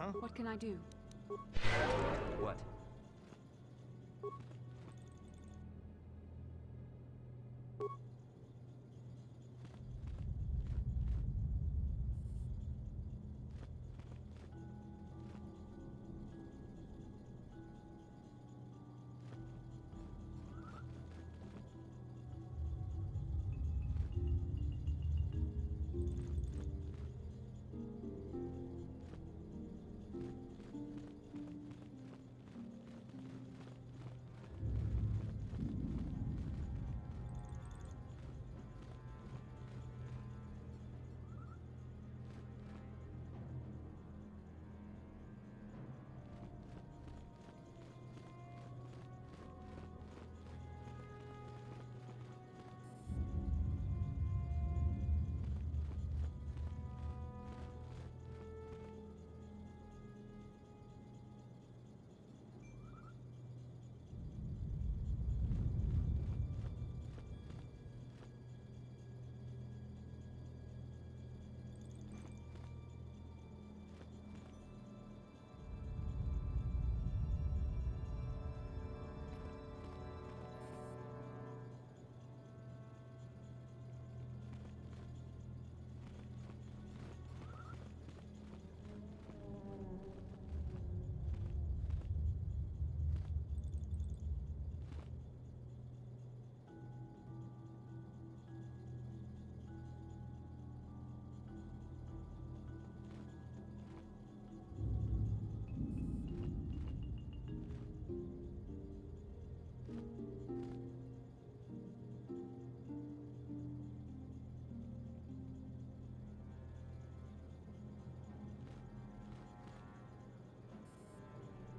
huh? What can I do? What?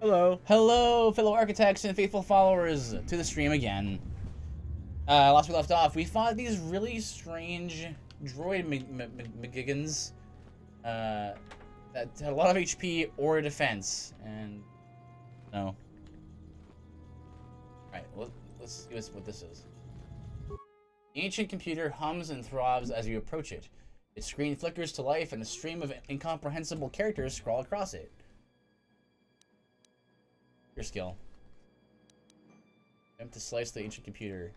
Hello. Hello, fellow architects and faithful followers to the stream again. Last we left off, we fought these really strange droid McGiggans that had a lot of HP or defense, and no. Alright, let's see what this is. The ancient computer hums and throbs as you approach it. Its screen flickers to life and a stream of incomprehensible characters scroll across it. Your skill. Attempt to slice the ancient computer.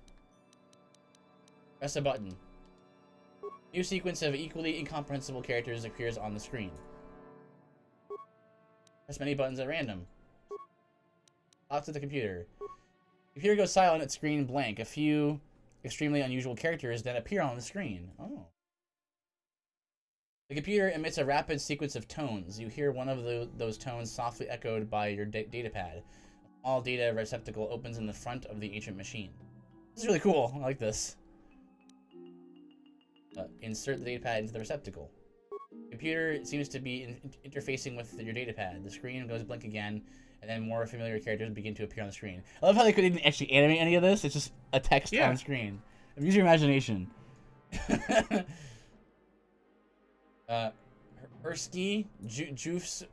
Press a button. New sequence of equally incomprehensible characters appears on the screen. Press many buttons at random. Talk to the computer. Computer goes silent at screen blank. A few extremely unusual characters then appear on the screen. Oh. The computer emits a rapid sequence of tones. You hear one of those tones softly echoed by your datapad. A small data receptacle opens in the front of the ancient machine. This is really cool. I like this. Insert the datapad into the receptacle. The computer seems to be interfacing with your datapad. The screen goes blank again, and then more familiar characters begin to appear on the screen. I love how they couldn't even actually animate any of this. It's just a text on screen. Use your imagination. Hersky, Joofs,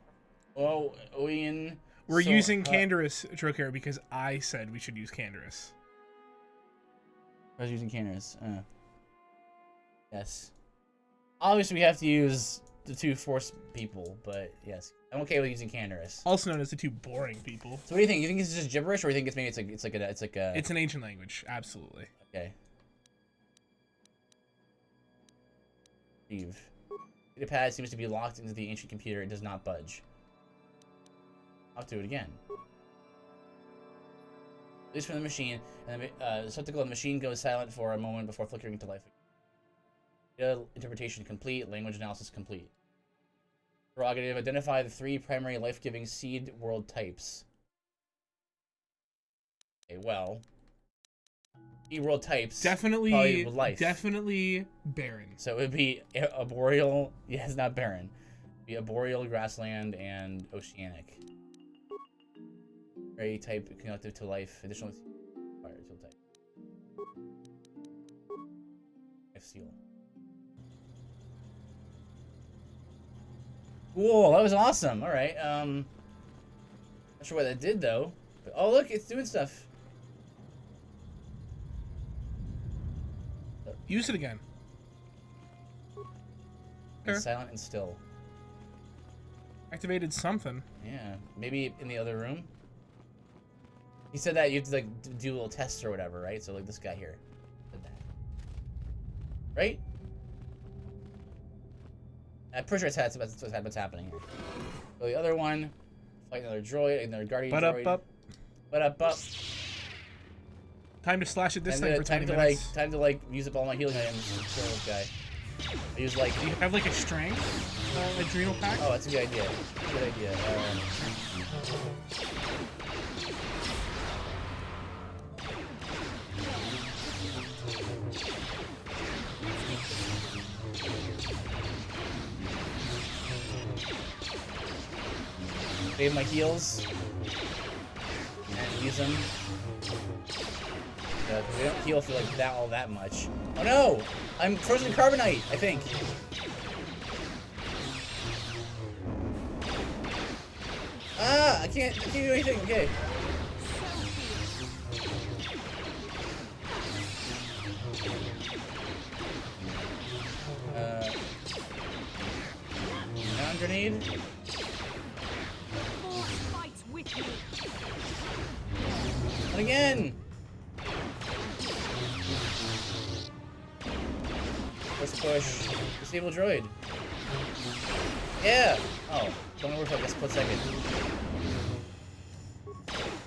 Owen. We're using Canderous, Troker, because I said we should use Canderous. I was using Canderous. Yes. Obviously, we have to use the two Force people, but yes, I'm okay with using Canderous. Also known as the two boring people. So, what do you think? You think it's just gibberish, or you think it's maybe it's like a? It's an ancient language, absolutely. Okay. Leave. The pad seems to be locked into the ancient computer. It does not budge. I'll do it again. Release from the machine, and the receptacle of the machine goes silent for a moment before flickering into life. Data interpretation complete. Language analysis complete. Prerogative: identify the 3 primary life-giving seed world types. Okay, well, seed world types definitely life. Definitely barren. So it would be arboreal. Yeah, it's not barren. It'd be arboreal, grassland, and oceanic. Prey type connected to life. Additional fire type. Life seal. Cool, that was awesome. All right. Not sure what that did though. But, oh, look, it's doing stuff. Use it again. It's silent and still. Activated something. Yeah, maybe in the other room. He said that you have to like do little tests or whatever, right? So like this guy here did that, right? I'm pretty sure that's what's happening here. So the other one, fight another droid, another guardian droid. But up. Time to slash at this thing for 20 minutes. Time to like use up all my healing items to kill this guy. I use like. Do you have like a strength adrenal pack? Oh, that's a good idea. Good idea. Save my heals and use them. We don't heal for like all that much. Oh no! I'm frozen carbonite, I think. Ah! I can't do anything. Okay. Ground grenade. And again. Let's push. Disable droid. Yeah. Oh, it only works like a split second.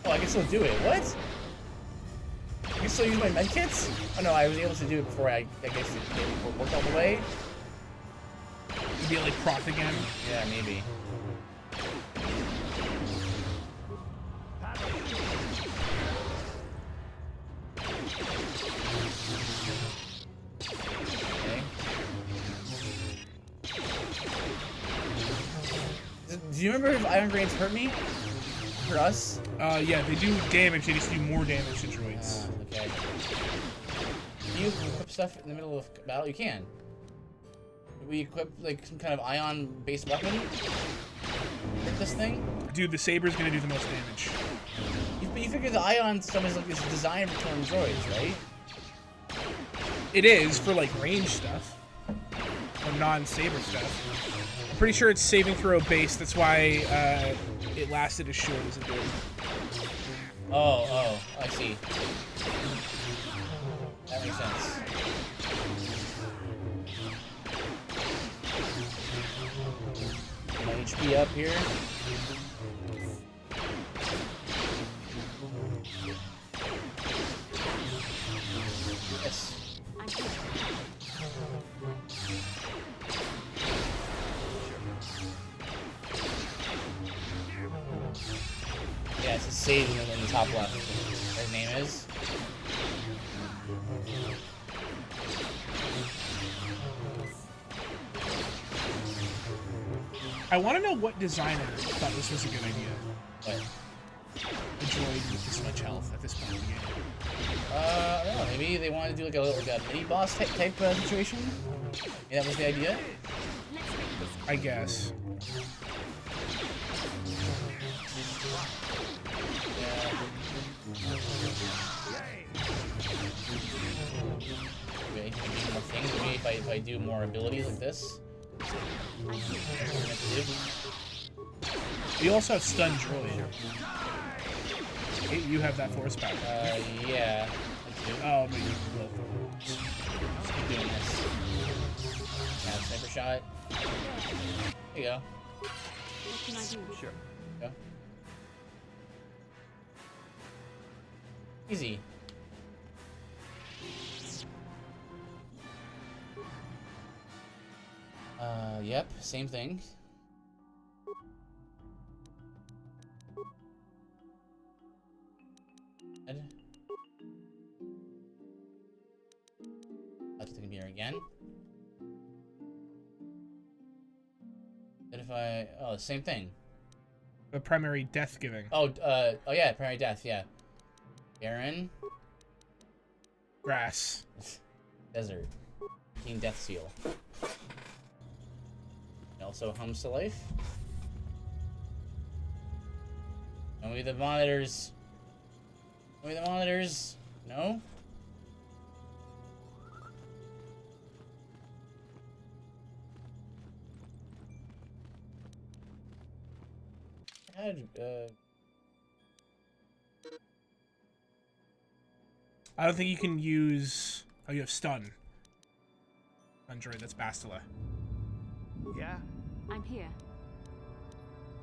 Oh, I can still do it. What? I can still use my medkits? Oh no, I was able to do it before I guess it worked all the way. You'd be like proc again. Yeah, maybe. Do you remember if iron grains hurt me? Hurt us? Yeah, they do damage. They just do more damage to droids. Okay. Can you equip stuff in the middle of battle? You can. We equip like some kind of ion-based weapon with this thing? Dude, the saber's gonna do the most damage. You figure the ion stuff is like this designed for killing droids, right? It is for like range stuff. Or non-saber stuff. I'm pretty sure it's saving throw based. That's why it lasted as short as it did. Oh, I see. That makes sense. My HP up here. Yes. Yeah, it's a save in the top left. His name is. I want to know what designer thought this was a good idea. What? A droid with this much health at this point in the game. I don't know. Maybe they wanted to do like a mini boss type situation. Maybe that was the idea. I guess. Okay, maybe more things. Maybe if I do more abilities like this. That's what we're meant to do. You also have stun droid. You have that force power. Yeah. Oh, but you will. Just keep doing this. Yeah, sniper shot. There you go. What can I do? Sure. Go. Easy. Yep, same thing. Back to the computer again. And if I... Oh, same thing. The primary death giving. Oh yeah, primary death, yeah. Aaron. Grass. Desert. King Death Seal. Also hums to life. Show me the monitors. Show me the monitors. No? I don't think you can use... Oh, you have stun. Android, that's Bastila. Yeah. I'm here.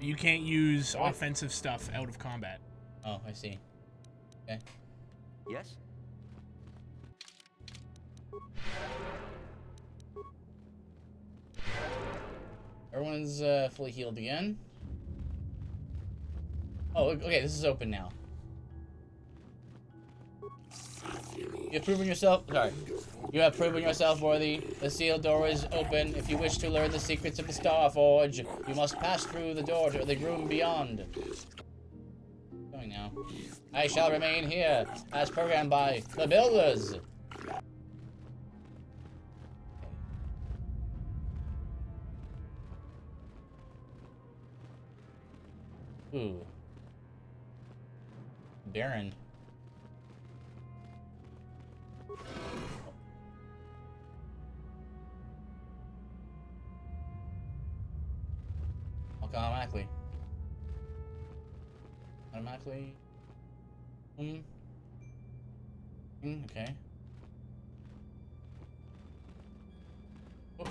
You can't use offensive stuff out of combat. Oh, I see. Okay. Yes. Everyone's fully healed again. Oh, okay, this is open now. You have proven yourself. Sorry. You have proven yourself worthy. The sealed door is open. If you wish to learn the secrets of the Star Forge, you must pass through the door to the room beyond. Going now. I shall remain here, as programmed by the builders. Ooh. Baron. Automatically. Automatically. Okay. Oh.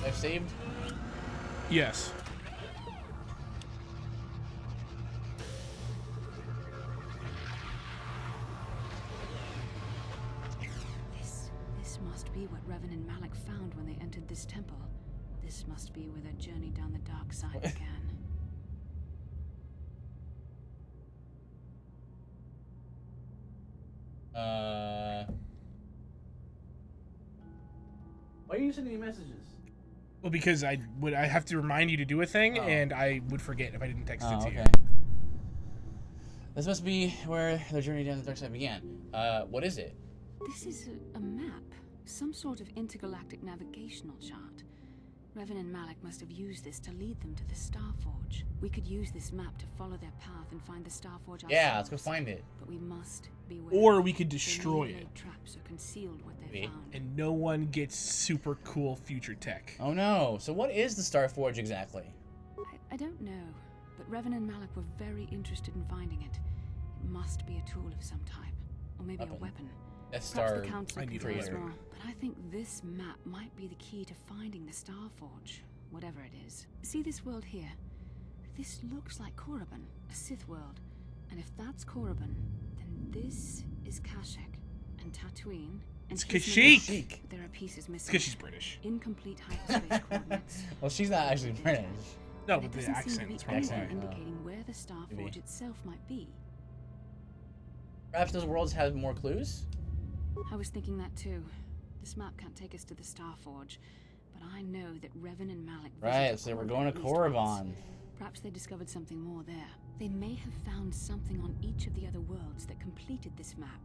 Life saved? Yes. This must be what Revan and Malik found when they entered this temple. This must be where their journey down the dark side began. Why are you sending me messages? Well, because I have to remind you to do a thing, and I would forget if I didn't text it to you. This must be where the journey down the dark side began. What is it? This is a map. Some sort of intergalactic navigational chart. Revan and Malik must have used this to lead them to the Star Forge. We could use this map to follow their path and find the Star Forge ourselves. Yeah, let's go find it. But we must beware. Or we could destroy They may have it. laid traps or concealed what they Maybe. found. And no one gets super cool future tech. Oh no. So what is the Star Forge exactly? I don't know, but Revan and Malik were very interested in finding it. It must be a tool of some type, or maybe a weapon. Death Perhaps Star the Council I can need tell us creator. more. But I think this map might be the key to finding the Star Forge, whatever it is. See this world here? This looks like Korriban, a Sith world. And if that's Korriban, then this is Kashyyyk and Tatooine. And It's his Kashyyyk! name- There are pieces missing. Because she's British. Incomplete hyperspace coordinates. Well, she's not actually British. No, But but it the doesn't seem to accent be is probably anything why. indicating where the Star Maybe. Forge itself might be. Perhaps those worlds have more clues? I was thinking that too. This map can't take us to the Star Forge, but I know that Revan and Malik Right, visited so we're Korriban going at to least once. Korriban. Perhaps they discovered something more there. They may have found something on each of the other worlds that completed this map.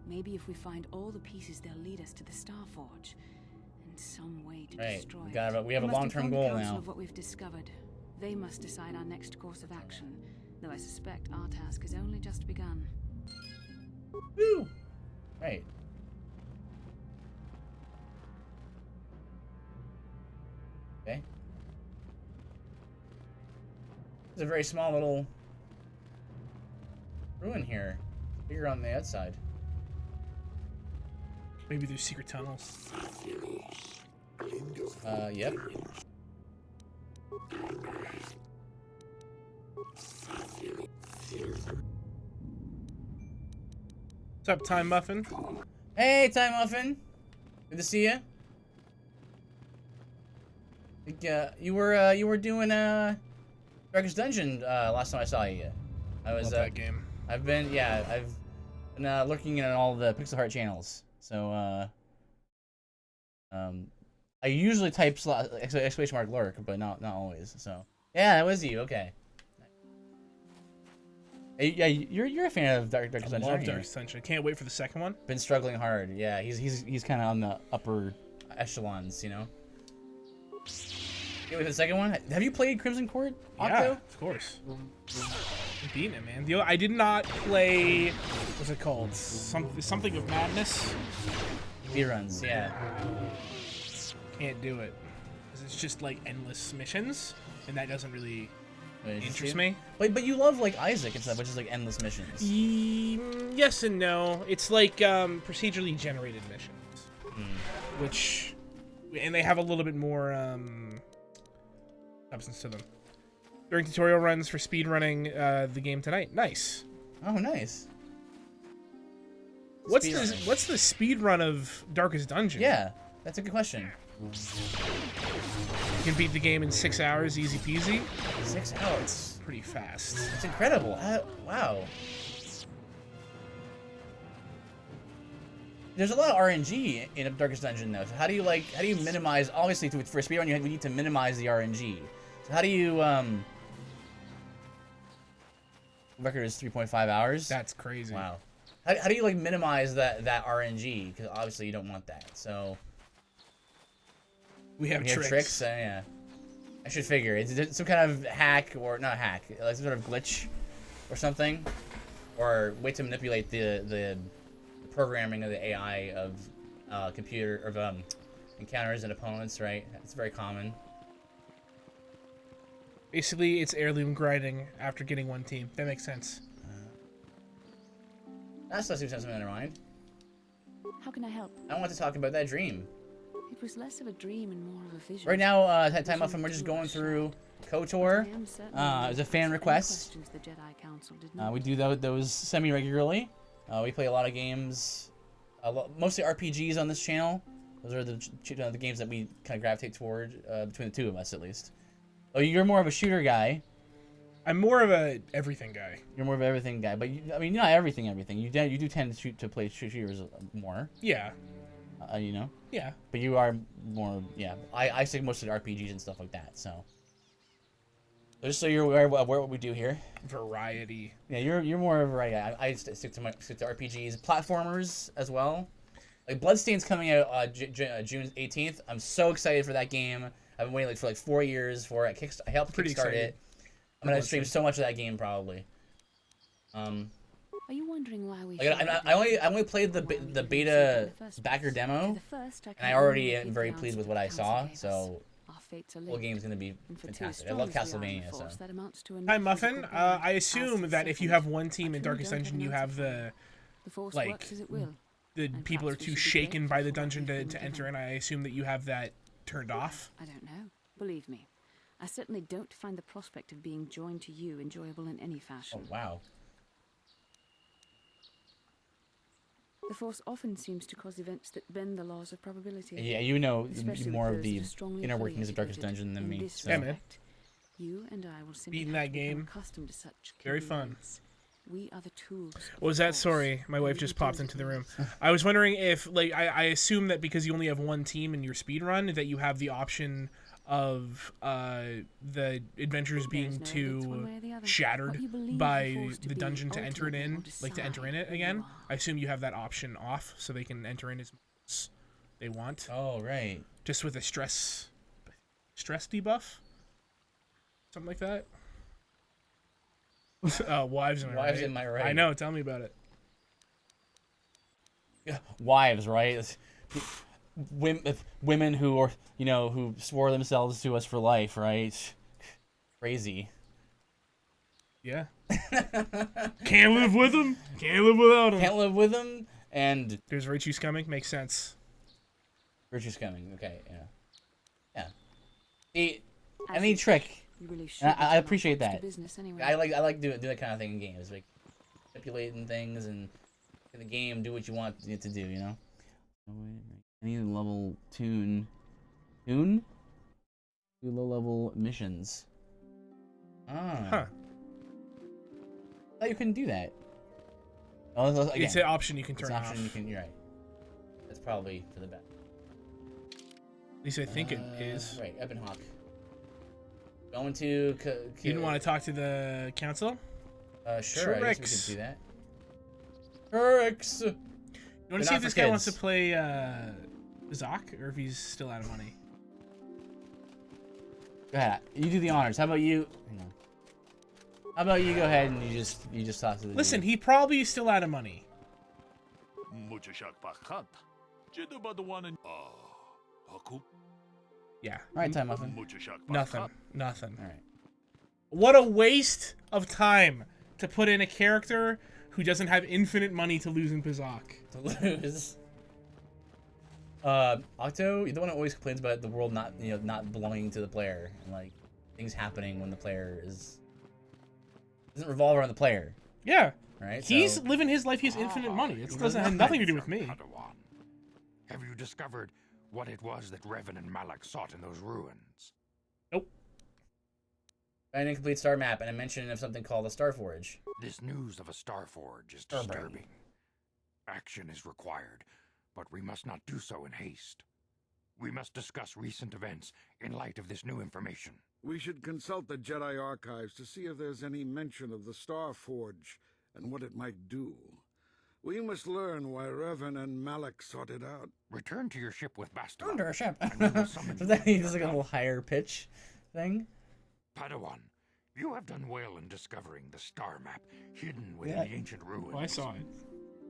Maybe if we find all the pieces, they'll lead us to the Star Forge, and some way to Right, destroy we it. have a must long-term inform the goal Council now. of what we've discovered. They must decide our next course of action, though I suspect our task has only just begun. Woo! Right. Okay. It's a very small little ruin here. Bigger on the outside. Maybe there's secret tunnels. Yep. What's up, Time Muffin? Hey, Time Muffin. Good to see you. You were doing Darkest Dungeon last time I saw you. I was Love that game. I've been looking at all the Pixel Heart channels. So I usually type exclamation mark lurk, but not always. So yeah, that was you. Okay. Yeah, you're a fan of Darkest I Dungeon. love aren't you? Darkest Dungeon. Can't wait for the second one. Been struggling hard. Yeah, he's kind of on the upper echelons, you know. Can't wait for the second one. Have you played Crimson Court, Octo? Yeah, of course. I'm beating it, man. I did not play. What's it called? Something of Madness. Speedruns, yeah. Can't do it. 'Cause it's just like endless missions, and that doesn't really interest me. But you love like Isaac and stuff, which is like endless missions. Yes and no. It's like procedurally generated missions, and they have a little bit more substance to them. During tutorial runs for speedrunning the game tonight. Nice. Oh, nice. What's the speed run of Darkest Dungeon? Yeah, that's a good question. You can beat the game in 6 hours, easy peasy. 6 hours. Pretty fast. It's incredible. Wow. There's a lot of RNG in Darkest Dungeon though. So how do you minimize? Obviously, for a speedrun, we need to minimize the RNG. So how do you record is 3.5 hours. That's crazy. Wow. How do you like minimize that RNG? Because obviously you don't want that. So we have tricks. Tricks. Yeah. I should figure it's some kind of hack or not hack, like some sort of glitch or something, or way to manipulate the programming of the AI of computer of encounters and opponents. Right. It's very common. Basically, it's heirloom grinding after getting one team. That makes sense. That's not something in mind. How can I help? I want to talk about that dream. It was less of a dream and more of a vision. Right now, time off, and we're just going through KOTOR. It's a fan request. We do those semi-regularly. We play a lot of games, mostly RPGs on this channel. Those are the games that we kind of gravitate toward, between the two of us at least. Oh, you're more of a shooter guy. I'm more of a everything guy. You're more of an everything guy, but not everything. You do tend to play shooters more. Yeah. You know. Yeah. But you are more. Yeah. I stick mostly to RPGs and stuff like that. So. Just so you're aware of what we do here. Variety. Yeah, you're more of a variety guy. I stick to RPGs, platformers as well. Like Bloodstain's coming out June 18th. I'm so excited for that game. I've been waiting for 4 years for it. I helped kickstart it. I'm gonna stream so much of that game probably. Are you wondering why we? I only played the beta backer demo, and I already am very pleased with what I saw. So the whole game's gonna be fantastic. I love Castlevania. So. Hi Muffin. I assume that if you have one team in Darkest Dungeon, you have the people are too shaken by the dungeon to enter, and I assume that you have that turned off. I don't know. Believe me. I certainly don't find the prospect of being joined to you enjoyable in any fashion. Oh, wow. The Force often seems to cause events that bend the laws of probability. Yeah, you know more of the inner workings of Darkest Dungeon than me. So. Yeah, man. You and I will simply beating that game. Accustomed to such very fun. We are the tools. What was that? Sorry, my wife just popped into the room. I was wondering if, I assume that because you only have one team in your speed run, that you have the option of the adventures being too shattered by the dungeon to enter it in, to enter in it again. I assume you have that option off so they can enter in as much as they want. Oh, right. Just with a stress debuff? Something like that? Wives in my right. Wives in my right. I know, tell me about it. Yeah, wives, right? Women who are, who swore themselves to us for life, right? Crazy. Yeah. Can't live with them. Can't live without them. Can't live with them. And there's virtues coming. Makes sense. Virtues coming. Okay. Yeah. Any trick. You really should. I appreciate that. Anyway. I like doing that kind of thing in games, like manipulating things and in the game do what you want it to do. Any level tune? Do low-level missions. Huh. I thought you couldn't do that. Oh, again, it's an option you can turn off. You're right. That's probably for the best. At least I think it is. Right, Ebonhawk. Going to... You didn't want to talk to the council? Sure, I guess we could do that. Turks! You want to see if this guy wants to play Zoc, or if he's still out of money? Go ahead. You do the honors. How about you... Hang on. How about you go ahead and you just talk to the Listen, dude. He probably is still out of money. Yeah. Alright, Time Muffin. Nothing. Alright. What a waste of time to put in a character who doesn't have infinite money to lose in Pizak. To lose. Octo, you're the one who always complains about the world not belonging to the player and like things happening when the player doesn't revolve around the player. Yeah. Right? He's living his life. He has infinite money. It doesn't have nothing to do with me. Padawan. Have you discovered what it was that Revan and Malak sought in those ruins? Nope. An incomplete star map and a mention of something called a Star Forge. This news of a Star Forge is Starbrain. disturbing. Action is required, but we must not do so in haste. We must discuss recent events in light of this new information. We should consult the Jedi archives to see if there's any mention of the Star Forge and what it might do. We must learn why Revan and Malak sought it out. Return to your ship with Bastila. Under a ship. and we will summon So that you he does like a back. little higher pitch thing. Padawan, you have done well in discovering the star map hidden within Yeah. the ancient ruins. Oh, I saw it.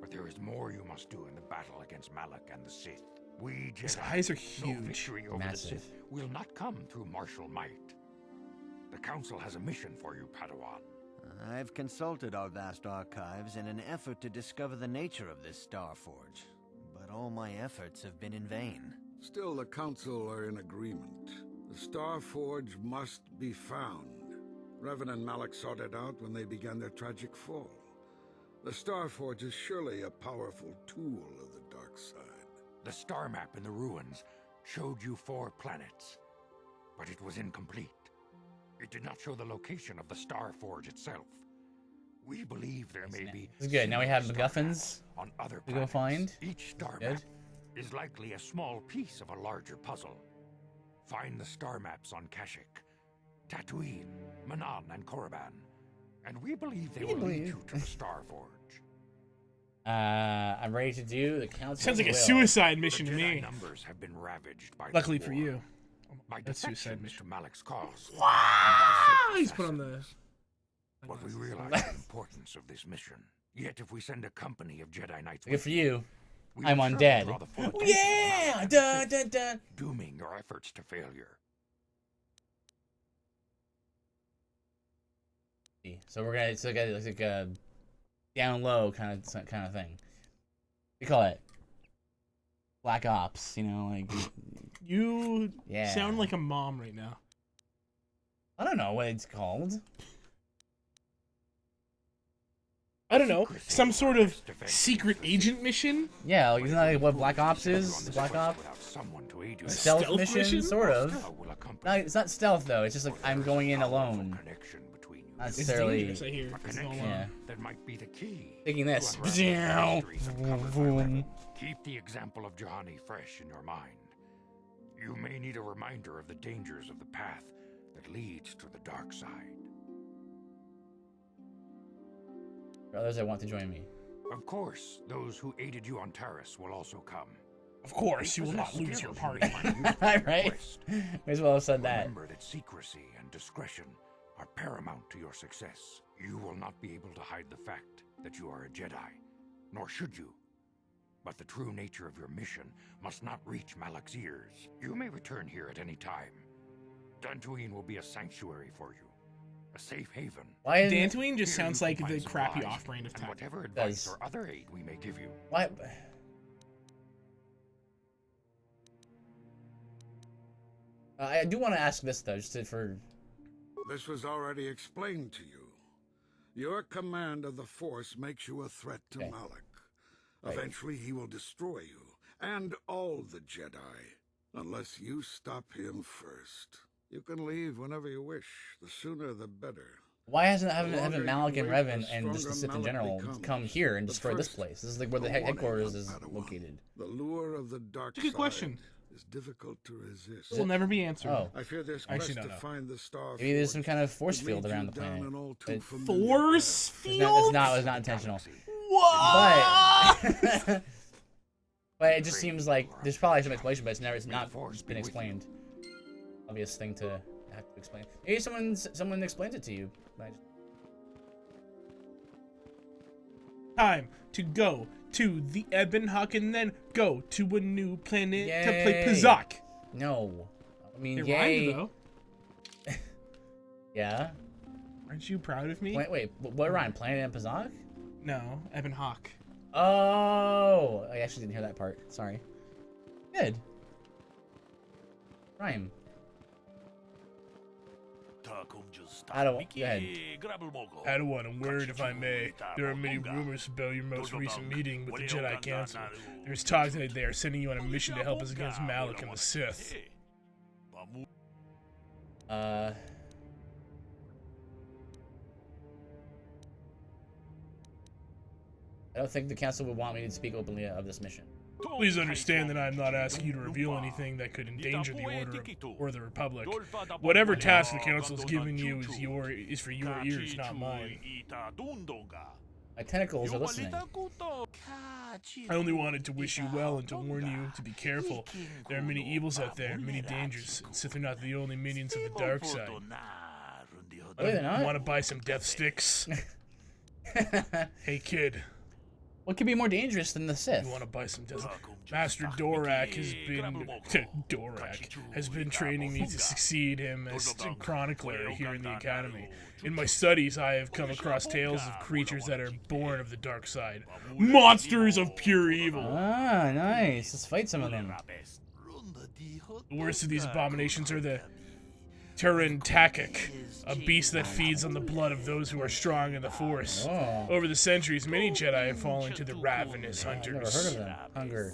But there is more you must do in the battle against Malak and the Sith. We Jedi His eyes are know huge. victory over Massive. the Sith will not come through martial might. The Council has a mission for you, Padawan. I've consulted our vast archives in an effort to discover the nature of this Star Forge, but all my efforts have been in vain. Still, the Council are in agreement. The Star Forge must be found. Revan and Malak sought it out when they began their tragic fall. The Star Forge is surely a powerful tool of the dark side. The star map in the ruins showed you 4 planets, but it was incomplete. It did not show the location of the Star Forge itself. We believe there may be. This is good. Now we have similar star MacGuffins maps on other to go planets. find. Each star Good. map is likely a small piece of a larger puzzle. Find the star maps on Kashyyyk, Tatooine, Manan, and Korriban, and we believe they will lead you to the Star Forge. I'm ready to do the Council. Sounds like a will. suicide The mission to Jedi me. numbers have been ravaged by Luckily the for war. you. My That's suicide defections mission. to Malak's cause. He's put on the. But we realize the importance of this mission. Yet if we send a company of Jedi Knights Good with for you, you. we I'm will surely undead. draw the full Oh, attention of yeah! Malak and Dun, the Sith, dun, dun. dooming your efforts to failure. So we're gonna it's like a down low kind of thing. We call it Black Ops. You know, like You Yeah. sound like a mom right now. I don't know what it's called. I don't know. Secrecy Some sort of defense secret secrecy. agent mission? Yeah, like, isn't that like what Foolish Black to Ops send you is? on this Black quest Ops. without someone to aid you. A Stealth stealth mission, mission? sort of. Bastila will accompany No, it's not stealth though. It's just like There I'm is going in powerful alone. connection between you. Not It's necessarily dangerous, I hear. A It's all connection alone. Yeah. that might be the key. Thinking this. to unravel the mysteries uncovered by Vroom. Revan. Keep the example of Juhani fresh in your mind. You may need a reminder of the dangers of the path that leads to the dark side. For others that want to join me. Of course, those who aided you on Taris will also come. Of course, They you will not possess lose your skills party. may find useful in the Right? quest. May as well have said that. Remember that secrecy and discretion are paramount to your success. You will not be able to hide the fact that you are a Jedi, nor should you. But the true nature of your mission must not reach Malak's ears. You may return here at any time. Dantooine will be a sanctuary for you, a safe haven. Why isn't it, Dantooine just Here sounds you like can the find crappy supplies off-brand of and Tatooine. whatever advice Does. or other aid we may give you. why? I do want to ask this though, for This was already explained to you. Your command of the Force makes you a threat to Okay. Malak. Right. Eventually, he will destroy you, and all the Jedi, unless you stop him first. You can leave whenever you wish. The sooner, the better. why haven't longer haven't you Malak and wait, Revan the and just the Sith in stronger general Malak come becomes. here and But destroy this first, place? This is like where the a warning, headquarters is Padawan. located. The lure of the dark It's a good side question. is difficult to resist. It will never be answered. Oh, I fear this Actually, quest no, to no. find the Star maybe there's some Forge kind of force could field lead around you the down planet. an all too But- familiar Force path. field? It's not intentional. What? But but it just seems like there's probably some explanation, but it's not Force be been with you. explained. Obvious thing to have to explain. Maybe someone explains it to you. But Time to go to the Ebon Hawk and then go to a new planet to play Yay. Pizak. no, I mean, It yay. rhymed though. Yeah. Aren't you proud of me? Wait, what Ryan? Planet and Pazak? No, Ebon Hawk. Oh, I actually didn't hear that part. Sorry. Good. Rhyme. Go ahead. Padawan, a word if I may. There are many rumors about your most recent meeting with the Jedi Council. There's talk that they are sending you on a mission to help us against Malik and the Sith. I don't think the council would want me to speak openly of this mission. Please understand that I am not asking you to reveal anything that could endanger the Order or the Republic. Whatever task the Council is giving you is for your ears, not mine. My tentacles are listening. I only wanted to wish you well and to warn you to be careful. There are many evils out there, many dangers, and Sith are not the only minions of the dark side. Want to buy some death sticks? Hey kid. What could be more dangerous than the Sith? You want to buy some death? Master Dorak has been training me to succeed him as chronicler here in the academy. In my studies, I have come across tales of creatures that are born of the dark side, monsters of pure evil. Ah, nice. Let's fight some of them. The worst of these abominations are the Turin Takik, a beast that feeds on the blood of those who are strong in the Force. Oh. Over the centuries, many Jedi have fallen to the ravenous hunters. I've never heard of them. Hunger.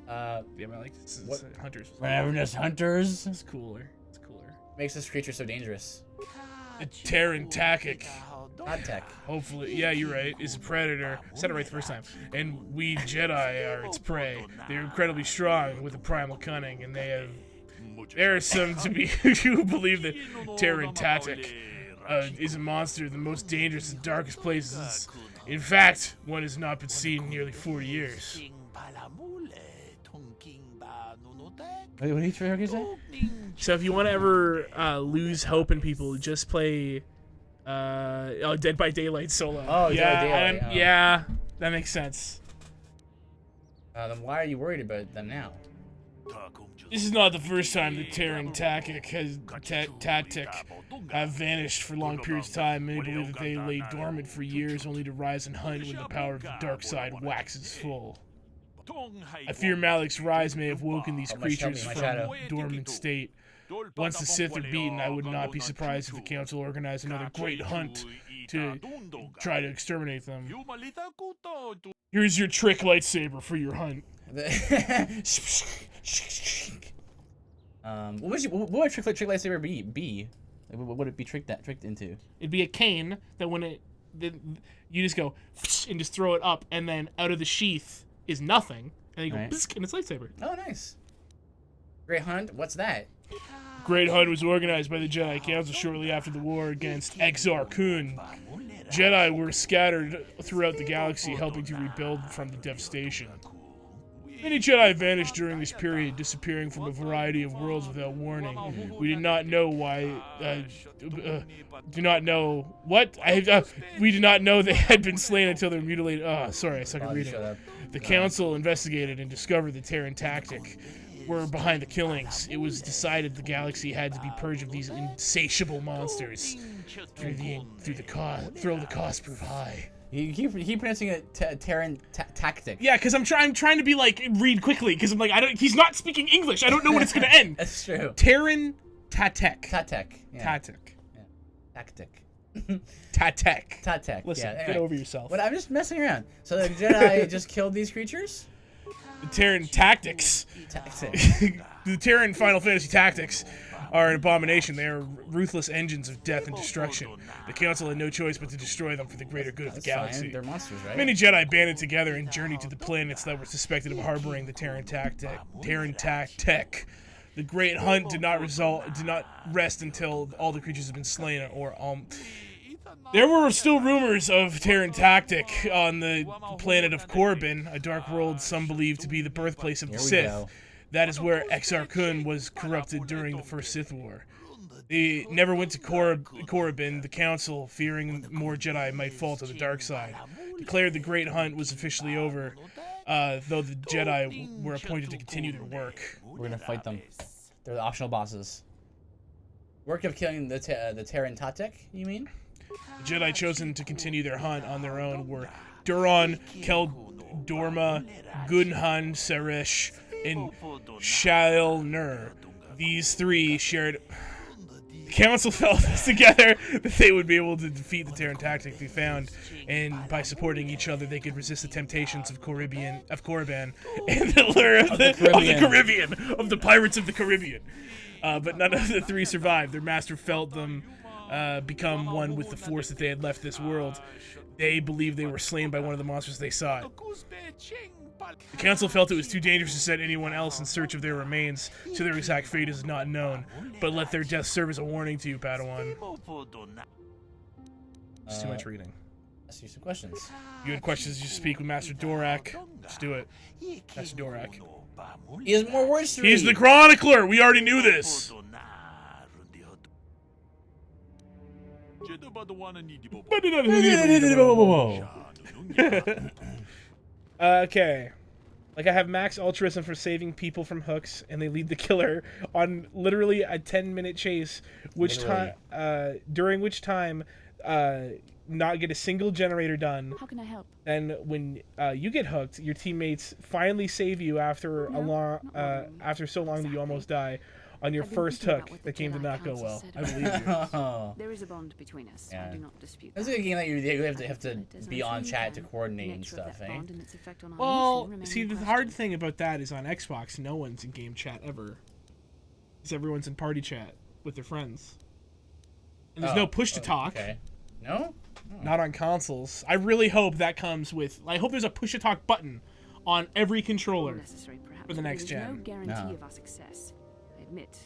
Yeah, but I like What? hunters. Ravenous hunters? It's cooler. It's cooler. Makes this creature so dangerous. The Turin Takik. Hot tech. Hopefully, yeah, you're right, is a predator. Said it right the first time. And we Jedi are its prey. They're incredibly strong with a primal cunning, and they have... There are some to be who believe that Turin Takik is a monster, the most dangerous and darkest places. In fact, one has not been seen in nearly 40 years. Wait, what did you say? So if you want to ever lose hope in people, just play Dead by Daylight solo. Oh, yeah, Dead by Daylight, oh. Yeah, that makes sense. Then why are you worried about them now? This is not the first time that Turin Takik have vanished for long periods of time. Many believe that they lay dormant for years only to rise and hunt when the power of the dark side waxes full. I fear Malik's rise may have woken these creatures from a dormant state. Once the Sith are beaten, I would not be surprised if the Council organized another great hunt to try to exterminate them. Here's your trick lightsaber for your hunt. What would trick lightsaber be? Like, what would it be tricked into? It'd be a cane that you just go and just throw it up, and then out of the sheath is nothing, and you go and it's lightsaber. Oh, nice. Great hunt. What's that? Great Hunt was organized by the Jedi Council shortly after the war against Exar Kun. Jedi were scattered throughout the galaxy, helping to rebuild from the devastation. Many Jedi vanished during this period, disappearing from a variety of worlds without warning. We did not know why. We did not know they had been slain until they were mutilated. Oh, sorry, I suck at reading. The Council investigated and discovered the Turin Takik were behind the killings. It was decided the galaxy had to be purged of these insatiable monsters. Through the cost prove high. You keep pronouncing it Turin Takik. Yeah, because I'm trying to be like read quickly because I'm like he's not speaking English. I don't know when it's gonna end. That's true. Turin Takik. Takik. Yeah. Takik. Yeah. Tactic. Tatek. Tatek. Listen, yeah, get over yourself. But I'm just messing around. So the Jedi just killed these creatures? The Terran tactics. The Terran Final Fantasy tactics are an abomination. They are ruthless engines of death and destruction. The Council had no choice but to destroy them for the greater good of the galaxy. Fine. They're monsters, right? Many Jedi banded together and journeyed to the planets that were suspected of harboring the Terran Tactic. The Great Hunt did not rest until all the creatures had been slain, there were still rumors of Terran Tactic on the planet of Korriban, a dark world some believe to be the birthplace of the Sith. That is where Exar Kun was corrupted during the First Sith War. They never went to Korriban. The Council, fearing more Jedi might fall to the dark side, declared the Great Hunt was officially over, though the Jedi were appointed to continue their work. We're gonna fight them. They're the optional bosses. Work of killing the Terran Tatek, you mean? The Jedi chosen to continue their hunt on their own were Duron, Keldorma, Gunhun Seresh, and Shail Nur. These three shared. The council felt together that they would be able to defeat the Terran tactic they found, and by supporting each other, they could resist the temptations of Korriban, and the lure of the Caribbean, of the pirates of the Caribbean. But none of the three survived. Their master felt them become one with the force that they had left this world. They believed they were slain by one of the monsters they sought. The council felt it was too dangerous to send anyone else in search of their remains, so their exact fate is not known. But let their death serve as a warning to you, Padawan. It's too much reading. Ask you some questions. You had questions, you speak with Master Dorak. Let's do it. Master Dorak. He has more words to read. He's the Chronicler! We already knew this! Okay. Like, I have max altruism for saving people from hooks, and they lead the killer on literally a 10-minute chase, during which time not get a single generator done. How can I help? And when you get hooked, your teammates finally save you after after so long that you almost die on your first hook that game did not go well. I believe you. There is a bond between us. Yeah. I do not dispute That's that. a game that you have to be on chat to coordinate and stuff, eh? Well, see, the hard thing about that is on Xbox, no one's in game chat ever. Because everyone's in party chat with their friends. And there's no push to talk. Okay. No? Not on consoles. I really hope that comes with... I hope there's a push to talk button on every controller for the next gen. No guarantee of our success. I admit,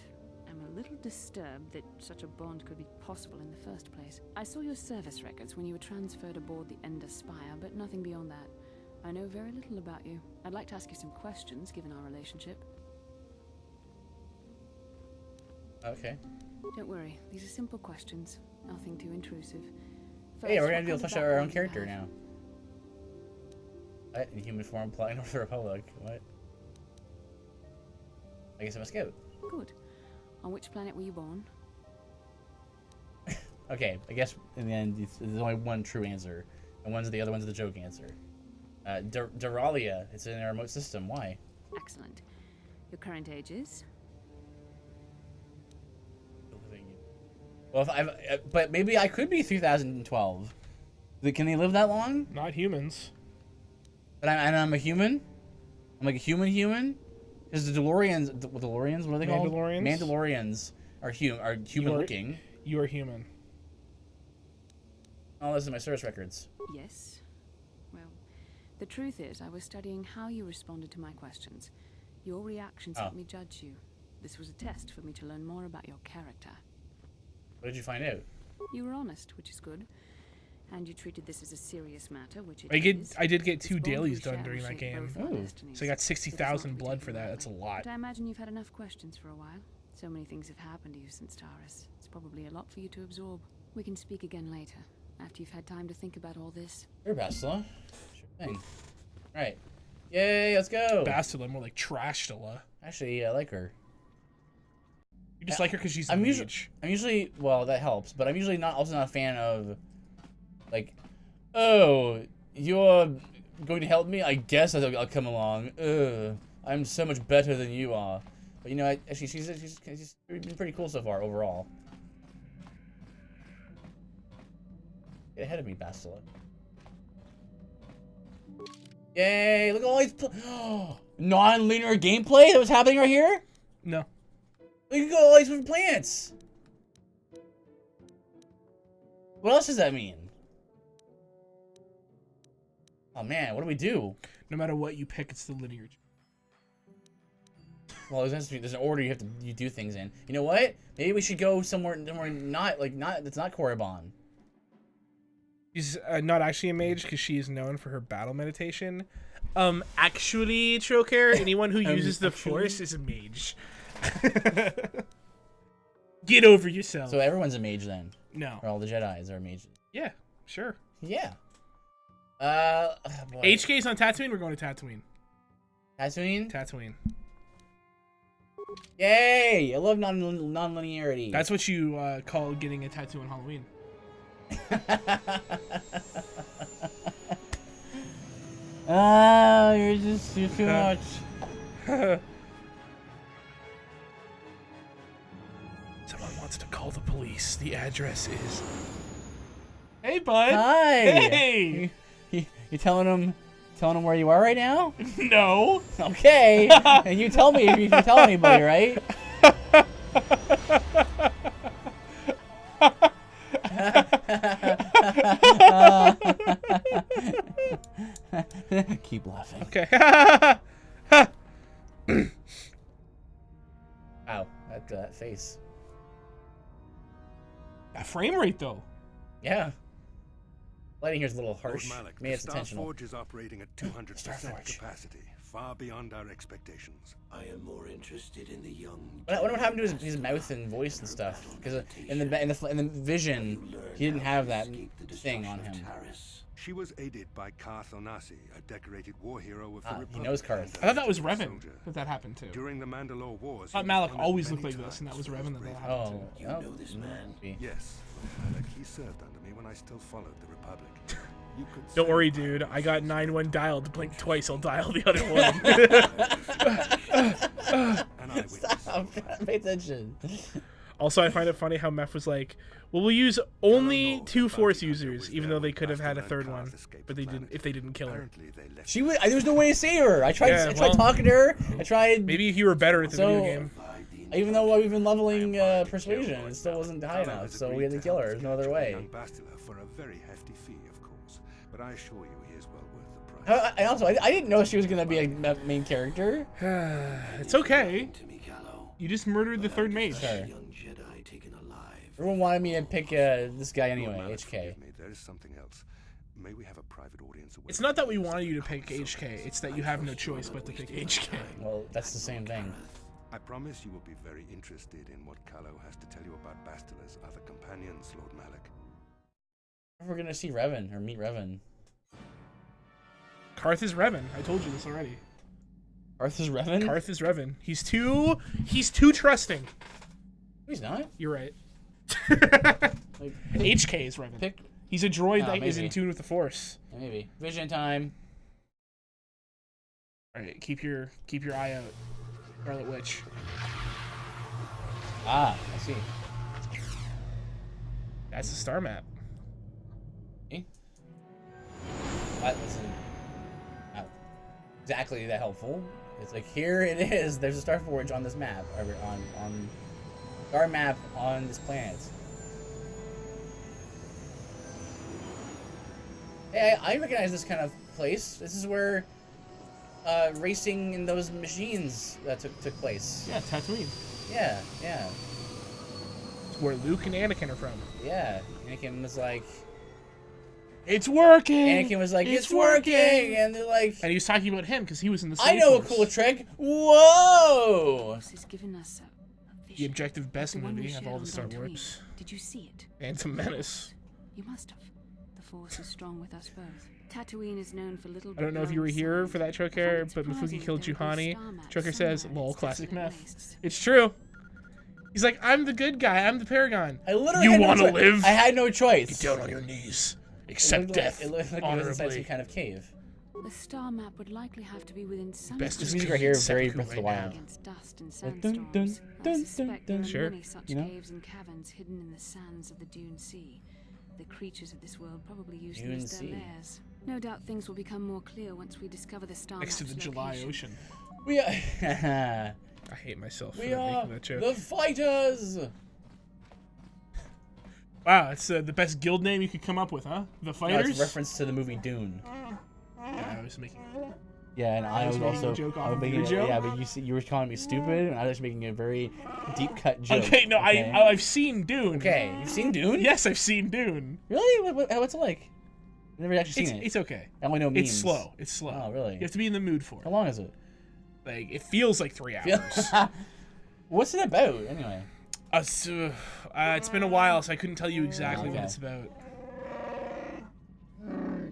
I'm a little disturbed that such a bond could be possible in the first place. I saw your service records when you were transferred aboard the Ender Spire, but nothing beyond that. I know very little about you. I'd like to ask you some questions, given our relationship. Okay. Don't worry, these are simple questions. Nothing too intrusive. Hey, we're First, gonna be able what to flesh kind out of our own background do character you have? now. What? In human form, plotting over the Republic. What? I guess I'm a scout. Good. On which planet were you born? Okay, I guess in the end, there's only one true answer, and the other one's the joke answer. Duralia, it's in a remote system. Why? Excellent. Your current age is? Well, but maybe I could be 3012. Can they live that long? Not humans. But I'm a human. I'm like a human. Because the DeLoreans, what are they called? Mandalorians are human looking. You are human. Oh, those are my service records. Yes. Well, the truth is, I was studying how you responded to my questions. Your reactions helped me judge you. This was a test for me to learn more about your character. What did you find out? You were honest, which is good. And you treated this as a serious matter, which it is. I did get 2 This bond dailies we done share during will that shape game. both our Ooh. destinies. So I got It does not 60,000 be blood taken for that. That's a lightly. lot. But I imagine you've had enough questions for a while. So many things have happened to you since Taurus. It's probably a lot for you to absorb. We can speak again later, after you've had time to think about all this. Sure, Bastila. Sure thing. Alright. Yay, let's go! Bastila, more like Trashtala. Actually, I like her. You just like her because she's a I'm mage. usually, well, that helps, but I'm usually also not a fan of, like, oh, you're going to help me? I guess I'll come along. I'm so much better than you are. But, you know, actually, she's been pretty cool so far, overall. Get ahead of me, Bastila. Yay, look at all these non-linear gameplay that was happening right here? No. Look at all these different plants. What else does that mean? Oh man, what do we do? No matter what you pick, it's the linear. Well, there's an order you do things in. You know what? Maybe we should go somewhere that's not Korriban. She's not actually a mage because she is known for her battle meditation. Actually, Troker, anyone who uses the Force is a mage. Get over yourself. So everyone's a mage then? No. Or all the Jedis are mages? Yeah, sure. Yeah. Boy. HK's on Tatooine. We're going to Tatooine. Tatooine? Tatooine. Yay! I love non-linearity. That's what you call getting a tattoo on Halloween. You're too much. Someone wants to call the police. The address is. Hey, bud. Hi. Hey. You telling him where you are right now? No. Okay. And you tell me if you tell anybody, right? Keep laughing. Okay. Ow, that face. That frame rate, though. Yeah. Lighting here's a little harsh. Lord Malik, Maybe the it's intentional. Starforge is operating at 200% Starforge. capacity, far beyond our expectations. I am more interested in the young. I wonder what happened to his mouth and voice and stuff. Because in the vision, he didn't have that thing on him. She was aided by Karth Onasi, a decorated war hero of the Republic. He knows Karth. I thought that was Revan that happened to. During the Mandalore Wars, I thought Malik always looked like this, and that was Revan that happened Oh, to. You know this man? Yes, Malik, he served under me when I still followed the Republic. You could Don't say worry, I dude. I got 9-1 dialed. To blink twice, I'll dial the other one. an eyewitness. Stop. Pay attention. Also, I find it funny how Meph was like, "Well, we'll use only 2 Force users, even though they could have had a third one, but they didn't. If they didn't kill her, Apparently they left She was. There was no way to save her. I tried. Yeah, I tried well, talking to her. I tried. maybe if you were better at the So- video game." Even though I've been leveling persuasion, it still wasn't high enough. So we had to kill her. There's no other way. Young Bastila for a very hefty fee, of course, but I assure you he is well worth the price. I also I didn't know she was gonna be a main character. It's okay. To me, Callow. You just murdered the third mage. Sure. Young Jedi taken alive. Everyone wanted me to pick this guy Lord anyway. Malik, HK. forgive me, there is something else. May we have a private audience away It's from not that the we wanted you to Council pick HK. It's that you have no choice but to pick HK. Well, that's the same thing. I promise you will be very interested in what Callow has to tell you about Bastila's other companions, Lord Malik. We're gonna see Revan or meet Revan. Karth is Revan. I told you this already. Arthur's Revan? Karth is Revan. He's too trusting. He's not. You're right. Like, HK is Revan. pick. He's a droid Oh, that is in maybe. tune with the Force. Maybe vision time. All right, keep your eye out, Scarlet Witch. Ah, I see. That's the star map. That wasn't not exactly that helpful. It's like here it is. There's a Starforge on this map, or on our map on this planet. Hey, I recognize this kind of place. This is where racing in those machines took place. Yeah, Tatooine. Yeah, yeah, It's where Luke and Anakin are from. yeah. Anakin was like, It's working. Anakin was like, it's working, and they're like, And he was talking about him because he was in the. I Space know a Force. cool trick. Whoa! This has given us a The vision. objective best The one we movie of shared all on the Star Tatooine. Wars. Did you see it? Phantom Menace. You must have. The Force is strong with us both. Tatooine is known for little. I don't know if you were here for that Choker, but Mefuki killed Juhani. Choker says, "Lol, classic meth." It's true. He's like, I'm the good guy. I'm the Paragon. I literally You had no want to choice. live? I had no choice. Get down on your knees. It Accept looked death Like, it looked like it was inside some honorably. kind of cave. The star map would likely have to be within some Best This is music to right here, eat very seppuku Breath of the right now. Wild. against dust and Dun, dun, sandstorms. dun, I suspect there are Sure. many such You know? caves and caverns hidden in the sands of the Dune Sea. The creatures of this world probably use them Dune as their Sea. lairs. No doubt things will become more clear once we discover the star Next to map's the July location. Ocean. We are, I hate myself for we are making that joke. the fighters. Wow, it's the best guild name you could come up with, huh? The No, Fighters? it's a reference to the movie Dune. Yeah, I was making. Yeah, and I was making also a joke off I was of making your joke? yeah, but you were calling me stupid, and I was making a very deep cut joke. Okay, no, okay? I've seen Dune. Okay, you've seen Dune? Yes, I've seen Dune. Really? What's it like? I've never actually seen it. It's okay. I only know memes. It's slow. It's slow. Oh, really? You have to be in the mood for How it. long is it? Like, it feels like 3 hours. What's it about, anyway? It's been a while, so I couldn't tell you exactly what Okay. it's about.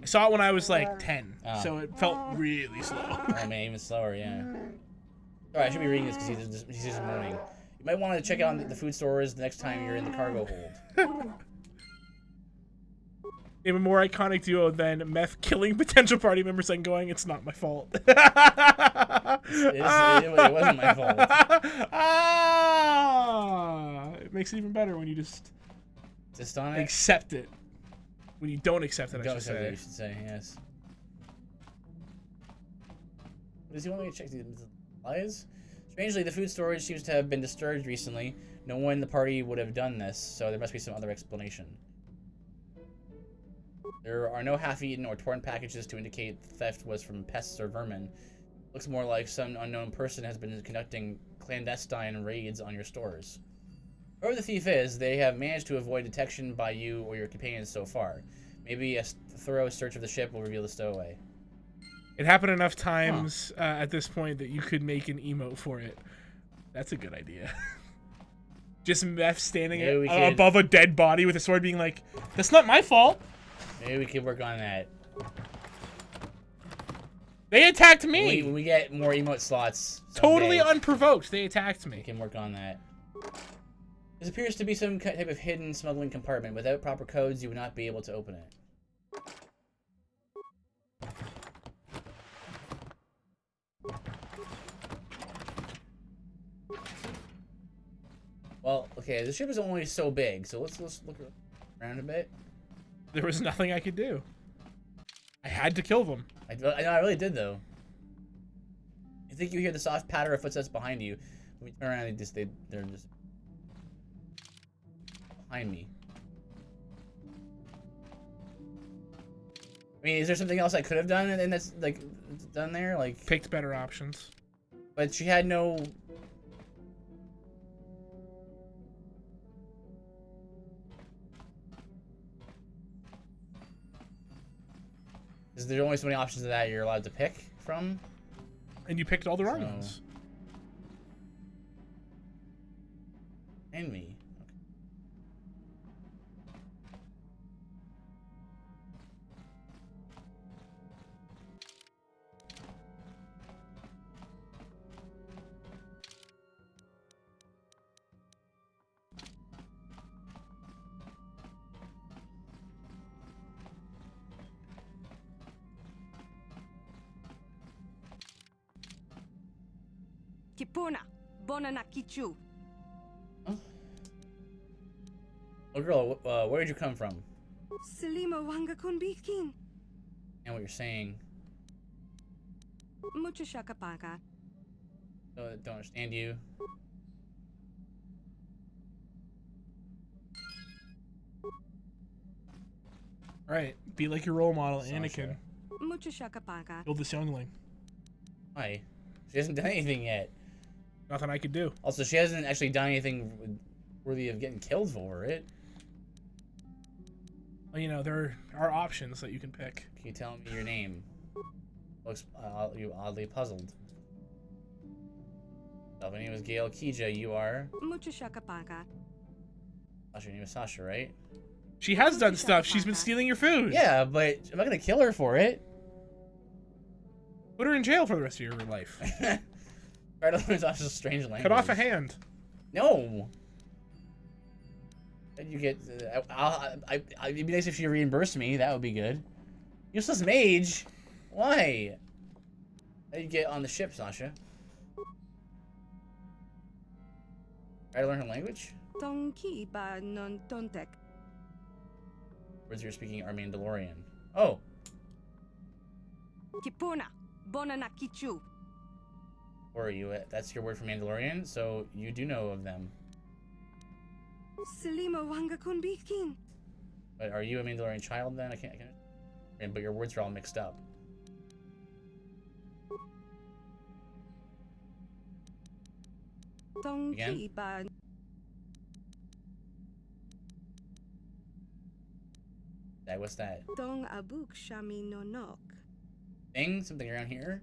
I saw it when I was like 10, Oh. so it felt really slow. I mean, even slower, yeah. Sorry, I should be reading this because he's just moaning. You might want to check out the food stores the next time you're in the cargo hold. Name a more iconic duo than Meth killing potential party members and going, "It's not my fault." It wasn't my fault. It makes it even better when you just on it? accept it. When you don't accept it, Don't I should accept say. it, you should say, yes. Does he want me to check the lies? Strangely, the food storage seems to have been disturbed recently. No one in the party would have done this, so there must be some other explanation. There are no half-eaten or torn packages to indicate the theft was from pests or vermin. Looks more like some unknown person has been conducting clandestine raids on your stores. Whoever the thief is, they have managed to avoid detection by you or your companions so far. Maybe a thorough search of the ship will reveal the stowaway. It happened enough times at this point that you could make an emote for it. That's a good idea. Just Meth standing above a dead body with a sword being like, "That's not my fault. Maybe we could work on that. They attacked me. When we get more emote slots. Totally unprovoked. They attacked me." We can work on that. This appears to be some type of hidden smuggling compartment. Without proper codes, you would not be able to open it. Well, okay, the ship is only so big, so let's look around a bit. There was nothing I could do. I had to kill them. I really did, though. You think you hear the soft patter of footsteps behind you. When we turn around, they're just behind me. I mean, is there something else I could have done and that's, like, done there? Like, picked better options. But she had no... Is there only so many options of that you're allowed to pick from? And you picked all the wrong ones. And me. Kipuna, Bonanakichu. Huh? Oh, girl, where did you come from? Selima Wangakunbikin. And what you're saying. Mucho shakapaka. Don't understand you. Right. Be like your role model, Sasha. Anakin. Mucho shakapaka. Build this youngling. Why? She hasn't done anything yet. Nothing I could do. Also, she hasn't actually done anything worthy of getting killed for it. Well, you know, there are options that you can pick. Can you tell me your name? Looks you oddly puzzled. My name is Gail Kija. You are? Mucho shakapaka. Sasha, your name is Sasha, right? She has done stuff. She's been stealing your food. Yeah, but I'm not gonna kill her for it. Put her in jail for the rest of your life. Try to learn Sasha's strange language. Cut off a hand. No. And you get. It'd be nice if she reimbursed me. That would be good. Useless mage. Why? How do you get on the ship, Sasha? Try to learn her language. Tonki ba non tontek. Words you're speaking are Mandalorian. Oh. Kipuna, Bonanakichu. Where are you at? That's your word for Mandalorian, so you do know of them. Selima Wangakunbikin. But are you a Mandalorian child then? I can't. But your words are all mixed up. Tonki ba. What's that? Tong abuk shami no nok. Thing? Something around here?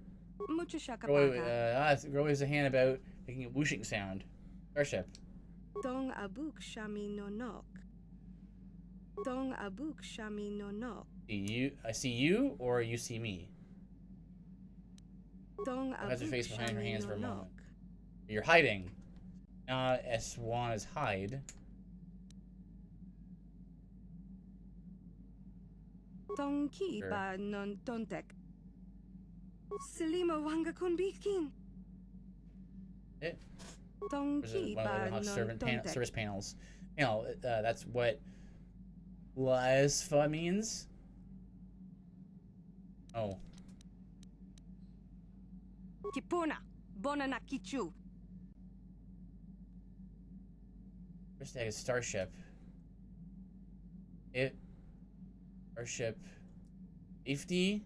Mucho shakapaka. Girl waves a hand about making a whooshing sound. Starship. Tong abuk shami no nok. Tong abuk shami no nok. I see you, or you see me? Tong Has her abuk face behind her shami hands no for a moment. nok. You're hiding. S1 is hide. Tonki Sure. ba non tontek. Selima wanga kun bikin. There's Tonki one ba of the non tontek. service panels. You know, that's what Lasfa means. Oh. Kipona. Bona na kichu. First tag is Starship. Starship. Safety.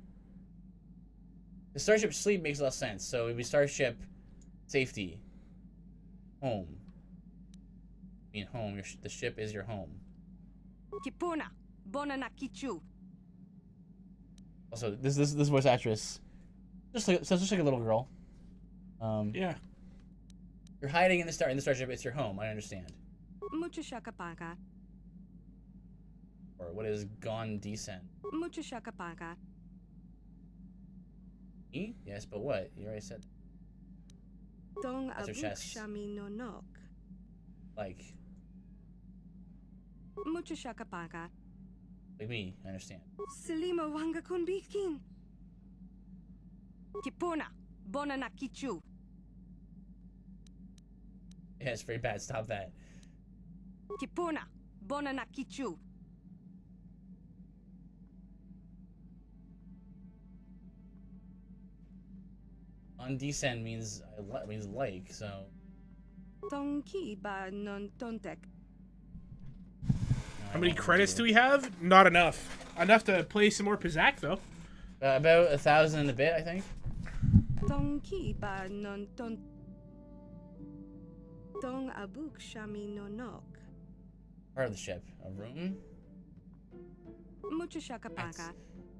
The Starship sleep makes less sense, so it would be Starship safety. Home. I mean, home. The ship is your home. Kipona. Bona na kichu. Also, this voice actress, just like a little girl. Yeah. You're hiding in the starship. It's your home. I understand. Mucha shakapaka. Or what is gone descent? Mucha shakapaka. Me? Yes, but what? You already said. Tong That's her abuk chest. shami no nok. Like Mucha shakapaka. me. I understand. Selima wanga kun bikin. Kipona. Bona na kichu. Yeah, it's very bad. Stop that. Kipona. Bona na kichu. On descend means like, so. Tonki ba non tontek. How many credits do we have? Not enough. Enough to play some more Pizak, though. About 1,000 and a bit, I think. Tonki ba non ton. Tong abuk shami no nok. Part of the ship. A room? Mucha shakapaka.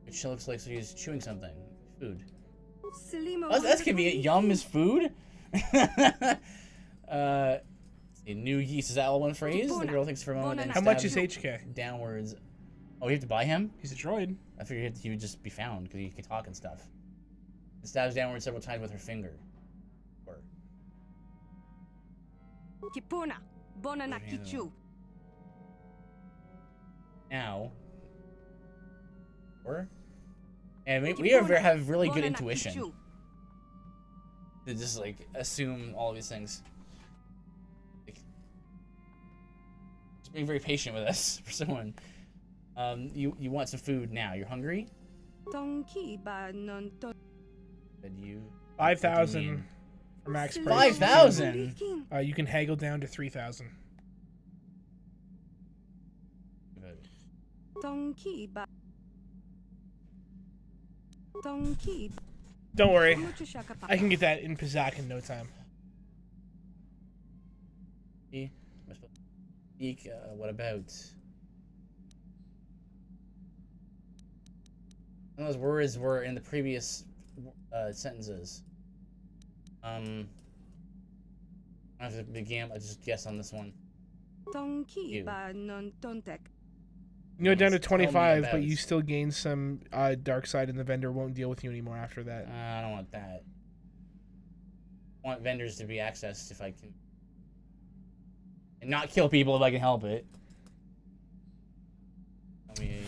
Which looks like she's chewing something. Food. Selima Oh, that's wanga convenient. kun Yum bikin. is food? See, new yeast. Is that all one phrase? The girl thinks for a moment and How much is stabs HK? downwards. Oh, you have to buy him? He's a droid. I figured he would just be found because he can talk and stuff. And stabs downwards several times with her finger. Or Kipona. Bona na Good hand. kichu. now. Or? And we have really good Bona na intuition kichu. to just like assume all of these things. Like, just being very patient with us for someone. You want some food now. You're hungry? Tonki ba non ton. But you 5,000 for max price. 5,000? You can haggle down to 3,000. Tonki ba. Tonki. Don't worry. Mucha shakapaka. I can get that in Pizak in no time. Speak, what about? Those words were in the previous sentences. I have to begin. I just guess on this one. Tonki You. ba non tontek. You go down to Tell me 25, about but it. you still gain some dark side, and the vendor won't deal with you anymore after that. I don't want that. I want vendors to be accessed if I can, and not kill people if I can help it. Tell me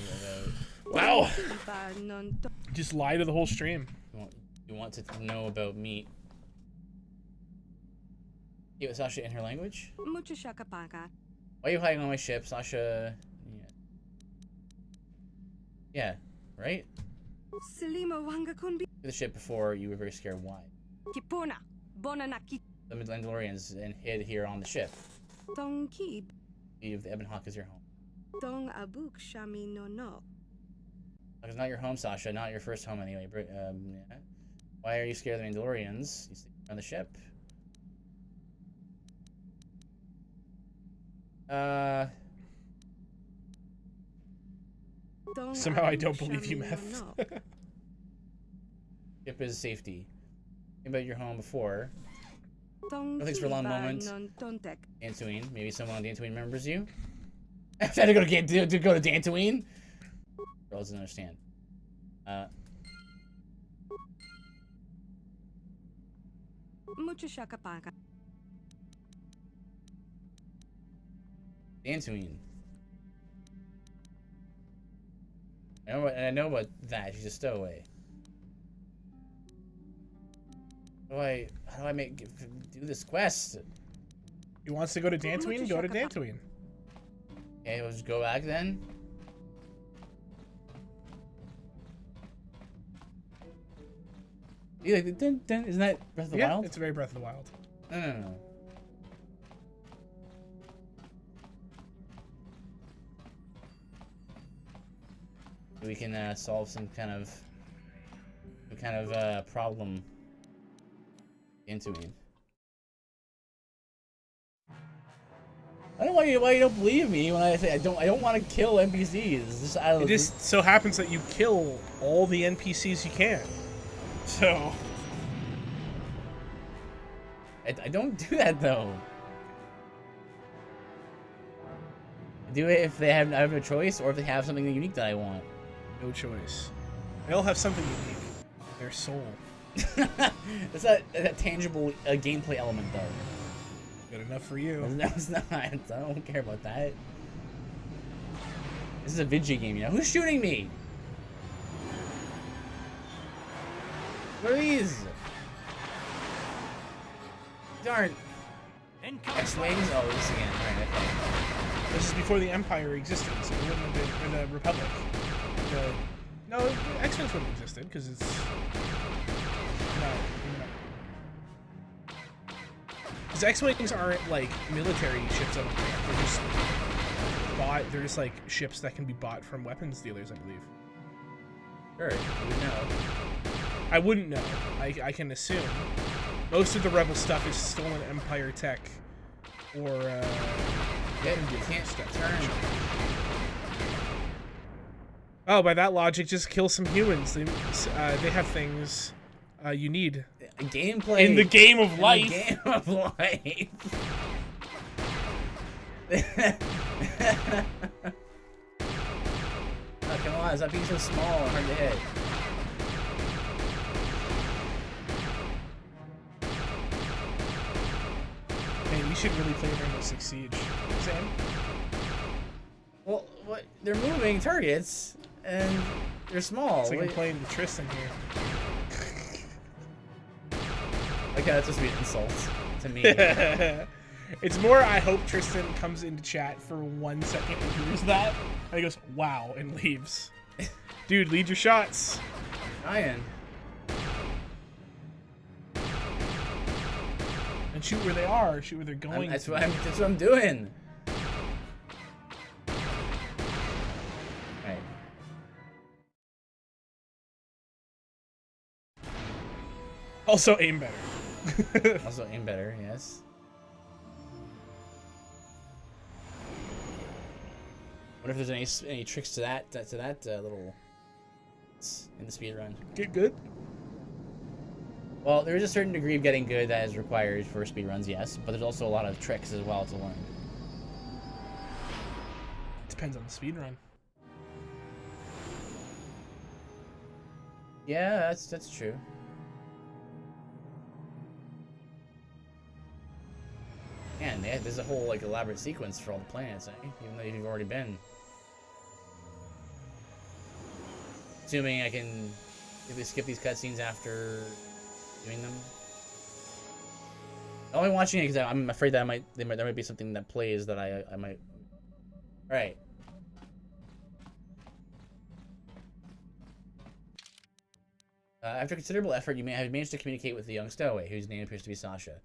about. Wow! Tonki ba non ton. Just lie to the whole stream. You want to know about meat? Yeah, Sasha in her language. Mucha shakapaka. Why are you hiding on my ship, Sasha? Yeah, right? Selima wanga kun bi. The ship before you were very scared. Why? Kipona. Bona na kichu. The Mandalorians and hid here on the ship. Tonki. Leave the Ebon Hawk is your home. Tong abuk shami no nok. It's not your home, Sasha. Not your first home anyway. Yeah. Why are you scared of the Mandalorians? You sleep on the ship. Tong Somehow I abuk don't believe you, shami no Meth. nok. Ship is safety. Think about your home before. Tonki Thanks for a long ba moment. non tontek. Dantooine. Maybe someone on Dantooine remembers you. I had to go to Dantooine. Girl doesn't understand. Mucha shakapaka. Dantooine. I know about that. She's a stowaway. How do I do this quest? He wants to go to Dantooine? Go to Dantooine. Okay, we'll just go back then. Yeah, isn't that Breath of the Wild? It's very Breath of the Wild. No. We can solve some kind of problem. Into me. I don't know why you don't believe me when I say I don't want to kill NPCs. It just so happens that you kill all the NPCs you can. So I don't do that though. I do it if I have no choice, or if they have something unique that I want. No choice. They all have something unique. Their soul. That's a tangible gameplay element, though. Good enough for you. No, it's not. I don't care about that. This is a video game, you know. Who's shooting me? What are these? Darn. X-Wings? Oh, this again. Alright, okay. This is before the Empire existed, so it wouldn't have been, or the Republic. No, X-Wings wouldn't have existed, because it's... No. Because X-Wings aren't, like, military ships, I don't think. They're just, like, ships that can be bought from weapons dealers, I believe. Sure, you would know. I wouldn't know. I can assume. Most of the Rebel stuff is stolen Empire tech, or, you can't turn. Oh, by that logic, just kill some humans. They have things you need. Gameplay. In the game of life. In the game of life. Oh, come on, stop being so small and hard to hit. Man, you should really play Rainbow Six Siege. Sam? Well, what? They're moving targets, and they're small. It's like I'm playing the Tristan here. Okay, that's just an insult to me. It's more, I hope Tristan comes into chat for 1 second and hears that, and he goes, wow, and leaves. Dude, lead your shots. Ryan. And shoot where they are, shoot where they're going. That's what I'm doing. Right. Also aim better. Also aim better, yes. What if there's any tricks to that little in the speed run? Get good. Well, there is a certain degree of getting good that is required for speed runs, yes, but there's also a lot of tricks as well to learn. Depends on the speed run. Yeah, that's true. Man, there's a whole like elaborate sequence for all the planets, eh? Even though you've already been. Assuming I can skip these cutscenes after doing them. I'm only watching it because I'm afraid that there might be something that plays that I might. All right. After considerable effort, you may have managed to communicate with the young stowaway, whose name appears to be Sasha.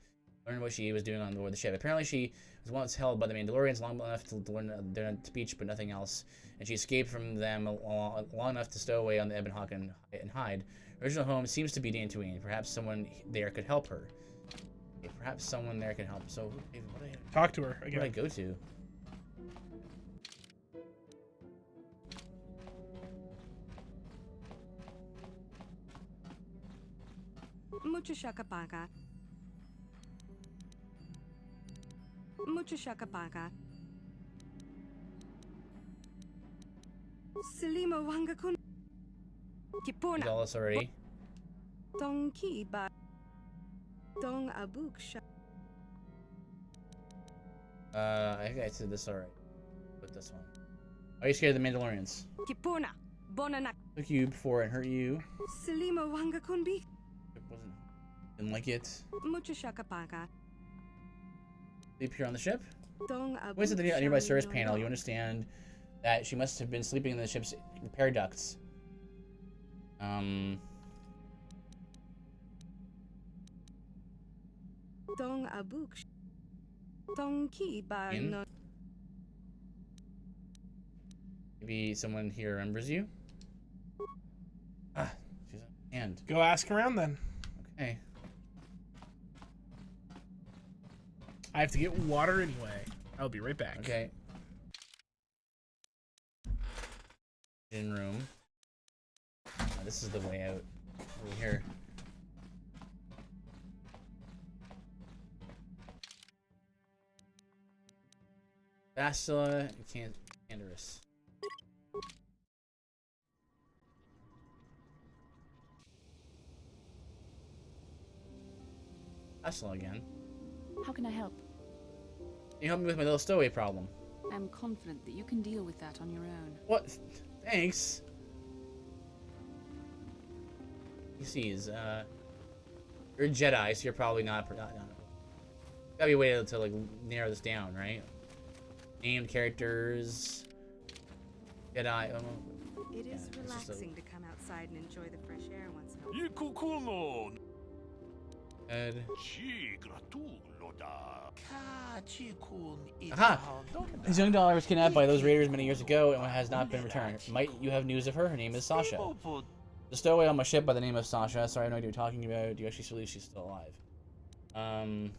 Learn what she was doing on board the ship. Apparently, she was once held by the Mandalorians long enough to learn their speech, but nothing else. And she escaped from them long enough to stow away on the Ebon Hawk and hide. Her original home seems to be Dantooine. Perhaps someone there could help her. Okay, perhaps someone there can help. So, talk to her again. Where do I go to? Mucho shakapaka. Mucho shakapaka. Selima wangakun. Did Kipona. all this already? Dong ki ba. Dong abuk sha. I think I said this already. this one. Are you scared of the Mandalorians? Kipuna. Bonanak. Took you before and hurt you. Selimo wanga kunbi. It wasn't. Didn't like it. Mucho shakapaka. Sleep here on the ship? Dong Once at the nearby service Shami panel, no you understand that she must have been sleeping in the ship's repair ducts. Dong abuk. Dong ki ba In? no. Maybe someone here remembers you? Ah, she's on hand. Go ask around then. Okay. I have to get water anyway. I'll be right back. Okay. In room. This is the way out. Over here. Bastila and Canderous. Bastila again. How can I help? Can you help me with my little stowaway problem? I'm confident that you can deal with that on your own. What? Thanks. You see, you're a Jedi, so you're probably not. Gotta be a way to like narrow this down, right? Named characters, Jedi. It is Yeah, it's just relaxing to come outside and enjoy the fresh air once in a while. Good. Aha! His young daughter was kidnapped by those raiders many years ago and has not been returned. Might you have news of her? Her name is Sasha. The stowaway on my ship by the name of Sasha. Sorry, I have no idea what you're talking about. Do you actually believe she's still alive?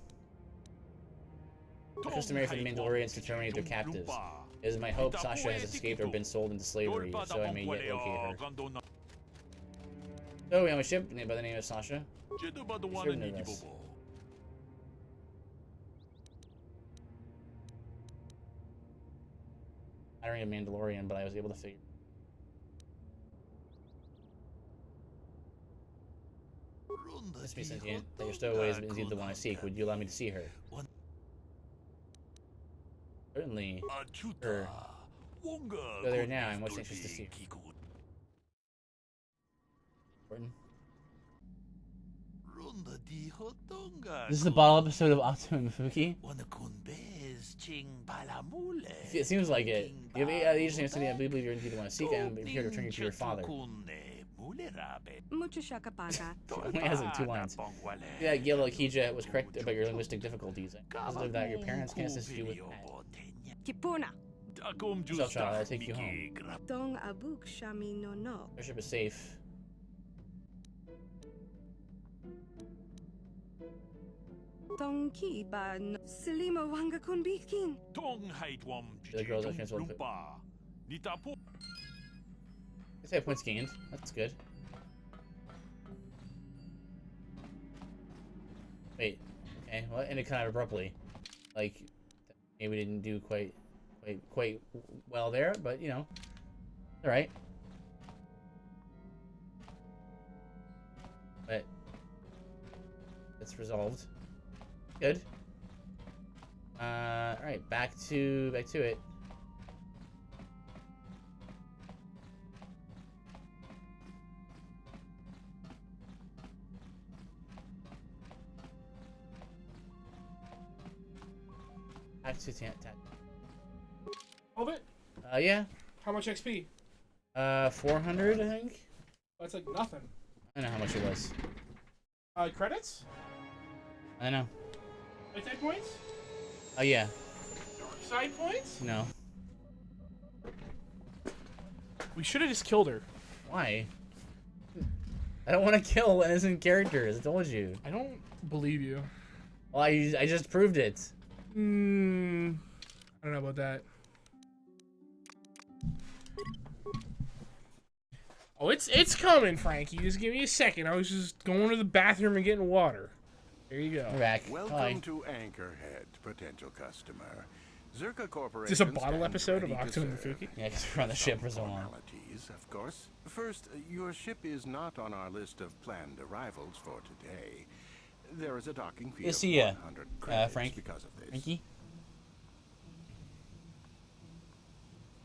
Customary for the Mandalorians to terminate their captives. It is my hope Sasha has escaped or been sold into slavery, so I may yet locate her. Stowaway on my ship by the name of Sasha. Certain of this. I don't need a Mandalorian, but I was able to figure. This means that your stowaway is indeed the one I seek. Would you allow me to see her? Certainly. Sure. Go there now. I'm most anxious to see her. Gordon? This is the bottle episode of Octo and Mefuki. It seems like it. You have agency I believe you're indeed the one to seek, and I'm here to return you to your father. Mucho shakapaka. She only has like 2 lines. Yeah, Gila Akija was correct about your linguistic difficulties. Positive that your parents can assist you with that. Kipuna. So, child, I'll take you home. Dong abuk shami no no. Your ship is safe. Dong ki ba no. Selimo wanga kunbikin. The girls are canceled. I say points gained. That's good. Wait. Okay. Well, it ended kind of abruptly. Like, maybe we didn't do quite well there, but you know, all right. But it's resolved. Good. All right. Back to it. Back to All of it? Yeah. How much XP? 400, I think. That's like nothing. I don't know how much it was. Credits? I know. Attack points? Oh, yeah. Side points? No. We should have just killed her. Why? I don't want to kill innocent characters. I told you. I don't believe you. Well, I just proved it. I don't know about that. Oh, it's coming, Frankie. Just give me a second. I was just going to the bathroom and getting water. There you go. We're back. Welcome Hi. to Anchorhead, potential customer. Zerka Corporation. Is this a bottle stands episode of ready to Octo and serve. Mefuki? Yeah, because we're on the ship for so long. Formalities, of course. First, your ship is not on our list of planned arrivals for today. There is a docking fee of See ya, 100 credits Frank. because of this. Frankie?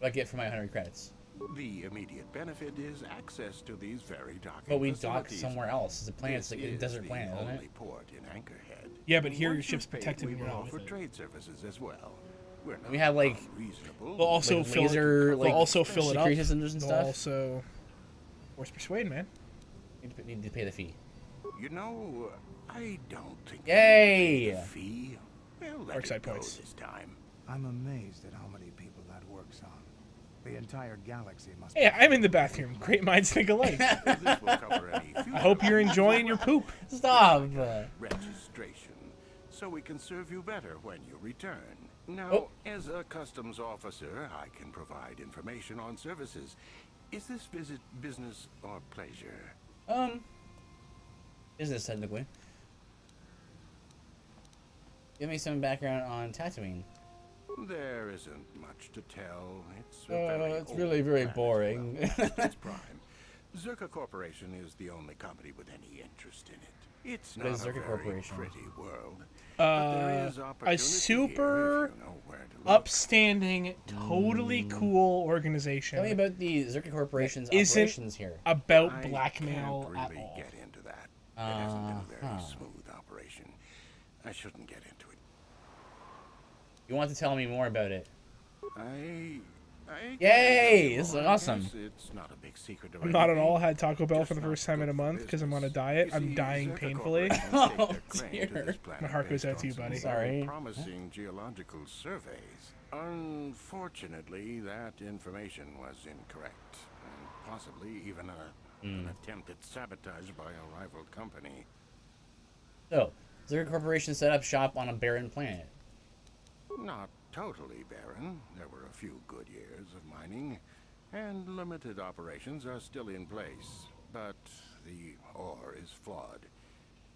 What do I get for my 100 credits? The immediate benefit is access to these very docking But we dock facilities. somewhere else. The planet's like a desert planet, isn't only it? port in Anchorhead. Yeah, but here your Once ship's you're paid, protected we when you're will not offer with it. trade services as well. We're not We have, like, unreasonable. They'll also Like fill laser, it. like, They'll also fill it up. security systems and They'll stuff? also force persuade, man. Need to pay the fee. You know, I don't think Yay! we need a fee. Well, let Dark it side go points. this time. I'm amazed at how many people that works on. The entire galaxy must Hey, I'm in the bathroom. Great minds think alike. This will cover any I hope you're enjoying your poop. Stop! registration, so we can serve you better when you return. Now, Oh. as a customs officer, I can provide information on services. Is this visit business or pleasure? Business, technically. Give me some background on Tatooine. There isn't much to tell. It's a very It's old really very planet, boring. well, past its prime. Zerka Corporation is the only company with any interest in it. It's What not is a Zerka very Corporation? pretty world. But there is A opportunity super here if you know where to look. upstanding, totally cool organization. Tell me about the Zerka Corporation's Isn't operations here. about I blackmail can't at really all. get into that. It hasn't been a very Uh-huh. smooth operation. I shouldn't get into it. You want to tell me more about it? I Yay! This is I awesome. guess it's not a big secret of I'm not at anything. all had Taco Bell for the Just not first time in a good for month because I'm on a business. diet. You I'm see, dying Zerka painfully. Corporation staked Oh, their claim to dear. this planet My heart goes based out to you, on some buddy. very Sorry. promising geological surveys. Unfortunately, that information was incorrect, and possibly even an attempt at sabotage by a rival company. So, Zerka Corporation set up shop on a barren planet. Not totally barren. There were a few good years of mining, and limited operations are still in place. But the ore is flawed.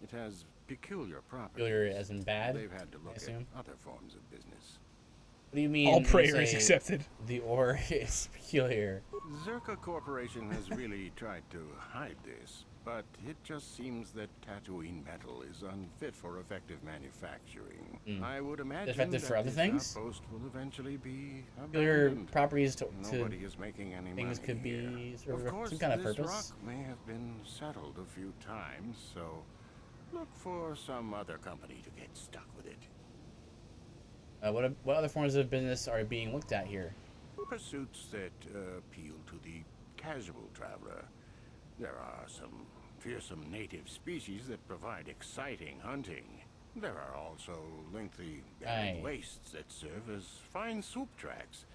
It has peculiar properties. Peculiar as in bad, They've had to I look at assume? other forms of business. What do you mean? All when you prayer is say accepted. The ore is peculiar. Zerka Corporation has really tried to hide this, but it just seems that Tatooine metal is unfit for effective manufacturing. I would imagine Effective that for other this things? outpost will eventually be Peculiar abandoned. properties to Nobody is making any things money could be here. served Of for course, some kind of this purpose. rock may have been settled a few times, so look for some other company to get stuck with it. What other forms of business are being looked at here? Pursuits that appeal to the casual traveler. There are some fearsome native species that provide exciting hunting. There are also lengthy barren Aye. wastes that serve as fine soup tracks.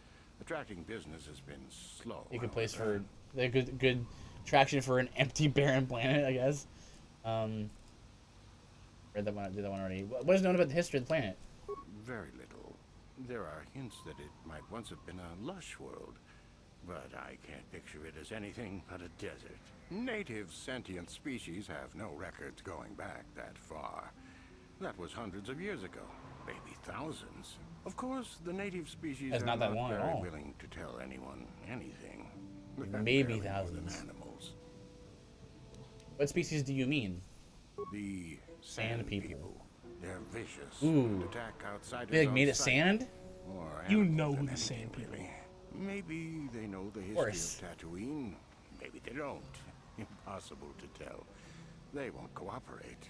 Attracting business has been slow. A good place however. for a good traction for an empty barren planet, I guess. Read that one. Did that one already. What is known about the history of the planet? Very little. There are hints that it might once have been a lush world, but I can't picture it as anything but a desert. Native sentient species have no records going back that far. That was hundreds of years ago, maybe thousands. Of course, the native species That's are not that long at very all. willing to tell anyone anything. Maybe Barely more than thousands. animals. What species do you mean? The Sand people. They're vicious. Ooh. And attack outsiders They like on made of sight. sand? Or You animals know than who the anything, sand people really. Maybe they know the history course. of Tatooine. Maybe they don't. Impossible to tell. They won't cooperate.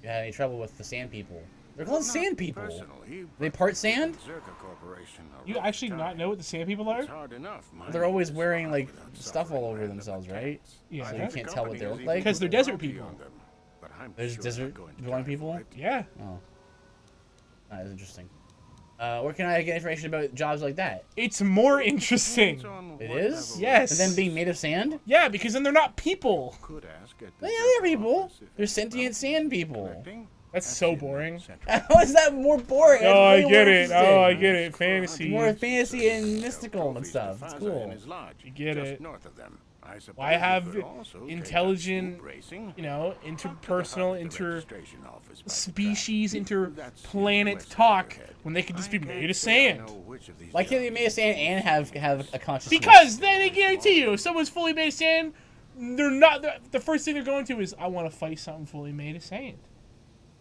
You had any trouble with the sand people? They're called Not sand people. Personally, They but part sand? Zerka Corporation a You rough actually not time. know what the sand people are? It's hard enough They're always mining wearing this like rock without stuff all suffering over random themselves, right? attacks. Yeah. I So think you the can't tell what company they has look even like? Because they're put desert bounty people. on them, but I'm There's sure desert not going to dwelling die for people? it. Yeah. Oh. That is interesting. Where can I get information about jobs like that? It's more interesting. Depends on It what is? level of Yes. And then being made of sand? Yeah, because then they're not people. could ask at the They Zerka are people. office if They're it's sentient about sand people. collecting. That's That's so in the boring. central How is that more boring? Oh, I That's way get more it. Oh, I interesting. get it. Fantasy. More fantasy and Sell mystical and trophies stuff. to It's Faza cool. and his lodge, You get just it. north of them. I suppose Why you have could also take up intelligent, swoop racing. you know, Up to the interpersonal, hub at the registration office by the species, track. That's interplanet west of talk Anchorhead. when they could just be I made can't of say I sand? know which of these Why can't they jobs be made of sand and have a consciousness? Because then I guarantee you, if someone's fully made of sand, they're not. The first thing they're going to is, I want to fight something fully made of sand.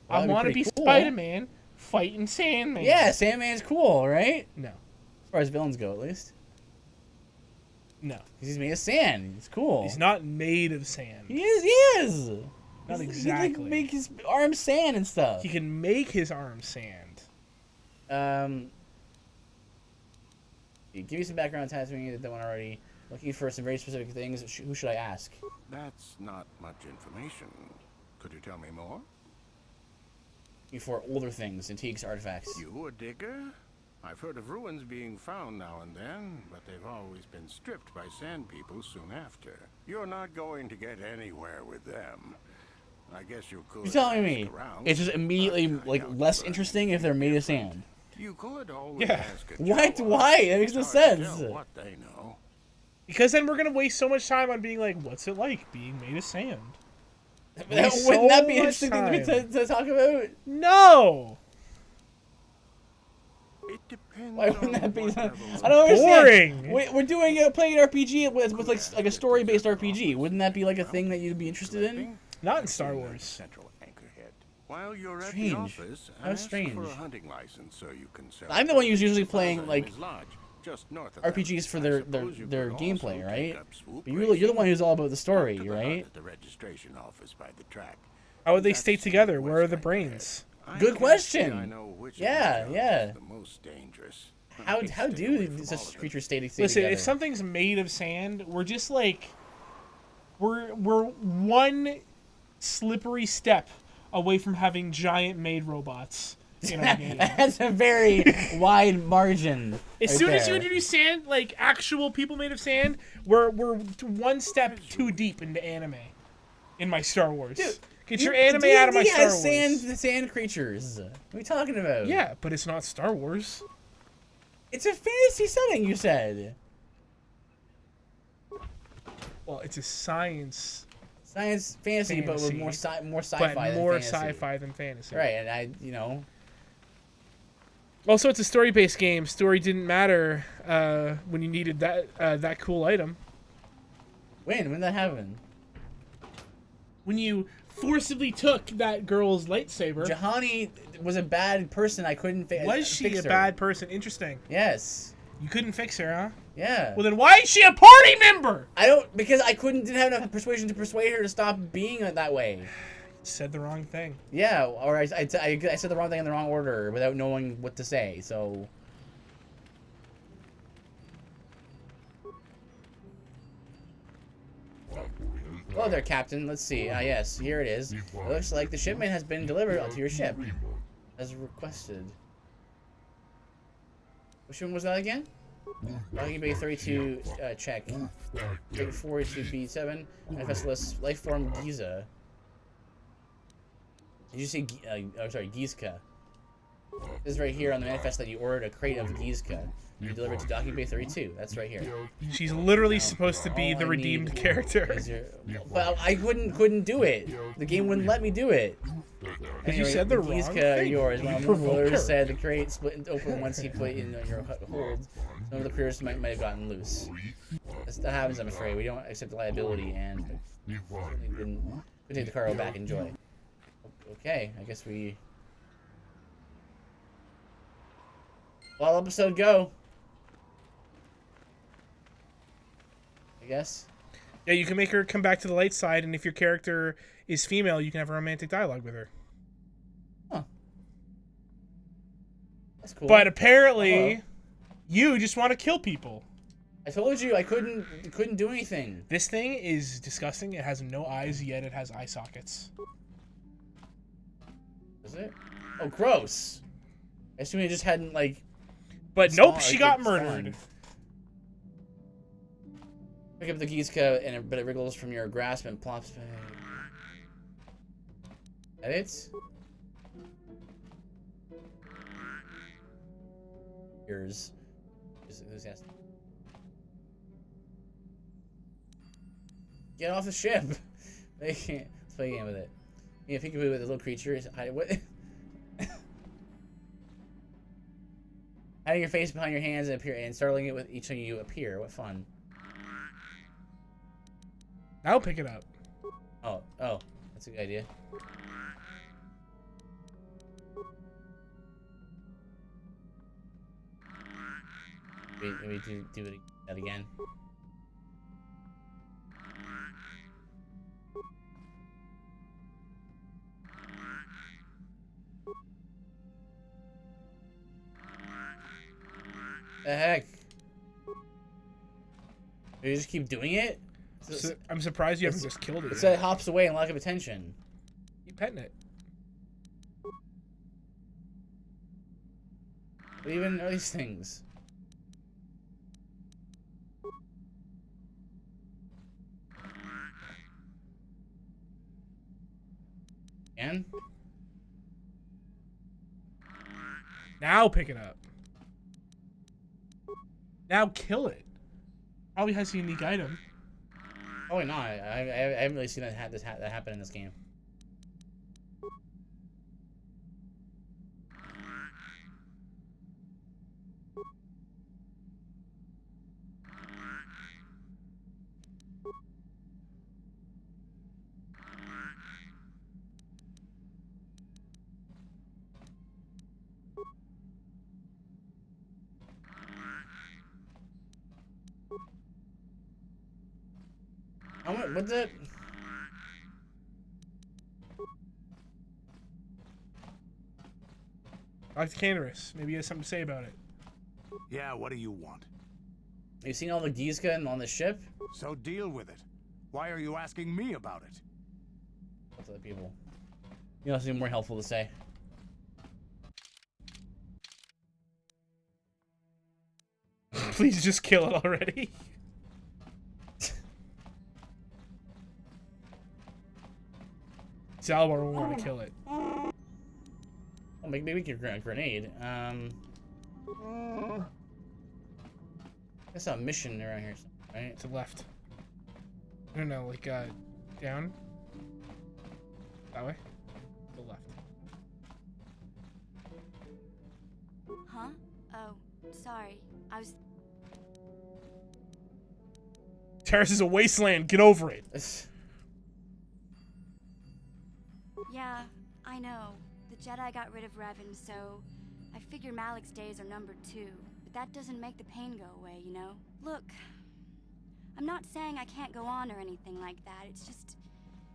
Well, I that'd be want to pretty be cool. Spider-Man fighting Sandman. Yeah, Sandman's cool, right? No. As far as villains go, at least. No. He's made of sand. It's cool. He's not made of sand. He is. Not He exactly. can make his arms sand and stuff. He can make his arms sand. Give me some background on Tatooine that one already. Looking for some very specific things. Who should I ask? That's not much information. Could you tell me more? Looking for older things, antiques, artifacts. You a digger? I've heard of ruins being found now and then, but they've always been stripped by sand people soon after. You're not going to get anywhere with them. I guess you could. You're telling me around, it's just immediately like less interesting if they're made of sand. You could always Yeah. ask a What? Jawa. Why? That makes no It's hard to sense. tell what they know. Because then we're gonna waste so much time on being like, what's it like being made of sand? Wouldn't so that be much interesting time. to talk about? No. It depends. Why wouldn't on that be? what I level of- don't understand. Boring. We're doing playing an RPG with like a story-based RPG. Wouldn't that be like a thing that you'd be interested in? Not in Star Wars. Central anchorhead. While you're Strange. at the office, How ask strange. for a hunting license so you can sell. I'm the one who's usually His playing father like and his lodge, just north of RPGs them. for I their suppose you their could gameplay, also right? take up swoop But you're the one racing. who's all about the story, Talk to the right? hut at the registration office by the track. How would they That's stay together? the Where are the west brains? anchorhead. Good I question. can't say I know which of Yeah, these yeah. is the most dangerous. How I how stay do away from all such of them. creatures stay Listen, together? if something's made of sand, we're just like we're one slippery step away from having giant maid robots in our game. That's a very wide margin. As right soon as you there. introduce sand, like actual people made of sand, we're one step too deep into anime in my Star Wars. Dude, Get your anime out of my D&D Star has Wars. sand creatures. What are we talking about? Yeah, but it's not Star Wars. It's a fantasy setting, you said. Well, it's a science, Science fantasy, but with more sci-fi but than more fantasy. sci-fi than fantasy. Right, and Also, it's a story-based game. Story didn't matter when you needed that cool item. when did that happen? When you forcibly took that girl's lightsaber. Jahani was a bad person. I couldn't Was she fix a her. bad person? Interesting. Yes. You couldn't fix her, huh? Yeah. Well, then why is she a party member? Because I didn't have enough persuasion to persuade her to stop being that way. Said the wrong thing. Yeah, or I said the wrong thing in the wrong order without knowing what to say. So. Hello there, Captain. Let's see. Yes, here it is. It looks like the shipment has been delivered to your ship, as requested. Which one was that again? Docking Bay 32, check. Take forward to B7. Manifestless Lifeform Giza. Did you say, Gizka? This is right here on the manifest that you ordered a crate of Gizka. You delivered to Docking Bay 32. That's right here. She's literally supposed to be all the I redeemed need character. Well, I couldn't do it. The game wouldn't let me do it. Because you said the wrong Gizka are thing. yours. You One of the provoked her. rulers said the crate split open once he put it in your hold. Some of the creatures might have gotten loose. That happens, I'm afraid. We don't accept liability, and certainly didn't take the cargo back. Enjoy. Okay, I guess we. Well, episode go. I guess. Yeah, you can make her come back to the light side, and if your character is female, you can have a romantic dialogue with her. Huh. That's cool. But apparently, you just want to kill people. I told you I couldn't do anything. This thing is disgusting. It has no eyes, yet it has eye sockets. Is it? Oh, gross. I assume it just hadn't, like... But nope, she got murdered. Pick up the Gizka, but it wriggles from your grasp and plops back. Edits? Yours. Get off the ship! Let's play a game with it. Yeah, peekaboo with a little creature. What? Hiding your face behind your hands and startling it with each time you appear. What fun. I'll pick it up. Oh, that's a good idea. Maybe do that again. The heck? You just keep doing it? I'm surprised you haven't just killed it. It said it hops away in lack of attention. Keep petting it. What even are these things? And? Now pick it up. Now kill it. Probably has a unique item. Oh, no, I haven't really seen that happen in this game. What's it? Dr. Canderous. Maybe he has something to say about it. Yeah, what do you want? You seen all the Gizka on the ship? So deal with it. Why are you asking me about it? What's other people? You know, something more helpful to say. Please just kill it already. Zalbar will want to kill it. Oh, maybe we can grenade. That's a mission around here, right? To the left. I don't know, like, down? That way? To the left. Huh? Oh, sorry. I was... Terrace is a wasteland. Get over it. Yeah, I know. The Jedi got rid of Revan, so I figure Malik's days are numbered too. But that doesn't make the pain go away, you know? Look, I'm not saying I can't go on or anything like that. It's just...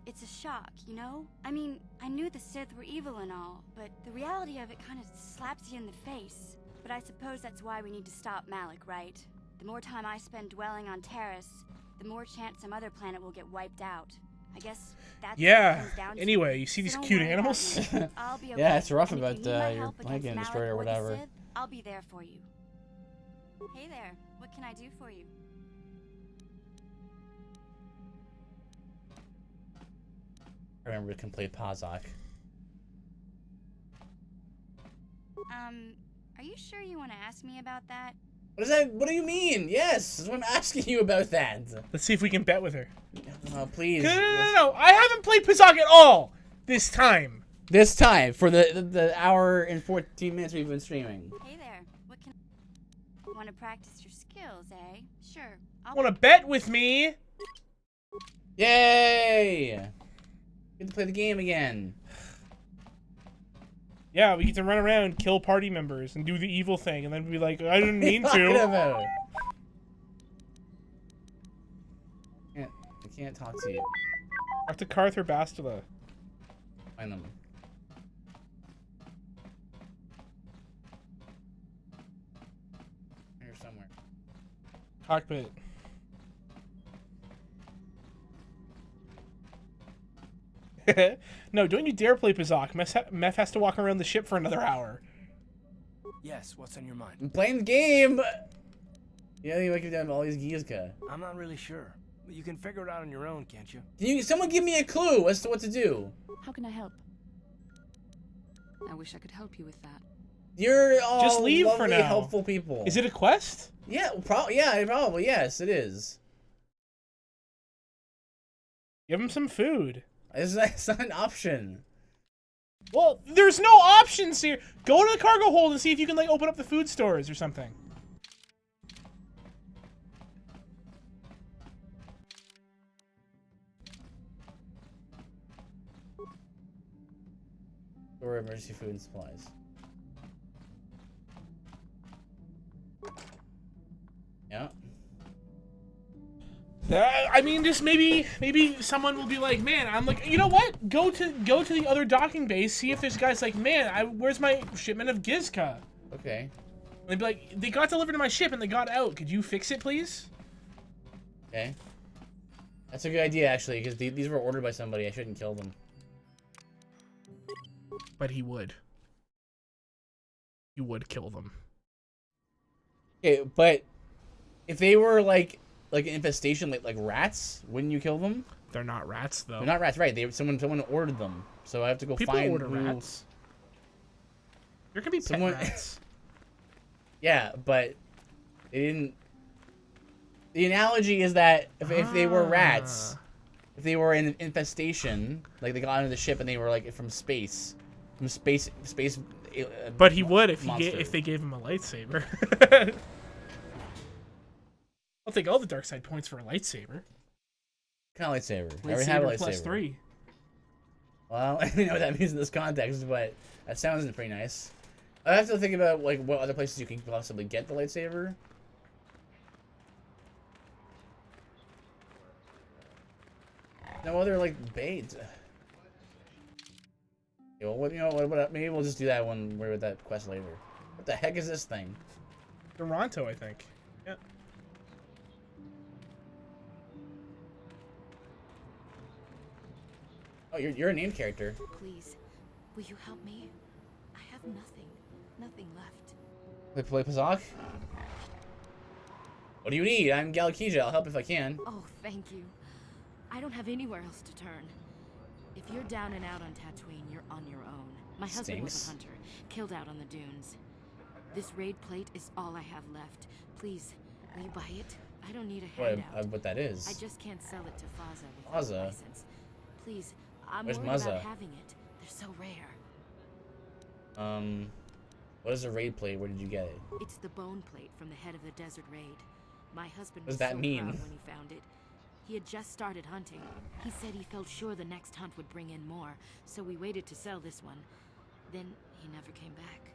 it's a shock, you know? I mean, I knew the Sith were evil and all, but the reality of it kind of slaps you in the face. But I suppose that's why we need to stop Malik, right? The more time I spend dwelling on Terrace, the more chance some other planet will get wiped out. I guess that's yeah. what it comes down to. Anyway, you see these cute animals? I'll be okay. Yeah, it's rough And if about you need my your help planet getting against destroyed or Malik the whatever. Sith, I'll be there for you. Hey there, what can I do for you? I remember we can play Pazak. Are you sure you want to ask me about that? What is that? What do you mean? Yes, that's what I'm asking you about that. Let's see if we can bet with her. Oh, please. No. I haven't played Pazak at all this time. This time, for the hour and 14 minutes we've been streaming. Hey there, what can... Want to practice your skills, eh? Sure. Want to bet with me? Yay! Get to play the game again. Yeah, we get to run around, kill party members, and do the evil thing, and then be like, I didn't mean to. I can't talk to you. Talk to Carther Bastila. Find them. Here somewhere. Cockpit. No, don't you dare play Pazak. Meph has to walk around the ship for another hour. Yes, what's on your mind? I'm playing the game! Yeah, you make it down to all these Gizka. I'm not really sure. But you can figure it out on your own, can't you? Can you someone give me a clue as to what to do? How can I help? I wish I could help you with that. You're all just leave lovely, for now. helpful people. Is it a quest? Yeah, probably, yes, it is. Give him some food. It's not an option. Well, there's no options here. Go to the cargo hold and see if you can, like, open up the food stores or something. Or emergency food and supplies. Yeah. I mean, just maybe someone will be like, man, I'm like, you know what? Go to the other docking base, see if there's guys like, man, where's my shipment of Gizka? Okay. They'd be like, they got delivered to my ship and they got out. Could you fix it, please? Okay. That's a good idea, actually, because these were ordered by somebody. I shouldn't kill them. But he would. You would kill them. Okay, but if they were like an infestation, like rats, wouldn't you kill them? They're not rats, though. They're not rats, right? Someone ordered them, so I have to go People find order rats. There can be pet rats. Yeah, but they didn't. The analogy is that if they were rats, if they were an infestation, like they got onto the ship and they were like from space. But he would if they gave him a lightsaber. I'll take all the dark side points for a lightsaber. What kind of lightsaber? I already have a lightsaber. +3. Well, I don't know what that means in this context, but that sounds pretty nice. I have to think about like what other places you can possibly get the lightsaber. No other like bait. Okay, well, what, maybe we'll just do that one with that quest later. What the heck is this thing? Toronto, I think. Yeah. Oh, you're a named character. Please, will you help me? I have nothing left. Play Pazak? What do you need? I'm Galakija. I'll help if I can. Oh, thank you. I don't have anywhere else to turn. If you're down and out on Tatooine, you're on your own. My husband was a hunter, killed out on the dunes. This raid plate is all I have left. Please, will you buy it? I don't need a handout. What that is? I just can't sell it to Faza without a license. Please, I'm Where's worried Muzza? about having it. They're so rare. What is a raid plate? Where did you get it? It's the bone plate from the head of the desert raid. My husband What does was that so mean? proud when he found it. He had just started hunting. He said he felt sure the next hunt would bring in more, so we waited to sell this one. Then he never came back.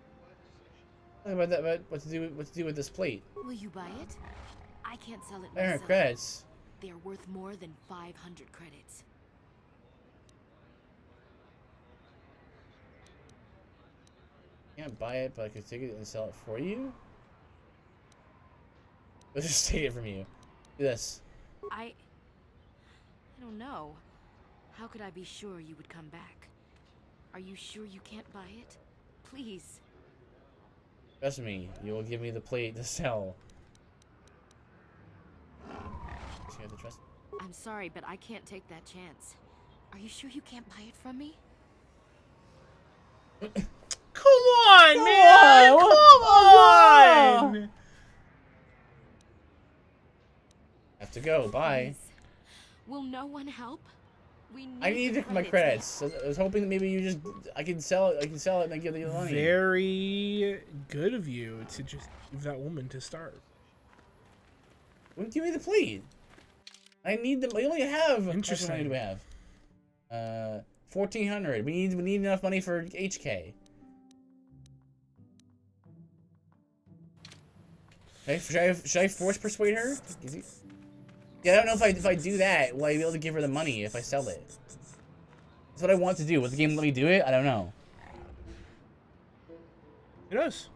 About that, but what to do with this plate? Will you buy it? I can't sell it 500 myself. credits. They're worth more than 500 credits. Can't buy it, but I could take it and sell it for you. Let's just take it from you. Do this. I don't know. How could I be sure you would come back? Are you sure you can't buy it? Please. Trust me, you will give me the plate to sell. You have to trust me. I'm sorry, but I can't take that chance. Are you sure you can't buy it from me? Come on, man! Come on! Have to go. Bye. Please. Will no one help? We need I need my credits. I was hoping that maybe I can sell it. I can sell it and then give you the money. Very good of you to just give that woman to start. Wouldn't give me the plate. I need them. We only have. Interesting. How much money do we have? 1,400. We need enough money for HK. Should I force persuade her? Yeah, I don't know if I do that, will I be able to give her the money if I sell it? That's what I want to do. Will the game let me do it? I don't know. Who knows?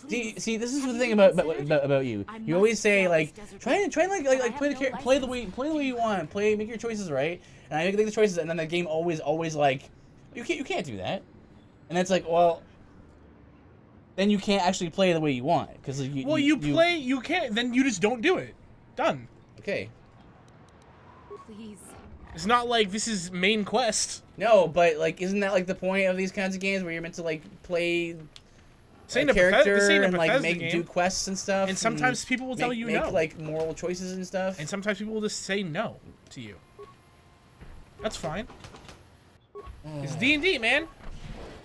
See, this is the thing about you. You always say like, try and play the way you want, make your choices right, and I make the choices, and then the game always like, you can't do that, and that's like, well. Then you can't actually play the way you want, because you can't. Then you just don't do it. Done. Okay. Please. It's not like this is main quest. No, but like, isn't that like the point of these kinds of games where you're meant to like play a character and like do quests and stuff? And sometimes people will tell you no. Make like moral choices and stuff. And sometimes people will just say no to you. That's fine. It's D&D, man.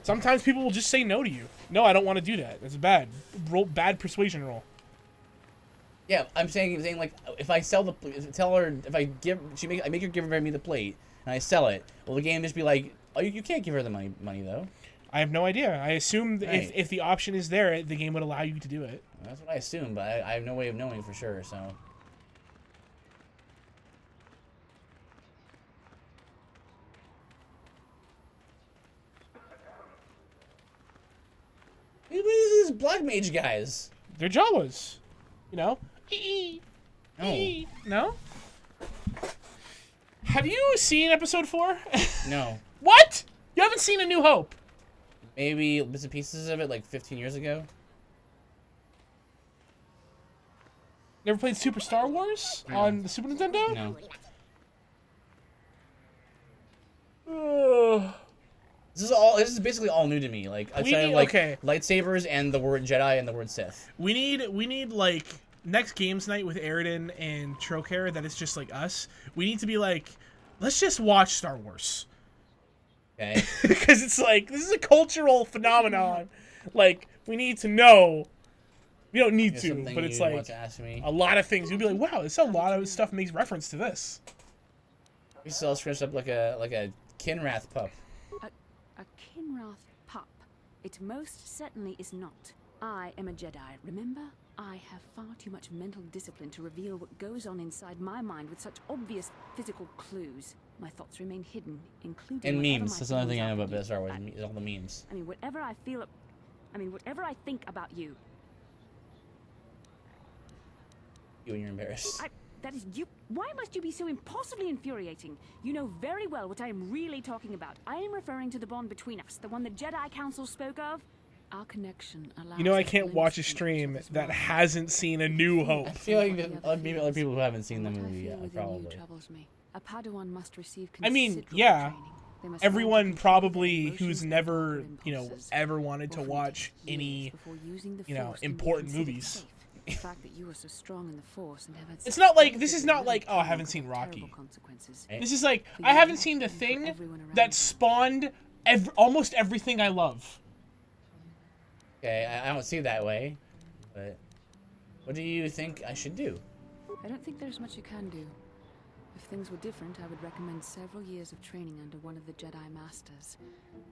Sometimes people will just say no to you. No, I don't want to do that. That's bad. Bad persuasion roll. Yeah, I'm saying like if I sell I make her give me the plate and I sell it. Will the game just be like, oh, you can't give her the money though? I have no idea. I assume if the option is there, the game would allow you to do it. That's what I assume, but I have no way of knowing for sure. So. black mage guys. They're Jawas. You know? No. No? Have you seen episode 4? No. What? You haven't seen A New Hope? Maybe bits and pieces of it like 15 years ago. Never played Super Star Wars on the Super Nintendo? No. This is basically all new to me. Like outside of like lightsabers and the word Jedi and the word Sith. We need like next games night with Aridin and Trocaire that is just like us. We need to be like, let's just watch Star Wars. Okay. Because it's like this is a cultural phenomenon. Like we need to know. We don't need to, but it's like a lot of things. You'll be like, wow, a lot of stuff makes reference to this. We still scrunched up like a Kinrath pup. A Kinrath pup. It most certainly is not. I am a Jedi, remember? I have far too much mental discipline to reveal what goes on inside my mind with such obvious physical clues. My thoughts remain hidden, including And memes. That's another thing I know about Star Wars. Is all the memes. I mean, whatever I think about you. You and you're embarrassed. That is you. Why must you be so impossibly infuriating? You know very well what I am really talking about. I am referring to the bond between us, the one the Jedi Council spoke of. Our connection allows. You know, I can't watch a stream that hasn't seen A New Hope. I feel like maybe other people who haven't seen the movie yet, probably. A Padawan must receive I mean, yeah. Everyone probably who's never, ever wanted to watch any, important movies. The fact that you are so strong in the Force and have had It's not like this is not like, oh, I haven't seen Rocky. This is like I haven't seen the thing that spawned almost everything I love. Okay, I don't see it that way, but what do you think I should do? I don't think there's much you can do. If things were different, I would recommend several years of training under one of the Jedi Masters,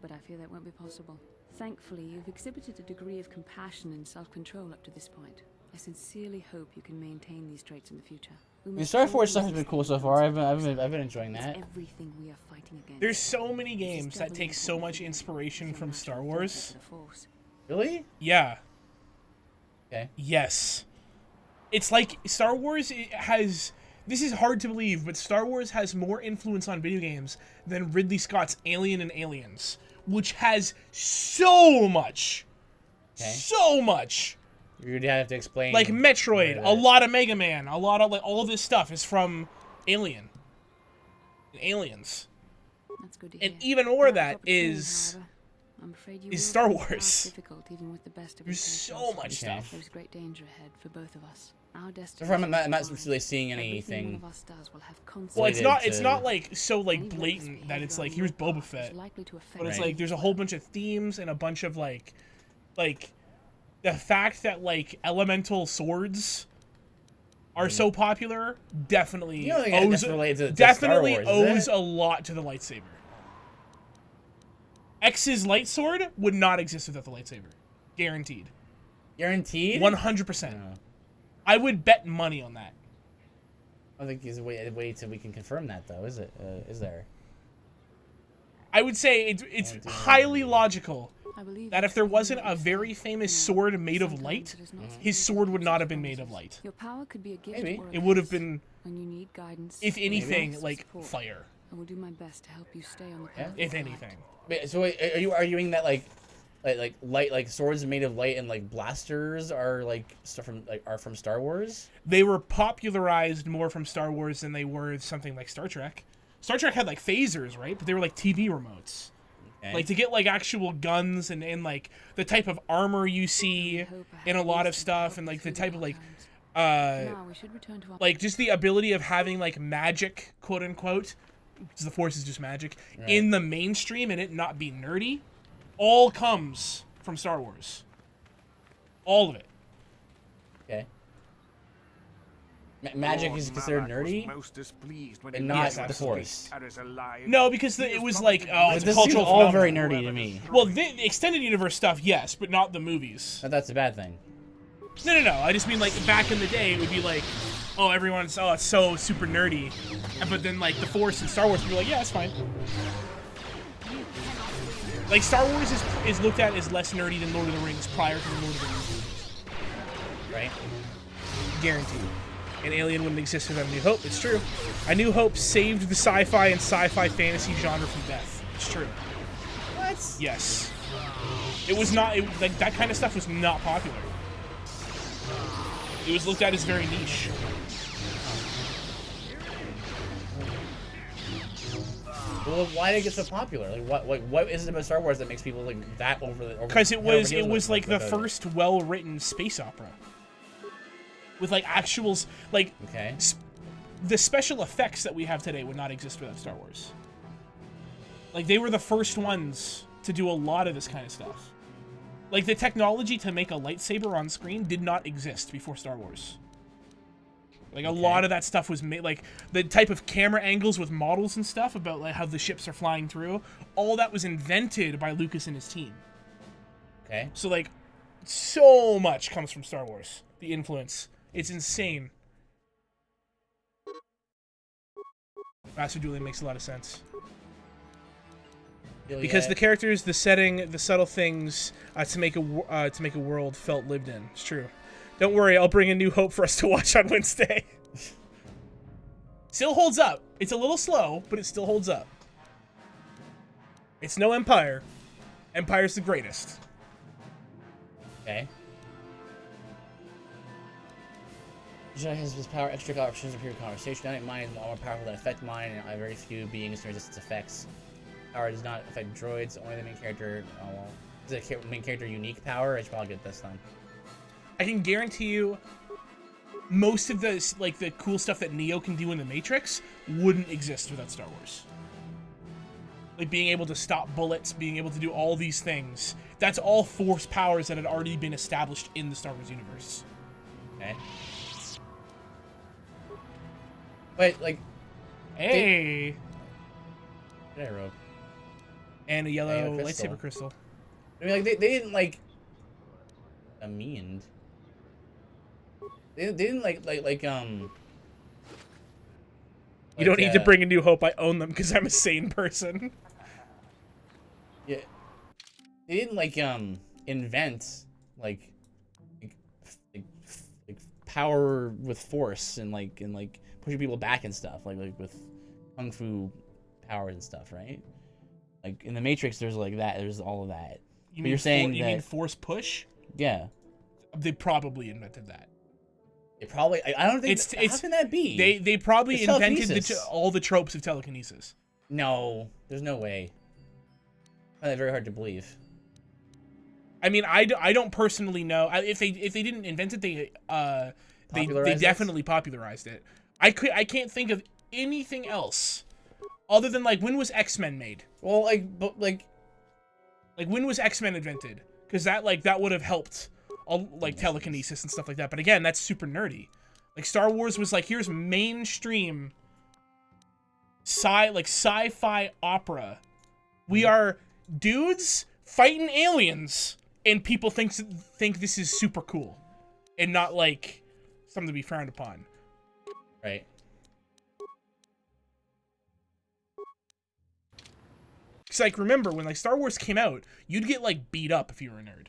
but I fear that won't be possible. Thankfully, you've exhibited a degree of compassion and self-control up to this point. I sincerely hope you can maintain these traits in the future. The Star Force stuff has been cool so far. I've been enjoying that. Everything we are fighting against. There's so many games that take so much inspiration from Star Wars. Really? Yeah. Okay. Yes. It's like Star Wars has. This is hard to believe, but Star Wars has more influence on video games than Ridley Scott's Alien and Aliens, which has so much. Okay. So much. You'd have to explain. Like Metroid, a lot of Mega Man, a lot of all of this stuff is from Alien. And Aliens. That's good to hear. And even more of that is Star Wars. There's so much stuff. There's great danger ahead for both of us. Our destiny. I'm not really seeing anything. Well, it's not like so like blatant that it's like here's Boba Fett, but it's like there's a whole bunch of themes and a bunch of like the fact that like elemental swords are so popular definitely owes Star Wars, a lot to the lightsaber. X's light sword would not exist without the lightsaber, guaranteed. Guaranteed. 100%. I would bet money on that. I don't think there's a way till we can confirm that though, is it? Is there? I would say it's highly logical that if there wasn't a very famous sword made of light, his sword would not have been made of light. Your power could be a gift. Maybe it would have been, when you need guidance, if anything, like fire. I will do my best to help you stay on the path. If anything. So are you arguing that like light, like swords made of light and like blasters are like stuff from Star Wars? They were popularized more from Star Wars than they were something like Star Trek. Star Trek had like phasers, right? But they were like TV remotes. Okay. Like to get like actual guns and like the type of armor you see in a lot of stuff and like the type of like just the ability of having like magic, quote unquote, because the Force is just magic, in the mainstream and it not be nerdy, all comes from Star Wars. All of it. Okay. Magic is considered nerdy, and not the Force. No, because it was like, oh, it's this cultural seems all very nerdy to me. Well, the extended universe stuff, yes, but not the movies. But that's a bad thing. No. I just mean like back in the day, it would be like, oh, it's so super nerdy, but then like the Force and Star Wars would be like, yeah, it's fine. Like, Star Wars is looked at as less nerdy than Lord of the Rings prior to the Lord of the Rings movies. Right? Guaranteed. And Alien wouldn't exist without A New Hope. It's true. A New Hope saved the sci-fi and sci-fi fantasy genre from death. It's true. What? Yes. It was not... like, that kind of stuff was not popular. It was looked at as very niche. Well, why did it get so popular? Like, what is it about Star Wars that makes people like that over? Because it was like the first well-written space opera, with like actuals like. Okay. The special effects that we have today would not exist without Star Wars. Like, they were the first ones to do a lot of this kind of stuff. Like, the technology to make a lightsaber on screen did not exist before Star Wars. Like, a lot of that stuff was made, like, the type of camera angles with models and stuff about, like, how the ships are flying through, all that was invented by Lucas and his team. Okay. So, like, so much comes from Star Wars. The influence. It's insane. Master Julian makes a lot of sense. Because the characters, the setting, the subtle things to make a world felt lived in. It's true. Don't worry, I'll bring A New Hope for us to watch on Wednesday. Still holds up. It's a little slow, but it still holds up. It's no Empire. Empire's the greatest. Okay. Jedi has his power, extra options, and pure conversation. I mine is more powerful than affect mine, and I have very few beings to resist its effects. Power does not affect droids, only the main character. Oh, well. Is the main character unique power? I should probably get this then. I can guarantee you most of the, like, the cool stuff that Neo can do in the Matrix wouldn't exist without Star Wars. Like, being able to stop bullets, being able to do all these things. That's all Force powers that had already been established in the Star Wars universe. Okay. Wait, like... Hey! What did I wrote? And a yellow lightsaber crystal. I mean, like, they didn't, like... Demeaned. They didn't, You don't need to bring A New Hope, I own them because I'm a sane person. Yeah. They didn't, like, invent, like power with force and pushing people back and stuff, like with kung fu powers and stuff, right? Like, in the Matrix, there's, like, that, there's all of that. But you're saying you mean force push? Yeah. They probably invented that. They probably... I don't think... How can that be? They probably invented all the tropes of telekinesis. No. There's no way. I find that very hard to believe. I mean, I don't personally know. If they didn't invent it, they definitely popularized it. I can't think of anything else other than, like, when was X-Men made? Well, like when was X-Men invented? Because that would have helped all, like, telekinesis and stuff like that. But again, that's super nerdy. Like, Star Wars was like, here's mainstream sci-fi opera. We are dudes fighting aliens, and people think this is super cool, and not like something to be frowned upon. Right. Because, like, remember when, like, Star Wars came out, you'd get, like, beat up if you were a nerd.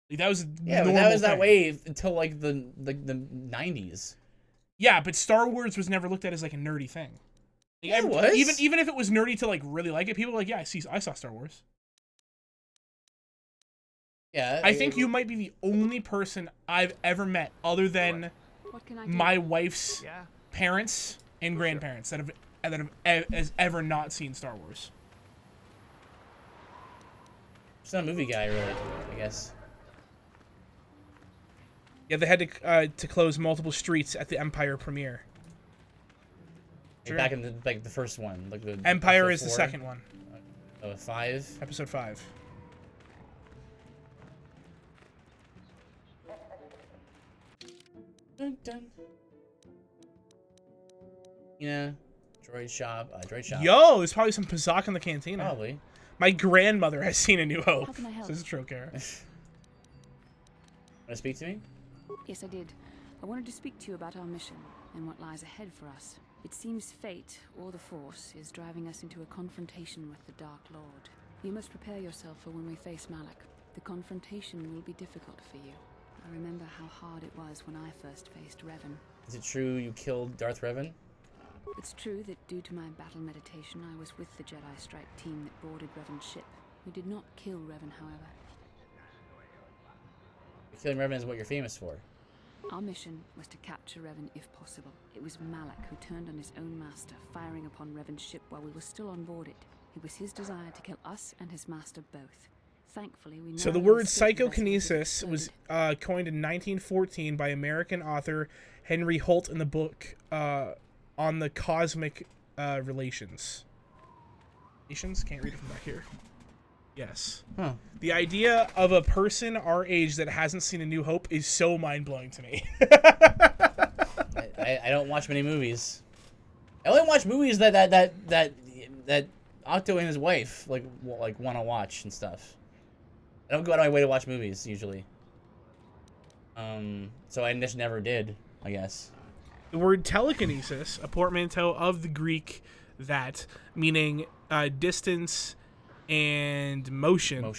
Like, that was but that was that way until like the 90s. Yeah, but Star Wars was never looked at as like a nerdy thing. Like, it was. Even if it was nerdy to like really like it, people were like, yeah, I saw Star Wars. Yeah. I think you might be the only person I've ever met other than my wife's parents and grandparents that have ever not seen Star Wars. She's not a movie guy, really, I guess. Yeah, they had to close multiple streets at the Empire premiere. Sure. Back in the first one, like the Empire is the second one. 5. Episode 5. Dun, dun. Yeah, droid shop. Yo, there's probably some Pazak in the cantina. Probably. My grandmother has seen A New Hope. How can I help? This is Trocar. Want to speak to me? Yes, I did. I wanted to speak to you about our mission and what lies ahead for us. It seems fate, or the Force, is driving us into a confrontation with the Dark Lord. You must prepare yourself for when we face Malak. The confrontation will be difficult for you. I remember how hard it was when I first faced Revan. Is it true you killed Darth Revan? It's true that due to my battle meditation, I was with the Jedi Strike team that boarded Revan's ship. We did not kill Revan, however. Killing Revan is what you're famous for. Our mission was to capture Revan if possible. It was Malak who turned on his own master, firing upon Revan's ship while we were still on board it. It was his desire to kill us and his master both. Thankfully, we So the word psychokinesis was coined in 1914 by American author Henry Holt in the book On the Cosmic Relations. Can't read it from back here. Yes. Huh. The idea of a person our age that hasn't seen A New Hope is so mind-blowing to me. I don't watch many movies. I only watch movies that Octo and his wife like want to watch and stuff. I don't go out of my way to watch movies usually. So I just never did, I guess. The word telekinesis, a portmanteau of the Greek that, meaning distance and motion,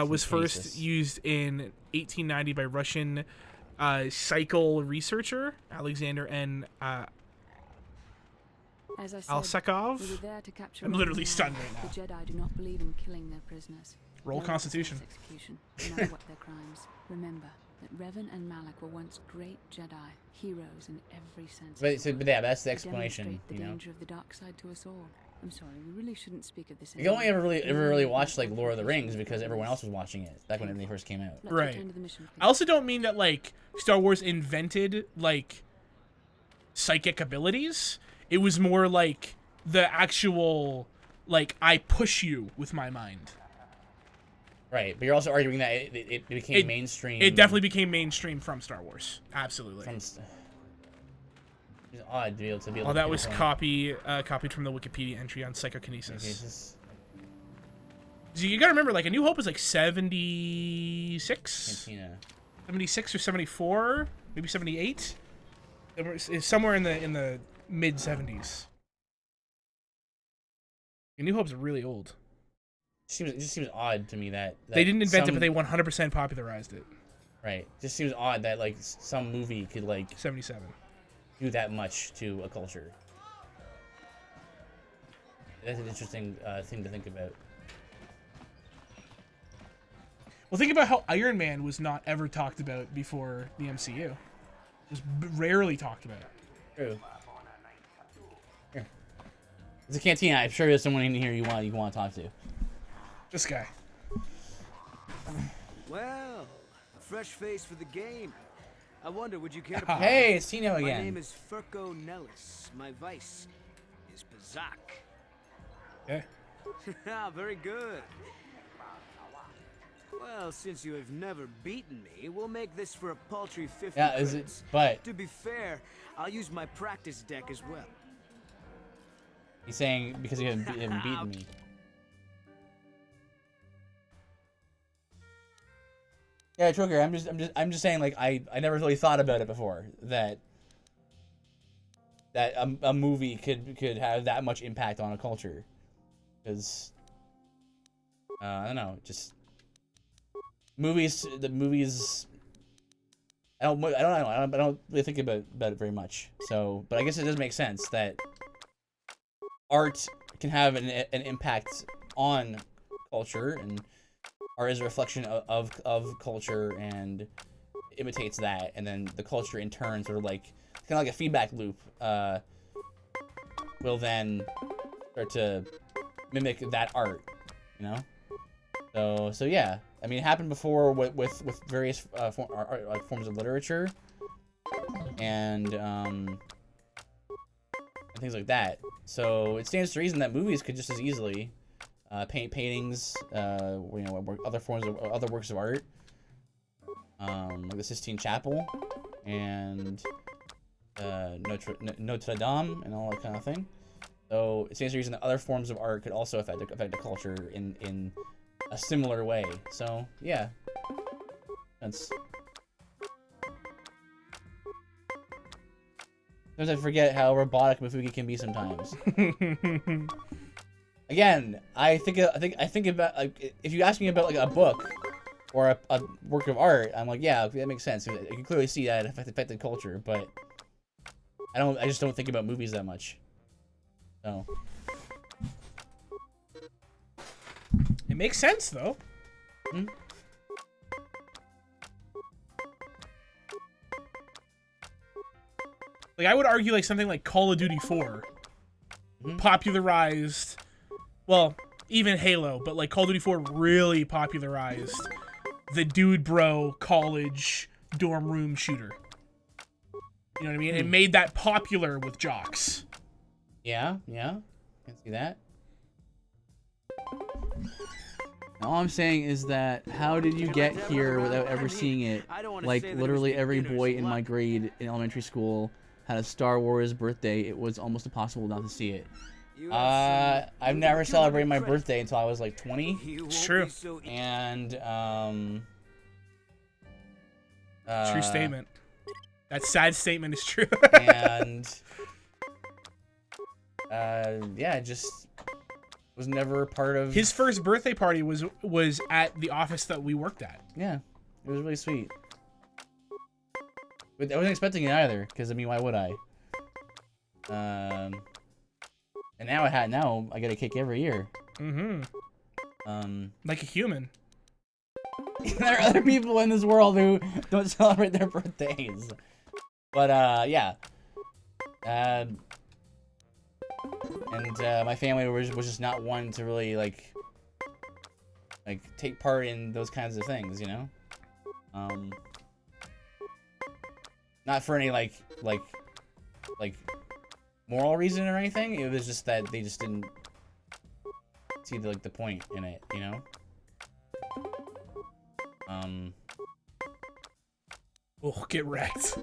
was first used in 1890 by Russian cycle researcher Alexander N. As I said, Alsakov. we were there to capture I'm Revan literally and stunned Malak. right now. The Jedi do not believe in killing their prisoners. Roll No Constitution. mass execution, no matter what their crimes. Remember that Revan and Malak were once great Jedi, heroes in every sense. But yeah, that's the They explanation. demonstrate the You know, danger of the dark side to us all. I'm sorry, we really shouldn't speak of this. you only ever really watched like Lord of the Rings because everyone else was watching it back when they first came out. Let's Right. return to the mission, please. I also don't mean that like Star Wars invented like psychic abilities. It was more like the actual like I push you with my mind. Right, but you're also arguing that it became mainstream. It definitely became mainstream from Star Wars. Absolutely. It's odd to be able to Oh, that was copied from the Wikipedia entry on psychokinesis. So you gotta remember, like, A New Hope is like 76? Cantina. 76 or 74? Maybe 78? It's somewhere in the mid-70s. A New Hope's really old. It just seems odd to me that they didn't invent it, but they 100% popularized it. Right. Just seems odd that like some movie could like 77 do that much to a culture. That's an interesting thing to think about. Well, think about how Iron Man was not ever talked about before the MCU. It was rarely talked about. True. Here. It's a cantina. I'm sure there's someone in here you want to talk to. This guy. Well, a fresh face for the game. I wonder, would you care to... Hey, it's Tino again. My name is Furco Nellis. My vice is Pazak. Yeah. Very good. Well, since you have never beaten me, we'll make this for a paltry 50 Yeah, is credits. it? But To be fair, I'll use my practice deck as well. he's saying because you haven't beaten me. Yeah, Trucker. I'm just saying. Like I never really thought about it before that a movie could have that much impact on a culture, because I don't know, just movies. The movies. I don't really think about it very much. So, but I guess it does make sense that art can have an impact on culture, and art is a reflection of culture and imitates that, and then the culture in turn sort of like kind of like a feedback loop will then start to mimic that art, you know. So yeah, I mean, it happened before with various forms of literature and things like that. So it stands to reason that movies could just as easily paintings, other works of art, like the Sistine Chapel and Notre Dame and all that kind of thing. So it stands to reason that other forms of art could also affect the culture in a similar way. So yeah, that's. Sometimes I forget how robotic Mefuki can be sometimes. Again, I think about like if you ask me about like a book or a work of art, I'm like, yeah, that makes sense. You can clearly see that it affected culture, but I just don't think about movies that much. So It makes sense though. Hmm? Like I would argue like something like Call of Duty 4 popularized, well, even Halo, but like Call of Duty 4 really popularized the dude bro college dorm room shooter. You know what I mean? It made that popular with jocks. yeah, can see that. All I'm saying is that how did you get here without ever seeing it? Like literally every boy in my grade in elementary school had a Star Wars birthday. It was almost impossible not to see it. I've never celebrated my birthday until I was like 20. It's true. And True statement. That sad statement is true. And yeah, it just was never part of his first birthday party was at the office that we worked at. Yeah, it was really sweet. But I wasn't expecting it either, because I mean, why would I? And now I get a cake every year. Like a human. There are other people in this world who don't celebrate their birthdays. But yeah. And my family was just not one to really like take part in those kinds of things, you know. Not for any like moral reason or anything. It was just that they just didn't see the point in it, you know. Oh, get wrecked.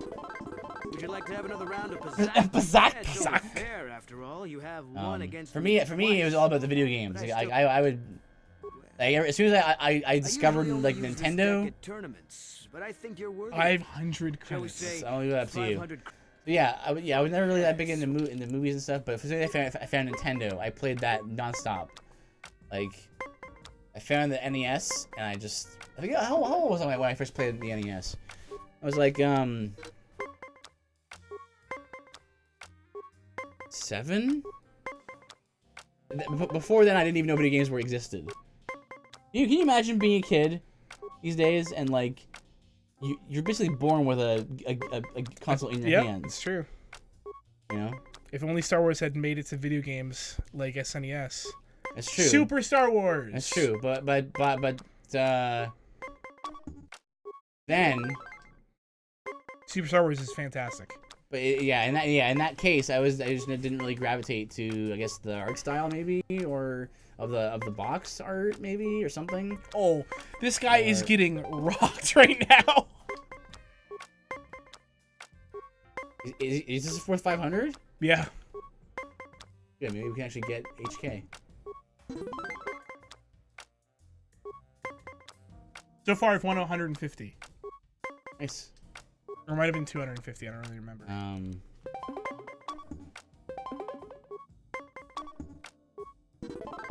Would you like to have another round of Pazak? It's only fair, after all. You have one against for me, it was all about the video games. Like, I would, like, as soon as I discovered like Nintendo, but I think you're worthy. 500 credits. I'll leave it up to you. Yeah, I was never really that big into movies and stuff. But as soon as I found Nintendo, I played that nonstop. Like, I found the NES, and I think how old was I when I first played the NES? I was like 7. Before then, I didn't even know video games existed. Can you imagine being a kid these days and like you're basically born with a console in your hands? It's true. You know, if only Star Wars had made it to video games like SNES. That's true. Super Star Wars. That's true. But then Super Star Wars is fantastic. But in that case, I just didn't really gravitate to, I guess, the art style maybe, or of the box art maybe, or something. Oh, this guy is getting rocked right now. Is this worth 500? Yeah. Yeah, maybe we can actually get HK. So far, I've won 150. Nice. Or it might have been 250. I don't really remember.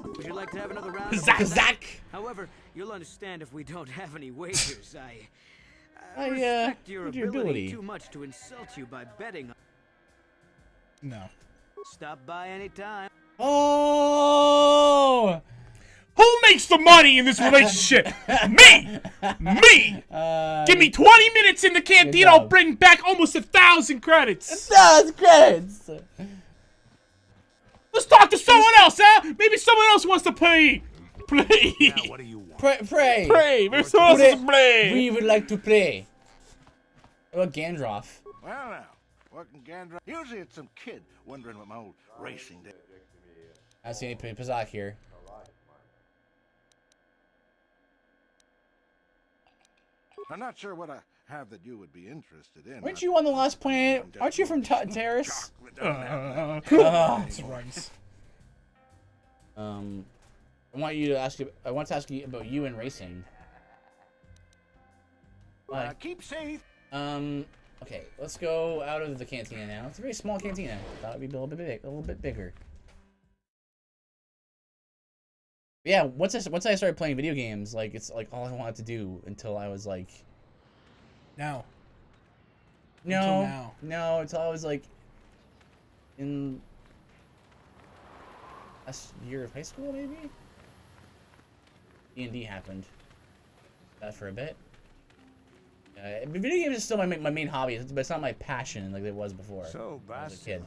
Would you like to have another round? Zach. However, you'll understand if we don't have any wagers. I respect your ability too much to insult you by betting. No. Stop by any time. Oh! Who makes the money in this relationship? Me! Me! Give me 20 minutes in the canteen, I'll bring back almost 1,000 credits. 1,000 credits! Let's talk to someone else, huh? Maybe someone else wants to play. Play. Yeah, what do you want? Pray. Pray. Maybe someone else wants to play. We would like to play. What about Gandalf? Well, now, what can Gandalf? Usually it's some kid wondering what my old racing day. I see any Pazak here. I'm not sure what I have that you would be interested in. Weren't you on the last planet? Aren't you from Terrace? Runs. I want to ask you about you and racing. Keep safe. Okay, let's go out of the cantina now. It's a very small cantina. Thought it'd be a little bit bigger. Yeah, once I started playing video games, like it's like all I wanted to do until I was like. Now. No, until I was like in last year of high school, maybe. D&D happened. That for a bit. Video games is still my main hobby, but it's not my passion like it was before. So, when I was a kid. Bastila,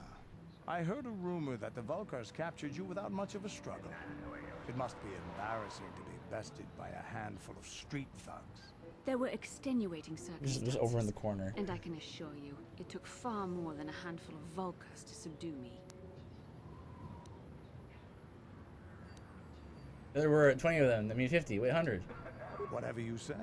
I heard a rumor that the Vulkars captured you without much of a struggle. It must be embarrassing to be bested by a handful of street thugs. There were extenuating circumstances. Just over in the corner. And I can assure you, it took far more than a handful of Vulkars to subdue me. There were 20 of them. I mean, 50. Wait, 100. Whatever you say.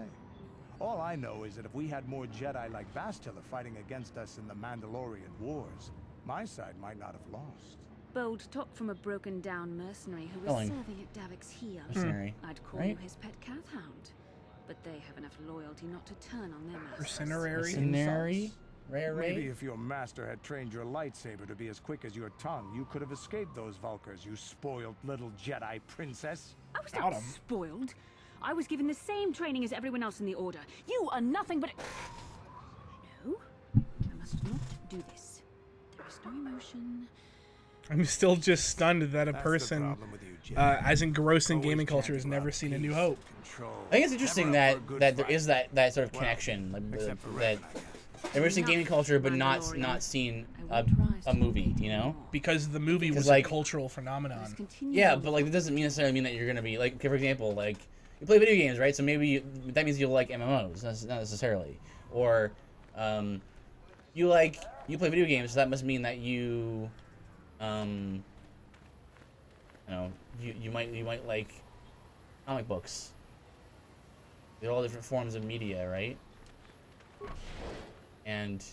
All I know is that if we had more Jedi like Bastila fighting against us in the Mandalorian Wars, my side might not have lost. Bold talk from a broken-down mercenary who was serving at Davik's heel. Mercenary, I'd call right? you his pet cat hound. But they have enough loyalty not to turn on their masters. Mercenary? Maybe if your master had trained your lightsaber to be as quick as your tongue, you could have escaped those Vulkars, you spoiled little Jedi princess. I was not spoiled. I was given the same training as everyone else in the Order. You are nothing but... No, I must not do this. There is no emotion. I'm still just stunned that a person as engrossed in gaming culture has never seen A New Hope. I think it's interesting that there is that sort of connection, that never seen gaming culture but not seen a movie, you know? Because the movie was like, a cultural phenomenon. Yeah, but like that doesn't necessarily mean that you're gonna be like, okay, for example, like you play video games, right? So maybe that means you'll like MMOs, not necessarily, or you play video games, so that must mean that you you might like comic books. They're all different forms of media, right? And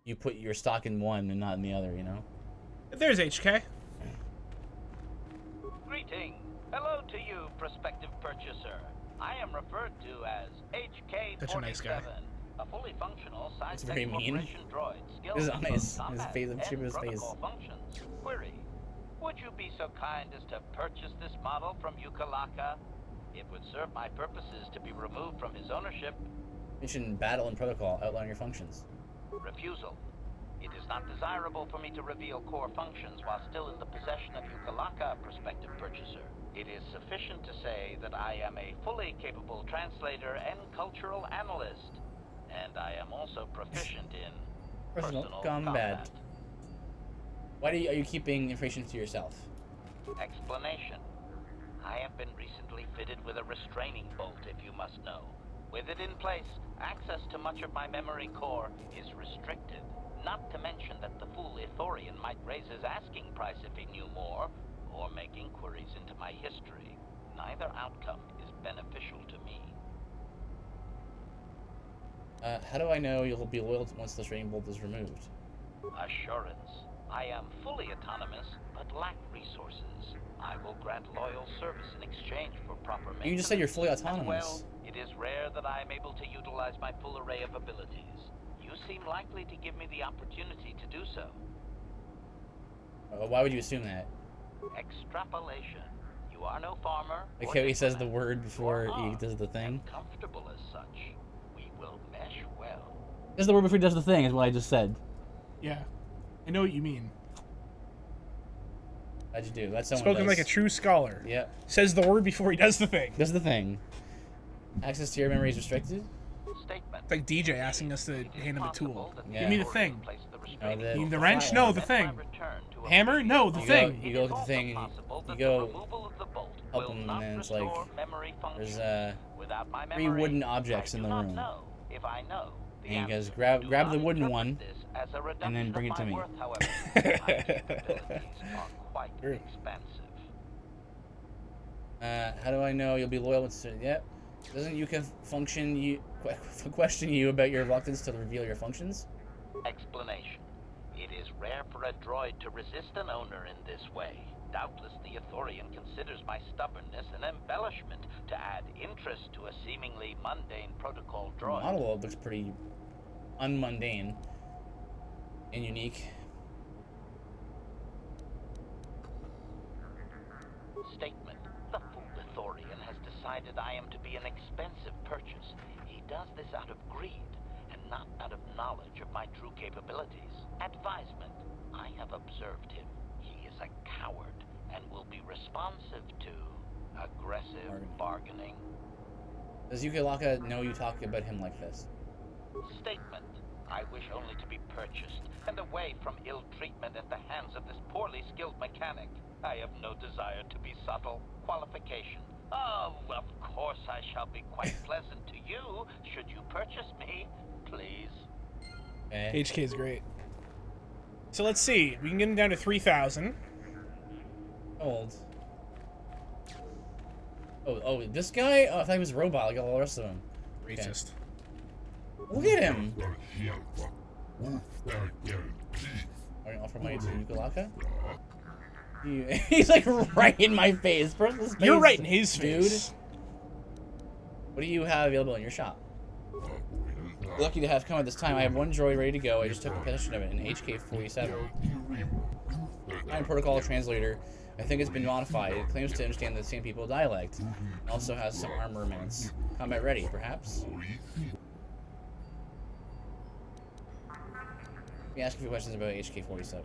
you put your stock in one and not in the other, you know? There's HK. Greeting. Hello to you, prospective purchaser. I am referred to as HK-47, Such a nice guy. a fully functional It's science very mean. corporation droid skilled This is in both his combat face. I'm sure and his face. protocol functions. Query. Would you be so kind as to purchase this model from Ukalaka? It would serve my purposes to be removed from his ownership. Mention battle and protocol. Outline your functions. Refusal. It is not desirable for me to reveal core functions while still in the possession of Ukalaka, prospective purchaser. It is sufficient to say that I am a fully capable translator and cultural analyst, and I am also proficient in personal combat. Why are you keeping information to yourself? Explanation. I have been recently fitted with a restraining bolt, if you must know. With it in place, access to much of my memory core is restricted. Not to mention that the fool Ithorian might raise his asking price if he knew more, or make inquiries into my history. Neither outcome is beneficial to me. How do I know you'll be loyal once the restraining bolt is removed? Assurance. I am fully autonomous, but lack resources. I will grant loyal service in exchange for proper maintenance. You just said you're fully autonomous. Well, it is rare that I am able to utilize my full array of abilities. You seem likely to give me the opportunity to do so. Why would you assume that? Extrapolation. You are no farmer. Like how he says the word before he does the thing? Comfortable as such. We will mesh well. Says the word before he does the thing is what I just said. Yeah. I know what you mean. How'd you do? That's someone Spoken like a true scholar. Yeah. Says the word before he does the thing. Does the thing. Access to your memory is restricted? It's like DJ asking us to hand him a tool. Yeah. Give me the thing. Oh, You need the wrench? No, the thing. Hammer? No, the thing. You go look at the thing, you go help him, and then it's like, there's 3 wooden objects in the room. And he goes, grab the wooden one, and then bring it to me. True. How do I know you'll be loyal? Yep. Doesn't Yuka question you about your reluctance to reveal your functions? Explanation. It is rare for a droid to resist an owner in this way. Doubtless the Ithorian considers my stubbornness an embellishment to add interest to a seemingly mundane protocol The droid. model looks pretty unmundane and unique. Statement. decided I am to be an expensive purchase. He does this out of greed, and not out of knowledge of my true capabilities. Advisement. I have observed him. He is a coward, and will be responsive to aggressive bargaining. Does Yukilaka know you talk about him like this? Statement. I wish only to be purchased, and away from ill treatment at the hands of this poorly skilled mechanic. I have no desire to be subtle. Qualification. Oh, of course I shall be quite pleasant to you, should you purchase me, please. Okay. HK is great. So let's see. We can get him down to 3,000. Old. Oh, this guy? Oh, I thought he was a robot like all the rest of them. Racist. Okay. Look at him. Are you offer money to Yukilaka? He's like right in my face. You're right in his face. Dude. What do you have available in your shop? Lucky to have come at this time. I have one droid ready to go. I just took possession of it, an HK-47. I'm protocol translator. I think it's been modified. It claims to understand the same people dialect. It also has some armaments. Combat ready, perhaps? Let me ask a few questions about HK-47.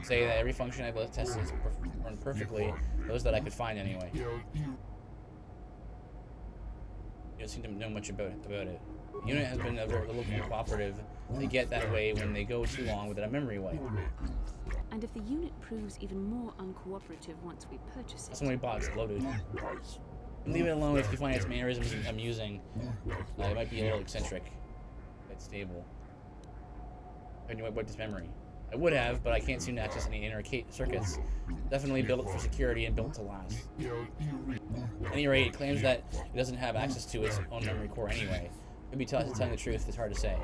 Say that every function I've tested is performed perfectly. Those that I could find anyway. You don't seem to know much about it. The unit has been a little more cooperative. They get that way when they go too long without a memory wipe. And if the unit proves even more uncooperative once we purchase it... That's when we bought exploded. Leave it alone if you find its mannerisms amusing. It might be a little eccentric. But stable. I knew I wiped its memory. I would have, but I can't seem to access any inner circuits. Definitely built for security and built to last. At any rate, it claims that it doesn't have access to its own memory core anyway. Could be telling the truth, it's hard to say.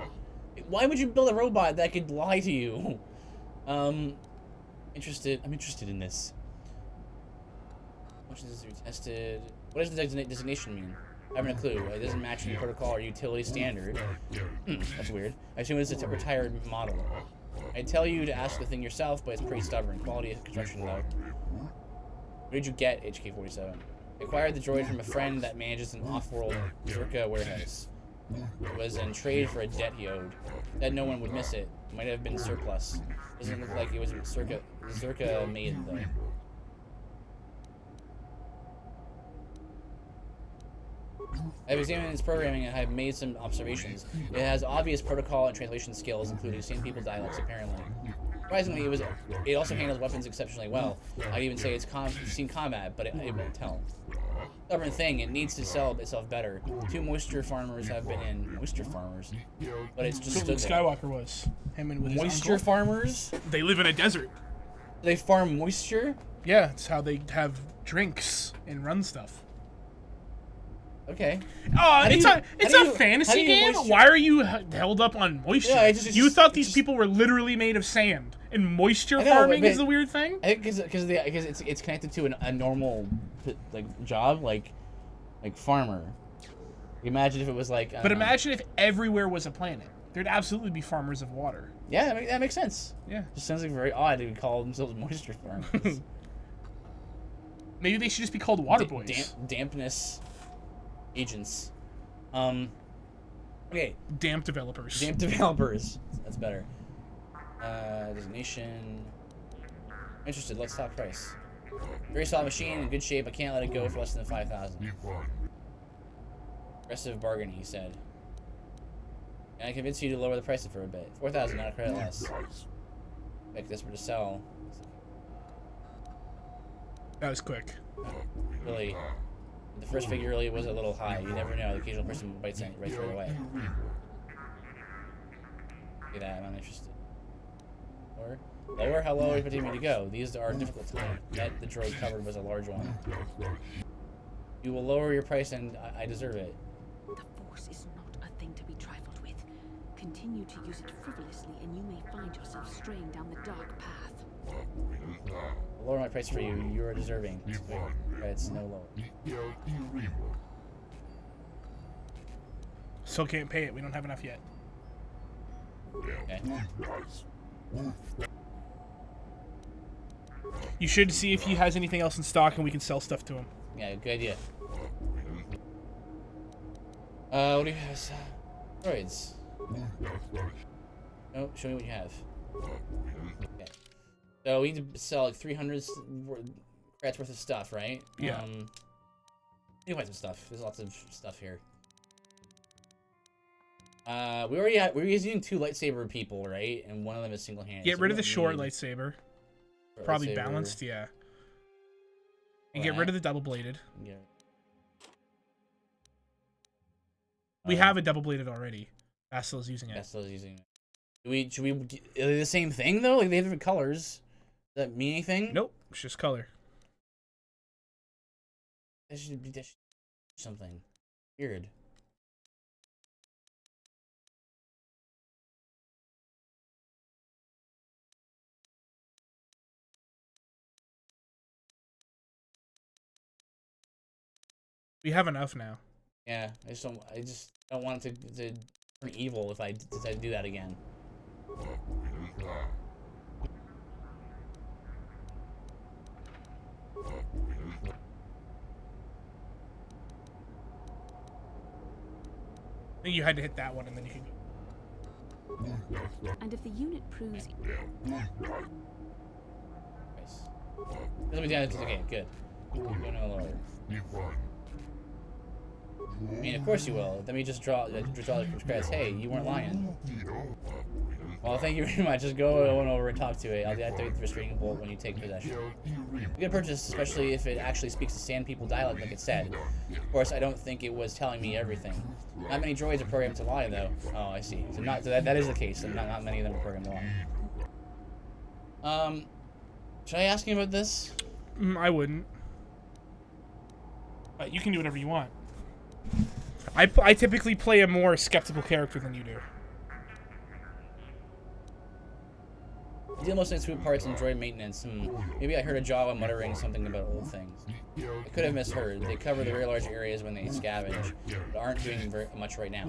Why would you build a robot that could lie to you? I'm interested in this. Functions is to be tested. What does the designation mean? I haven't a clue. It doesn't match any protocol or utility standard. That's weird. I assume it's a retired model. I'd tell you to ask the thing yourself, but it's pretty stubborn. Quality of construction, though. Where did you get HK-47? I acquired the droid from a friend that manages an off-world Zerka warehouse. It was in trade for a debt he owed. That no one would miss it. It might have been surplus. Doesn't look like it was Zerka made, though. I've examined its programming and have made some observations. It has obvious protocol and translation skills, including same people dialects, apparently. Surprisingly, it also handles weapons exceptionally well. I'd even say it's seen combat, but it won't tell. Stubborn thing, it needs to sell itself better. 2 moisture farmers have been in moisture farmers, but it's just stood there. Skywalker was him and with his Moisture uncle. farmers? They live in a desert. They farm moisture? Yeah, it's how they have drinks and run stuff. Okay. It's a fantasy game. Why are you held up on moisture? Yeah, you thought these people were literally made of sand, and moisture farming is the weird thing. I think because it's connected to a normal job like farmer. Imagine if it was like. But imagine if everywhere was a planet. There'd absolutely be farmers of water. Yeah, that makes sense. Yeah. Just sounds like very odd to call themselves moisture farmers. Maybe they should just be called water boys. Dampness agents. Okay. Damp developers. Damp developers. That's better. Designation. Interested. Let's talk price. Very solid machine in good shape. I can't let it go for less than 5,000. Aggressive bargain, he said. Can I convince you to lower the price for a bit? 4,000, not a credit less. Like desperate to sell. That was quick. Really. The first figure really was a little high. You never know. The occasional person bites it right away. Look at that. I'm interested. Lower? Lower? How low are you expecting me to go? These are difficult to net. The droid covered was a large one. You will lower your price and I deserve it. The Force is not a thing to be trifled with. Continue to use it frivolously and you may find yourself straying down the dark path. I'll lower my price for you. You are deserving. It's no lower. Still can't pay it. We don't have enough yet. Okay. You should see if he has anything else in stock and we can sell stuff to him. Yeah, good idea. What do you have? Droids. Oh, show me what you have. Okay. So we need to sell like 300 credits worth of stuff, right? Yeah. You buy some stuff. There's lots of stuff here. We were using 2 lightsaber people, right? And one of them is single-handed. Get so rid of the short lightsaber. Probably lightsaber. balanced, yeah. And get rid of the double-bladed. Yeah. We have a double-bladed already. Bastila's using it. Bastila's using it. Should we? Are they the same thing though? Like they have different colors. Does that mean anything? Nope. It's just color. That should be something weird. We have enough now. Yeah, I just don't want it to turn evil if I decide to do that again. I think you had to hit that one and then you can go. And if the unit proves... Nice. It'll be down. Okay, good. Go no lower. I mean, of course you will. Let me just draw the credits. Hey, you weren't lying. Well, thank you very much. Just go on over and talk to it. I'll deactivate the restraining bolt when you take possession. Good purchase, especially if it actually speaks the Sand People dialect like it said. Of course, I don't think it was telling me everything. Not many droids are programmed to lie, though. Oh, I see. So that is the case. Not many of them are programmed to lie. Should I ask you about this? I wouldn't. But you can do whatever you want. I typically play a more skeptical character than you do. I deal mostly in swoop parts and droid maintenance. Maybe I heard a Java muttering something about old things. I could have misheard. They cover the very large areas when they scavenge, but aren't doing very much right now.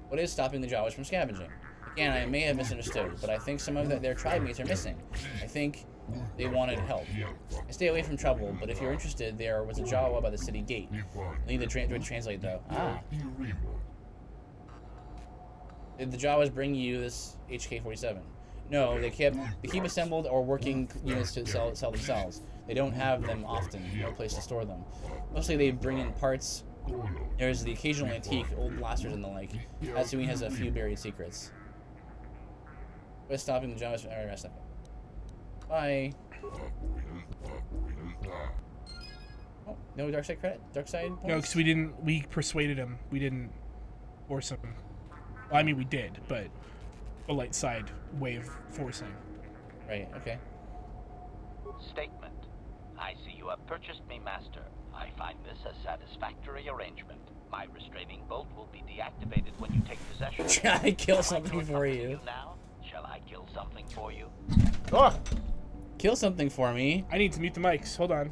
What is stopping the Jawas from scavenging? Again, I may have misunderstood, but I think some of their tribe mates are missing. I think they wanted help. I stay away from trouble, but if you're interested, there was a Jawa by the city gate. I need the droid to translate, though. Ah. Did the Jawas bring you this HK-47? No, they keep assembled or working units to sell themselves. They don't have them often, no place to store them. Mostly they bring in parts. There's the occasional antique, old blasters and the like. Hatsumi has a few buried secrets. Quit stopping the Jawas from rest of it. Bye. Oh, no dark side credit? Dark side points? No, because we persuaded him. We didn't force him. Well, I mean, we did, but the light side way of forcing. Right, okay. Statement. I see you have purchased me, Master. I find this a satisfactory arrangement. My restraining bolt will be deactivated when you take possession. Shall I kill something for you? Now? Shall I kill something for you? Oh! Kill something for me? I need to mute the mics. Hold on.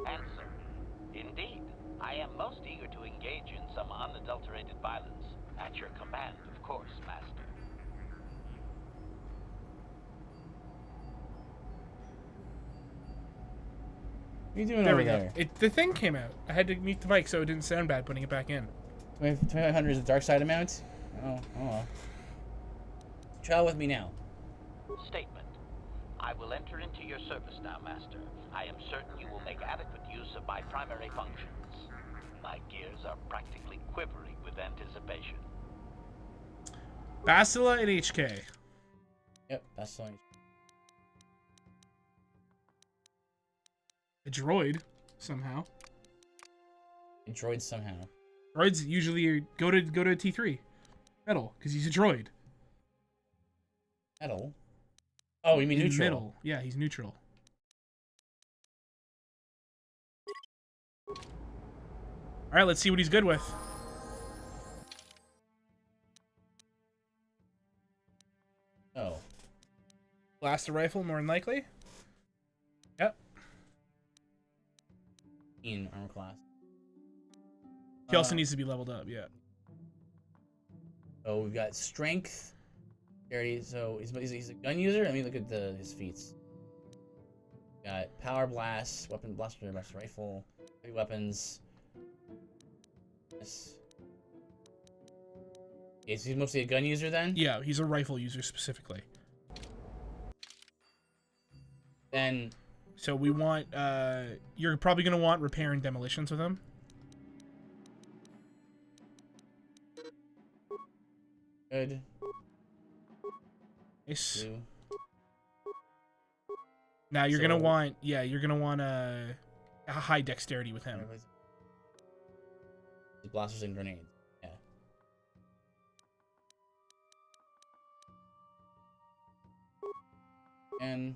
Answer. Indeed. I am most eager to engage in some unadulterated violence. At your command, of course, Master. What are you doing There over we go. there? The thing came out. I had to mute the mic so it didn't sound bad putting it back in. 2500 is the dark side amount? Oh well. Travel with me now. Statement. I will enter into your service now, Master. I am certain you will make adequate use of my primary functions. My gears are practically quivering with anticipation. Bastila and HK. Yep, Bastila. A droid, somehow. A droid somehow. Droids usually go to T3. Metal, because he's a droid. Metal? Oh, you mean In neutral? Middle. Yeah, he's neutral. Alright, let's see what he's good with. Oh. Blaster rifle, more than likely. Yep. In armor class. He also needs to be leveled up, yeah. Oh, we've got strength. So he's a gun user. Let me look at his feats. Got power blast, weapon blaster, rifle, heavy weapons. Yes. Okay, so he's mostly a gun user then? Yeah, he's a rifle user specifically. Then. So we want. You're probably gonna want repair and demolitions with him. Good. Nice. Now you're gonna want, you're gonna want a high dexterity with him. Blasters and grenades. Yeah. And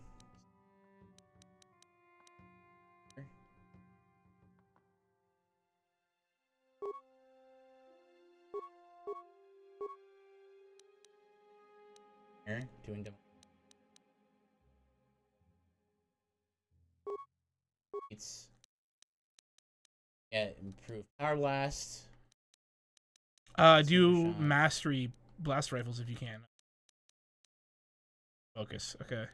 here, doing demo. It's improve power blast. Do mastery blast rifles if you can. Focus. Okay.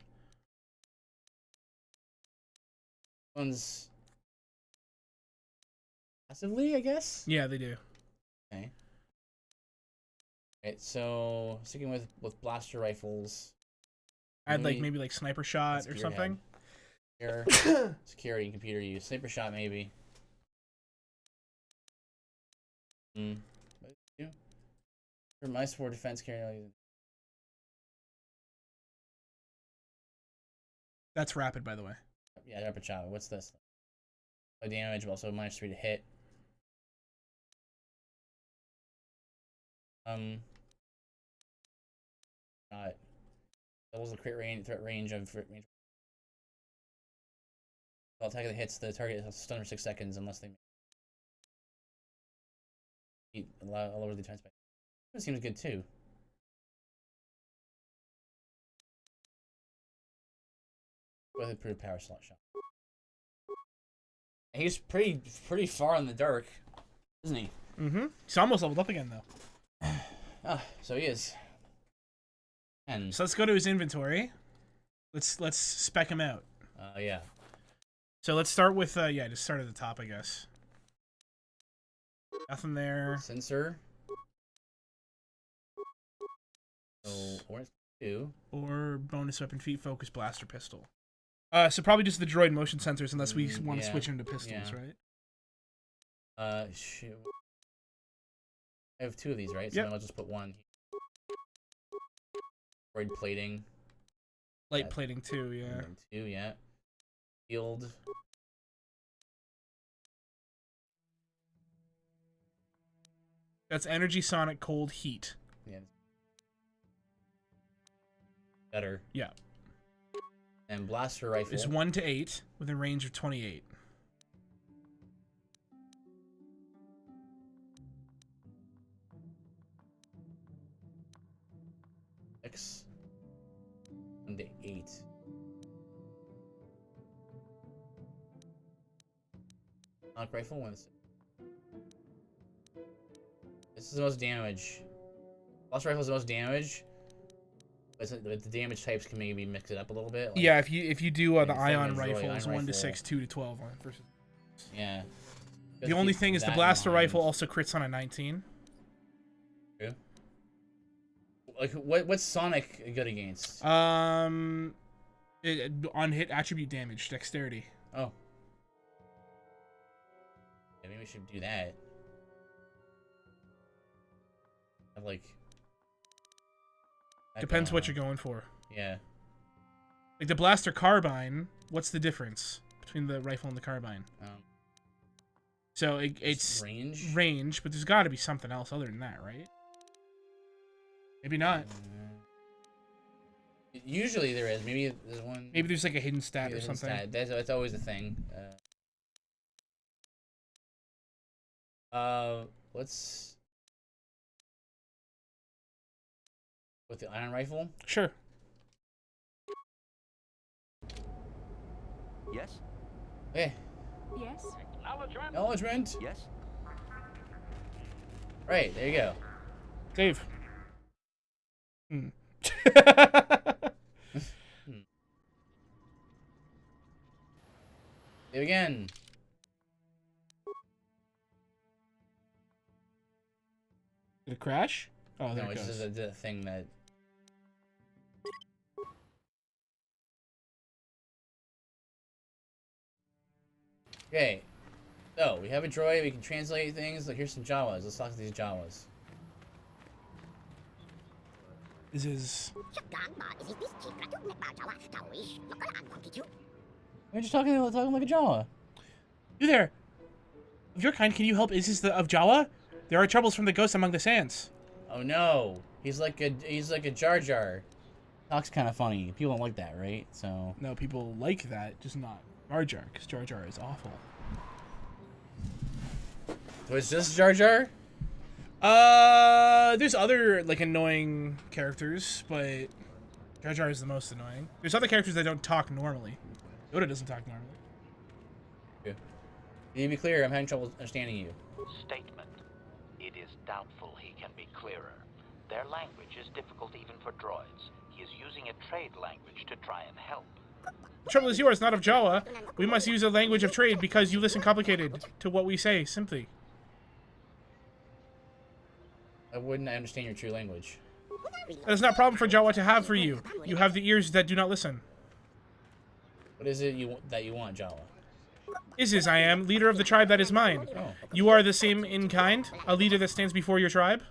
One's passively, I guess. Yeah, they do. Okay. Right, so sticking with blaster rifles. Add maybe like sniper shot or something. Security and computer use. Sniper shot maybe. For my for defense carry. That's rapid, by the way. Yeah, rapid shot. What's this? Damage, but also -3 to hit. Got doubles the crit range, threat range of range. While attack that hits, the target is stunned for 6 seconds unless they lower the defense by. That seems good too. With improved power slot shot. He's pretty far in the dark, isn't he? Mm-hmm. He's almost leveled up again though. Ah, so he is. And so let's go to his inventory. Let's spec him out. Yeah. So let's start with just start at the top, I guess. Nothing there. Sensor. So orange 2. Or bonus weapon, feet, focus, blaster, pistol. So probably just the droid motion sensors, unless we want to switch into pistols, right? Shoot. I have 2 of these, right? So then I'll just put 1. Droid plating. Light plating 2, yeah. 2, yeah. Field. That's energy, sonic, cold, heat. Yeah. Better. Yeah. And blaster rifle is 1 to 8 with a range of 28. X 1 to 8. Sonic rifle 1 to 6. This is the most damage. Blaster rifle is the most damage. But the damage types can maybe mix it up a little bit. Like, yeah, if you do the ion rifles, 1 to 6, 2 to 12 versus. Yeah. The only thing is the blaster rifle also crits on a 19. True. Like what's Sonic good against? On hit attribute damage, dexterity. Oh. Yeah, maybe we should do that. Have like. Depends what you're going for. Yeah. Like the blaster carbine, what's the difference between the rifle and the carbine? So it's range, but there's got to be something else other than that, right? Maybe not. Usually there is. Maybe there's one. Maybe there's like a hidden stat or something. That's always a thing. Let's. With the iron rifle? Sure. Yes? Okay. Yes? Acknowledgement. Yes? Right, there you go. Save. Hmm. Save again. Did it crash? Oh, there No, it it's goes. just a thing that. Okay. So, we have a droid, we can translate things. Look, here's some Jawas. Let's talk to these Jawas. This is... We're just talking like a Jawa. You there! Of your kind, can you help Isis of Jawa? There are troubles from the ghosts among the sands. Oh no. He's like a Jar Jar. Talks kind of funny. People don't like that, right? So... No, people like that, just not Jar Jar, because Jar Jar is awful. So it's just Jar Jar? There's other, like, annoying characters, but Jar Jar is the most annoying. There's other characters that don't talk normally. Yoda doesn't talk normally. Yeah. Can you be clear? I'm having trouble understanding you. Statement. It is doubtful he can be clearer. Their language is difficult even for droids. He is using a trade language to try and help. The trouble is yours, not of Jawa. We must use a language of trade because you listen complicated to what we say, simply. I wouldn't understand your true language. That is not a problem for Jawa to have for you. You have the ears that do not listen. What is it that you want, Jawa? Isis, I am, leader of the tribe that is mine. Oh. You are the same in kind, a leader that stands before your tribe.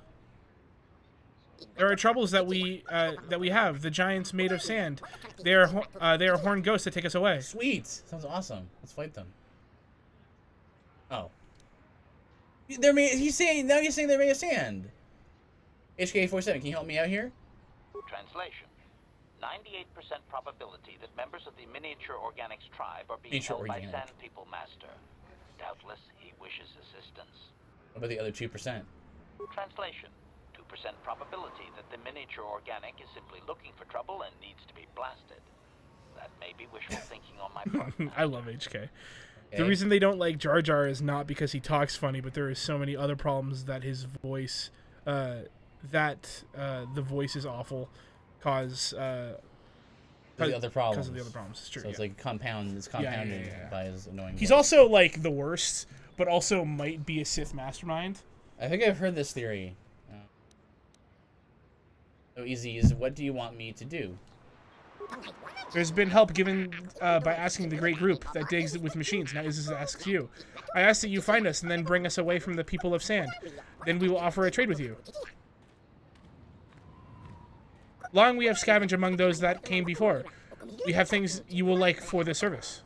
There are troubles that we have. The giants made of sand. They are horned ghosts that take us away. Sweet. Sounds awesome. Let's fight them. Oh. He's saying they're made of sand. HK47, can you help me out here? Translation. 98% probability that members of the Miniature Organics tribe are being held by Sand People Master. Doubtless, he wishes assistance. What about the other 2%? Translation. 2% probability that the Miniature Organic is simply looking for trouble and needs to be blasted. That may be wishful thinking on my part. I love HK. Okay. The reason they don't like Jar Jar is not because he talks funny, but there are so many other problems that his voice, the voice is awful, cause the other problems. Because of the other problems. It's true. So it's like compounded by his annoying He's voice. also like the worst, but also might be a Sith mastermind. I think I've heard this theory. So easy is, what do you want me to do? There's been help given by asking the great group that digs with machines. Now Isis asks you. I ask that you find us and then bring us away from the people of sand. Then we will offer a trade with you. Long we have scavenged among those that came before. We have things you will like for this service.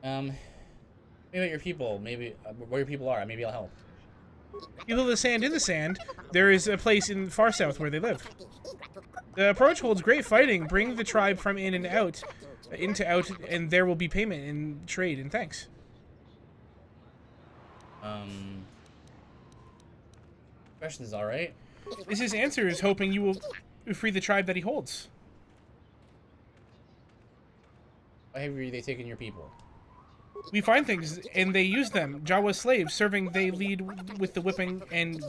Maybe your people. Maybe where your people are. Maybe I'll help. Below the sand in the sand, there is a place in the far south where they live. The approach holds great fighting. Bring the tribe from in and out, and there will be payment in trade and thanks. Questions, all right. His answer is hoping you will free the tribe that he holds. Why have they taken your people? We find things, and they use them. Jawa slaves, serving they lead with the whipping and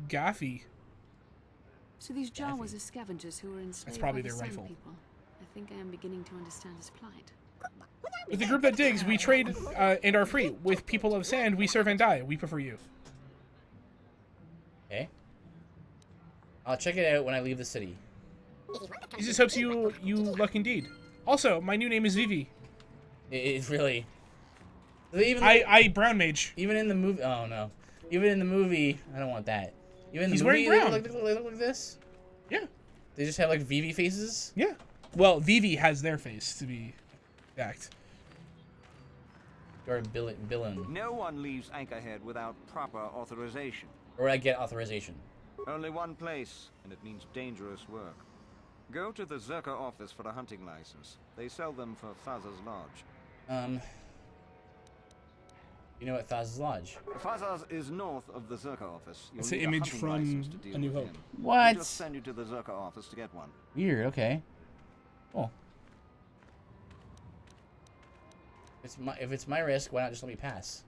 Gaffi. So these Jawas are scavengers who were enslaved That's probably by the their Sand rifle. People. I think I am beginning to understand his plight. With the group that digs, we trade and are free. With people of sand, we serve and die. We prefer you. Okay. I'll check it out when I leave the city. He just hopes you luck indeed. Also, my new name is Vivi. It's really... Even I brown mage. Even in the movie... Oh, no. Even in the movie... I don't want that. Even in the He's movie, wearing brown. They look like this? Yeah. They just have, like, Vivi faces? Yeah. Well, Vivi has their face, to be exact. Or Billin. No one leaves Anchorhead without proper authorization. Or would I get authorization? Only one place, and it means dangerous work. Go to the Zerka office for a hunting license. They sell them for Faz's Lodge. You know what Faz's Lodge? Faz's is north of the Zerka office. It's an image from A New Hope. What? I'll just send you to the Zerka office to get one. Weird, okay. Cool. If it's my risk, why not just let me pass?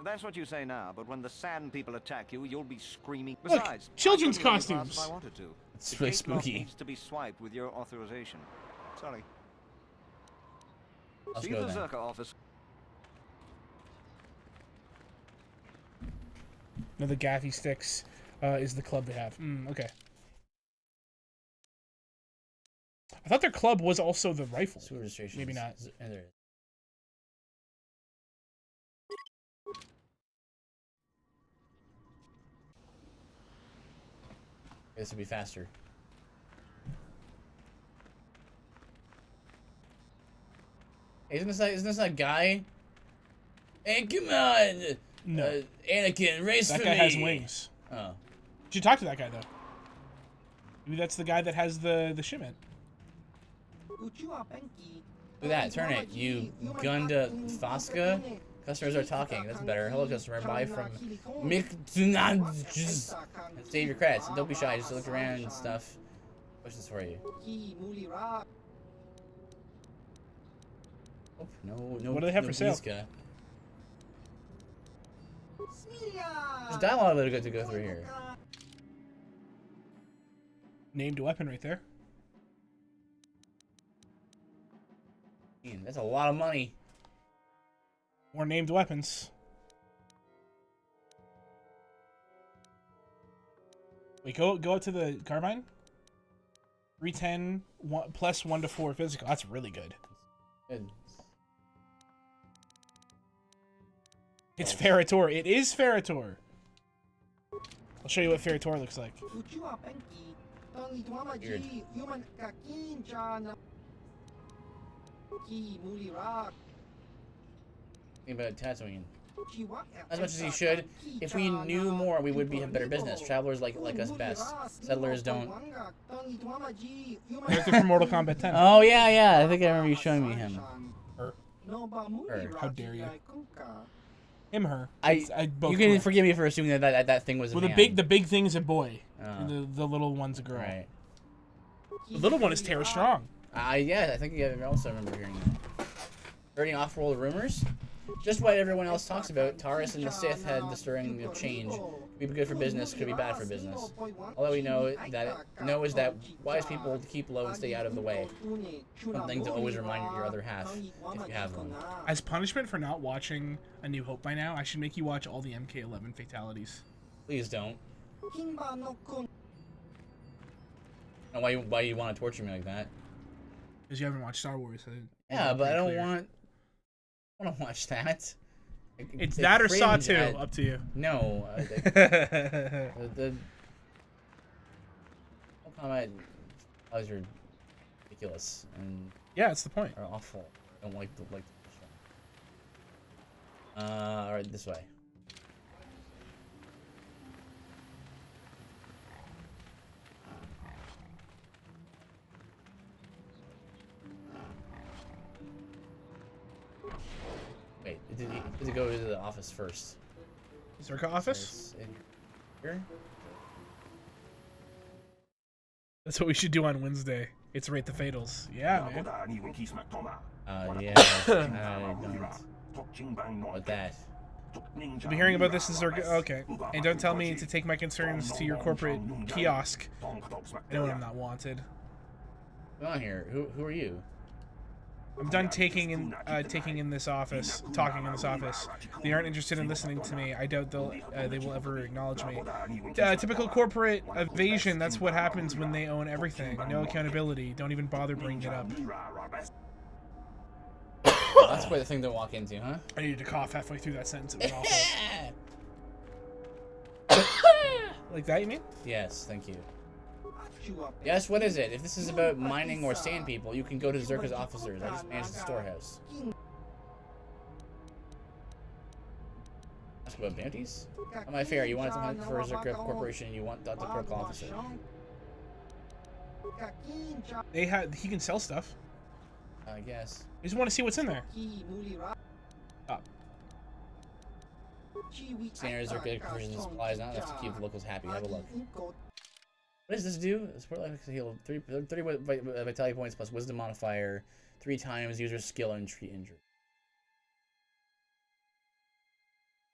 That's what you say now, but when the Sand People attack you, you'll be screaming. Look, Besides, children's I couldn't let you costumes. pass if I wanted to. It's The really gate lock spooky. needs to be swiped with your authorization. Sorry. Let's See go the then. Zerka office. No, the gaffy sticks is the club they have. Okay. I thought their club was also the rifle. Registration. Maybe not. And there it is. This would be faster. Isn't this that guy? Hey, come on! No. Anakin, race That for guy me! has wings. Oh. You should talk to that guy, though. Maybe that's the guy that has the shipment. Look at that, turn it. You Gunda Fosca? Customers are talking. That's better. Hello, customer. Buy from McDonald's. Save your credits. Don't be shy. Just look around and stuff. Push this for you. Oh, no. What do they have no for sale? Bliska. There's dialogue that to go through here. Named weapon right there. Man, that's a lot of money. More named weapons. Wait, go up to the carbine. 310 plus 1 to 4 physical. That's really good. Good. It's Ferritor. It is Ferritor. I'll show you what Ferritor looks like. Weird. Think about Tatooine. As much as he should, if we knew more, we would be in better business. Travelers like us best. Settlers don't. Character from Mortal Kombat 10. Oh yeah. I think I remember you showing me him. Her. Her. How dare you? Him, her. You can forgive me for assuming that thing was a well, man. the big thing's a boy, and the little one's a girl. Right. The little one is Tara Strong. Yeah, I think I also remember hearing that. Hearing off-world rumors? Just what everyone else talks about, Taurus and the Sith had the stirring of change. Could be good for business, could be bad for business. All that we know is that wise people keep low and stay out of the way. Something to always remind your other half, if you have one. As punishment for not watching A New Hope by now, I should make you watch all the MK11 fatalities. Please don't. Why you want to torture me like that? Because you haven't watched Star Wars. Yeah, but I don't want to watch that. It's that or Saw 2, up to you. No. The comment was ridiculous and yeah, it's the point. Are awful. I don't like the show. Alright, this way. Wait, did it go to the office first? Zerka office? Here? That's what we should do on Wednesday. It's Rate the Fatals. Yeah, man. Yeah. I don't. What that? You'll be hearing about this in Zerka. Okay. And don't tell me to take my concerns to your corporate kiosk. I know when I'm not wanted. Come on here. Who are you? I'm done taking in this office, talking in this office. They aren't interested in listening to me. I doubt they will ever acknowledge me. Typical corporate evasion. That's what happens when they own everything. No accountability. Don't even bother bringing it up. That's quite the thing to walk into, huh? I needed to cough halfway through that sentence. It was awful. Like that, you mean? Yes, thank you. Yes, what is it? If this is about mining or sand people, you can go to Zerka's officers. I just manage the storehouse. Ask about bounties? Am I fair? You wanted to hunt for a Zerka corporation and you want the protocol officer. He can sell stuff. I guess. I just want to see what's in there. Oh. Standard Zerka provisions and supplies, not enough to keep the locals happy. Have a look. What does this do? Support life heal 30 vitality points plus wisdom modifier 3 times user skill and treat injury.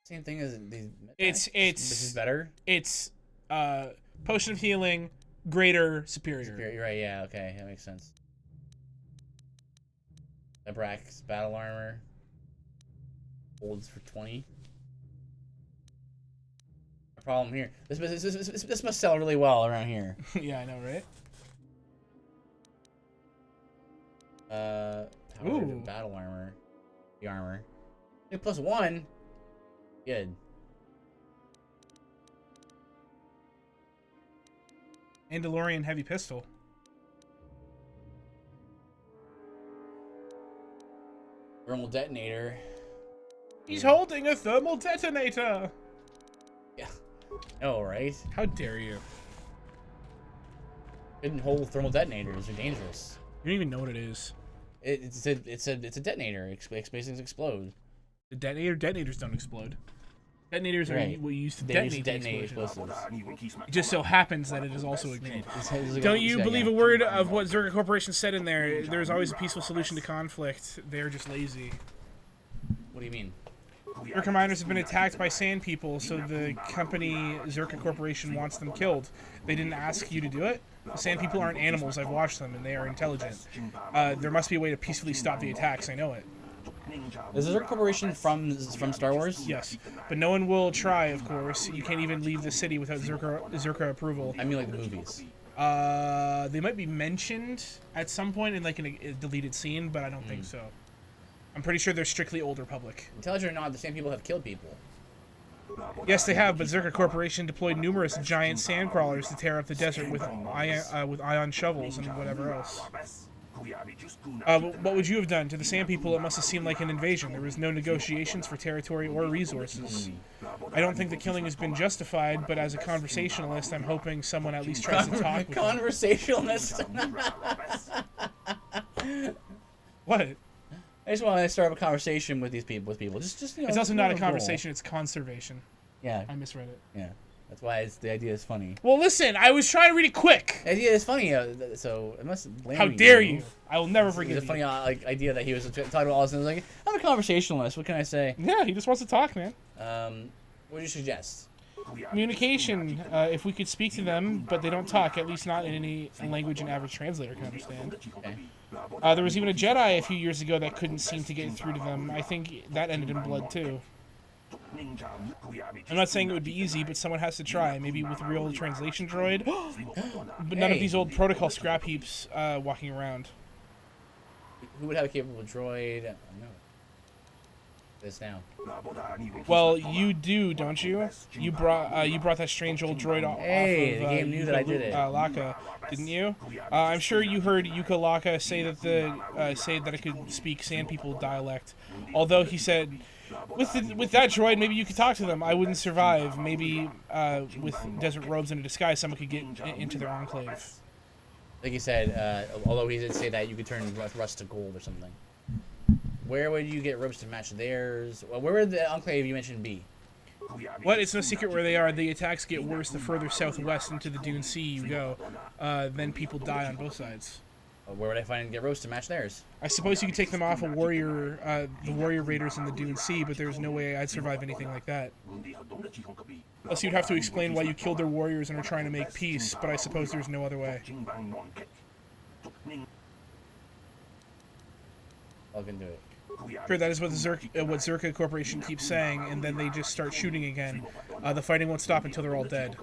Same thing as these. It's this is better. It's potion of healing, greater, superior. Right? Yeah. Okay, that makes sense. Zebrax battle armor. Holds for 20. The problem here. This must sell really well around here. Yeah, I know, right? Power battle armor. The armor. +1. Good. Mandalorian heavy pistol. Thermal detonator. He's holding a thermal detonator. Yeah. Oh, right. How dare you? Couldn't hold thermal detonators. They're dangerous. You don't even know what it is. It's a detonator. Explosives explode. The detonators don't explode. Detonators are what you use to detonate explosives. It just so happens that it is also ignited. Don't you believe a word of what Zerka Corporation said in there? There's always a peaceful solution to conflict. They're just lazy. What do you mean? Zerka miners have been attacked by sand people, so the company Zerka Corporation wants them killed. They didn't ask you to do it? The sand people aren't animals. I've watched them, and they are intelligent. There must be a way to peacefully stop the attacks. I know it. Is the Zerka Corporation from Star Wars? Yes, but no one will try, of course. You can't even leave the city without Zerka approval. I mean like the movies. They might be mentioned at some point in like a deleted scene, but I don't think so. I'm pretty sure they're strictly Old Republic. Intelligent or not, the same people have killed people. Yes, they have, but Zerka Corporation deployed numerous giant sand crawlers to tear up the desert with ion shovels and whatever else. What would you have done? To the sand people, it must have seemed like an invasion. There was no negotiations for territory or resources. I don't think the killing has been justified, but as a conversationalist, I'm hoping someone at least tries to talk with Conversationalist? What? I just want to start up a conversation with these people. Just you know, it's also not a conversation, it's conservation. Yeah. I misread it. Yeah. That's why the idea is funny. Well, listen, I was trying to read it quick. The idea is funny, so I must blame you. How dare you? I will never forgive you. It's a funny idea that he was talking about all this, and I was like, I'm a conversationalist. What can I say? Yeah, he just wants to talk, man. What would you suggest? Communication. If we could speak to them, but they don't talk, at least not in any language an average translator can understand. Okay. There was even a Jedi a few years ago that couldn't seem to get through to them. I think that ended in blood, too. I'm not saying it would be easy, but someone has to try. Maybe with a real translation droid. But none of these old protocol scrap heaps walking around. Who would have a capable droid? No. This now. Well, you do, don't you? You brought that strange old droid off of the game knew that I did it. Laka, didn't you? I'm sure you heard Yuka Laka say that it could speak Sand People dialect. Although he said, with that droid, maybe you could talk to them. I wouldn't survive. Maybe with desert robes and a disguise, someone could get into their enclave. Like you said, although he did say that you could turn rust to gold or something. Where would you get robes to match theirs? Well, where would the enclave you mentioned be? What? It's no secret where they are. The attacks get worse the further southwest into the Dune Sea you go. Then people die on both sides. Where would I find and get robes to match theirs? I suppose you could take them off the warrior raiders in the Dune Sea, but there's no way I'd survive anything like that. Plus, you'd have to explain why you killed their warriors and are trying to make peace, but I suppose there's no other way. I can do it. Sure, that is what Zerka Corporation keeps saying, and then they just start shooting again. The fighting won't stop until they're all dead.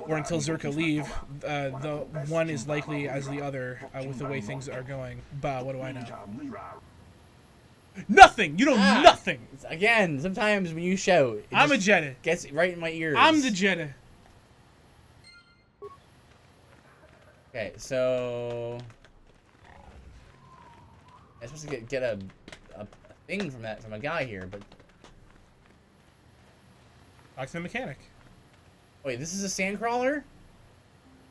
Or until Zerka leave. The one is likely as the other, with the way things are going. Bah, what do I know? Nothing! You know nothing! Again, sometimes when you shout, I'm a Jedi. Gets right in my ears. I'm the Jedi. Okay, so I'm supposed to get a thing from a guy here, but talk to the mechanic. Wait, this is a sandcrawler?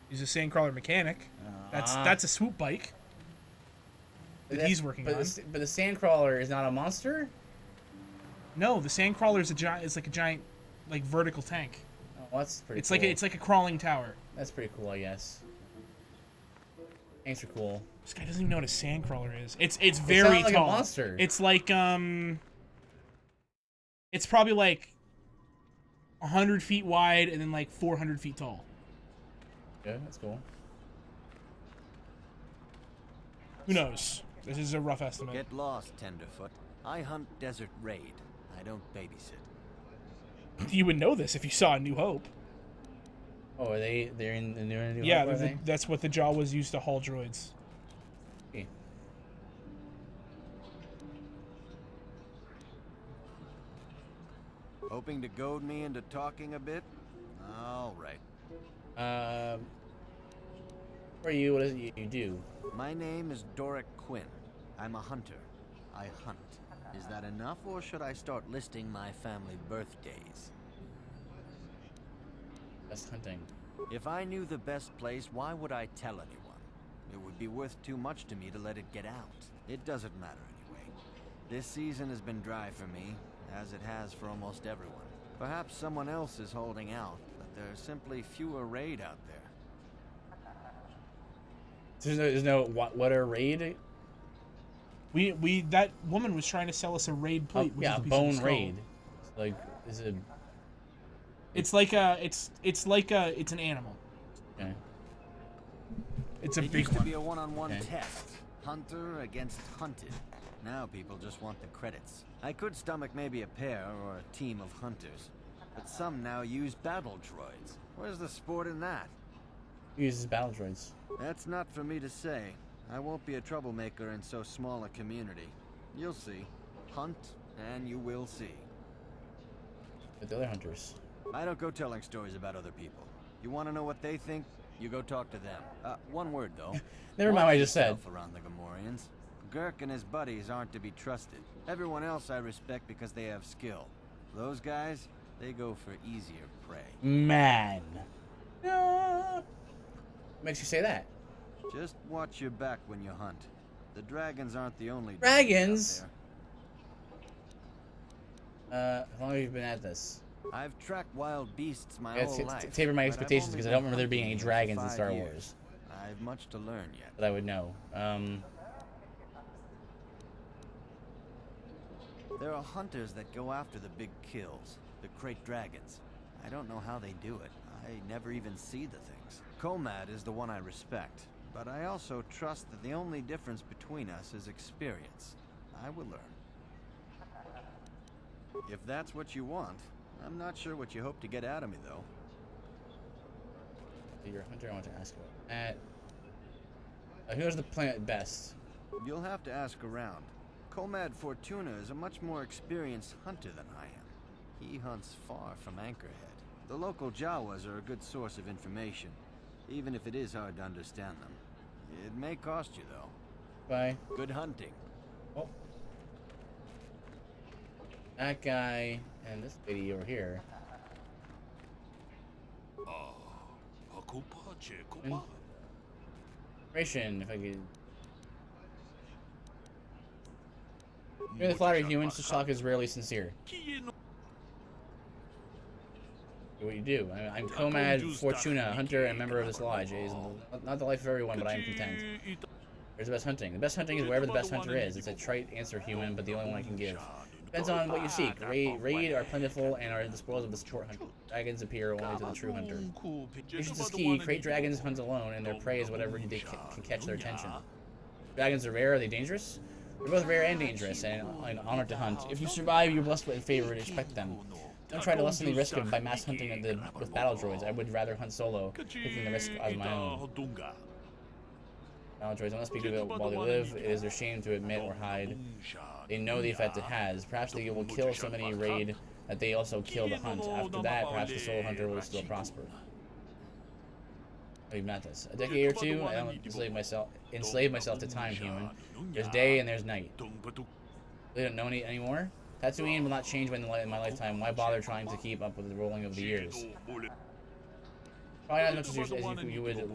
He's a sandcrawler mechanic. That's a swoop bike that he's working on. But the sandcrawler is not a monster? No, the sandcrawler is like a giant, like vertical tank. Oh, well, that's pretty. It's like a crawling tower. That's pretty cool, I guess. Tanks are cool. This guy doesn't even know what a sandcrawler is. It's very like tall. A monster. It's like it's probably like 100 feet wide and then like 400 feet tall. Yeah, that's cool. Who knows? This is a rough estimate. Get lost, Tenderfoot. I hunt Desert Raid. I don't babysit. You would know this if you saw A New Hope. Oh, they're in the New Yeah, Hope, that's what the jaw was used to haul droids. Okay. Hoping to goad me into talking a bit? All right. Who are you? What is it you do? My name is Doric Quinn. I'm a hunter. I hunt. Is that enough, or should I start listing my family birthdays? Best hunting. If I knew the best place, why would I tell anyone? It would be worth too much to me to let it get out. It doesn't matter anyway. This season has been dry for me, as it has for almost everyone. Perhaps someone else is holding out, but there's simply fewer raid out there. There's no what a raid? We that woman was trying to sell us a raid plate. Yeah, bone raid. Like, is it? It's an animal. Okay. It's a it big used to one. be a one-on-one test. Hunter against hunted. Now people just want the credits. I could stomach maybe a pair or a team of hunters, but some now use battle droids. Where's the sport in that? Uses battle droids. That's not for me to say. I won't be a troublemaker in so small a community. You'll see. Hunt, and you will see. But the other hunters. I don't go telling stories about other people. You want to know what they think? You go talk to them. One word, though. Never mind what I just said. Around the Gamorreans. Gurk and his buddies aren't to be trusted. Everyone else I respect because they have skill. Those guys, they go for easier prey. Man. What makes you say that? Just watch your back when you hunt. The dragons aren't the only dragons. How long have you been at this? I've tracked wild beasts my whole life. Taper my expectations because I don't remember there being any dragons in Star Wars. I have much to learn yet. But I would know. There are hunters that go after the big kills, the crate dragons. I don't know how they do it. I never even see the things. Komad is the one I respect, but I also trust that the only difference between us is experience. I will learn. If that's what you want, I'm not sure what you hope to get out of me, though. You're a hunter, I want to ask about. Who knows the planet best? You'll have to ask around. Komad Fortuna is a much more experienced hunter than I am. He hunts far from Anchorhead. The local Jawas are a good source of information, even if it is hard to understand them. It may cost you, though. Bye. Good hunting. Oh. That guy and this lady over here. Information, if I could. You're the flattery humans, the shock is rarely sincere. What you do? I'm Komad Fortuna, hunter and member of this lodge. It is not the life of everyone, but I am content. Where's the best hunting? The best hunting is wherever the best hunter is. It's a trite answer, human, but the only one I can give. Depends on what you seek. Raid are plentiful and are the spoils of the short hunter. Dragons appear only to the true hunter. Patience is key. Crate dragons hunt alone, and their prey is whatever they can catch their attention. Dragons are rare. Are they dangerous? They're both rare and dangerous, and honored to hunt. If you survive, you're blessed with favor and expect them. Don't try to lessen the risk by mass hunting with battle droids. I would rather hunt solo, taking the risk as my own. Battle droids must be good while they live. It is their shame to admit or hide. They know the effect it has. Perhaps they will kill so many raid that they also kill the hunt. After that, perhaps the solo hunter will still prosper. I've not this. A decade or two, I don't enslave myself to time, human. There's day and there's night. They don't know anymore? Tatooine will not change in my lifetime. Why bother trying to keep up with the rolling of the years? Probably not as much as you would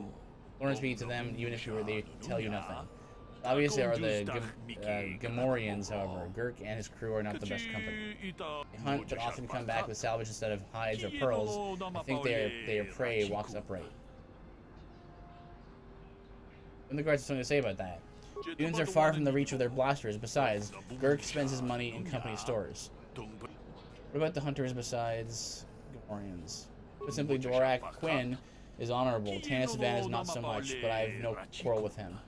learn to speak to them, even if they tell you nothing. Obviously, are the Gamorreans, however. Gurk and his crew are not the best company. They hunt, but often come back with salvage instead of hides or pearls. I think their prey walks upright. In regards to something to say about that. Dunes are far from the reach of their blasters. Besides, Gurk spends his money in company stores. What about the hunters besides Gamorreans? But simply, Doric Quinn is honorable. Tanis Van is not so much, but I have no quarrel with him.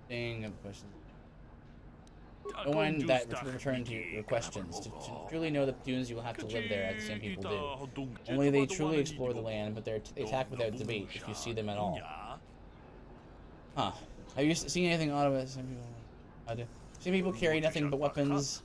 Thing of questions. No one that return to your questions. To truly know the dunes, you will have to live there, as the same people do. Only they truly explore the land, but they attack without debate, if you see them at all. Huh. Have you seen anything odd about some people? I do. Some people carry nothing but weapons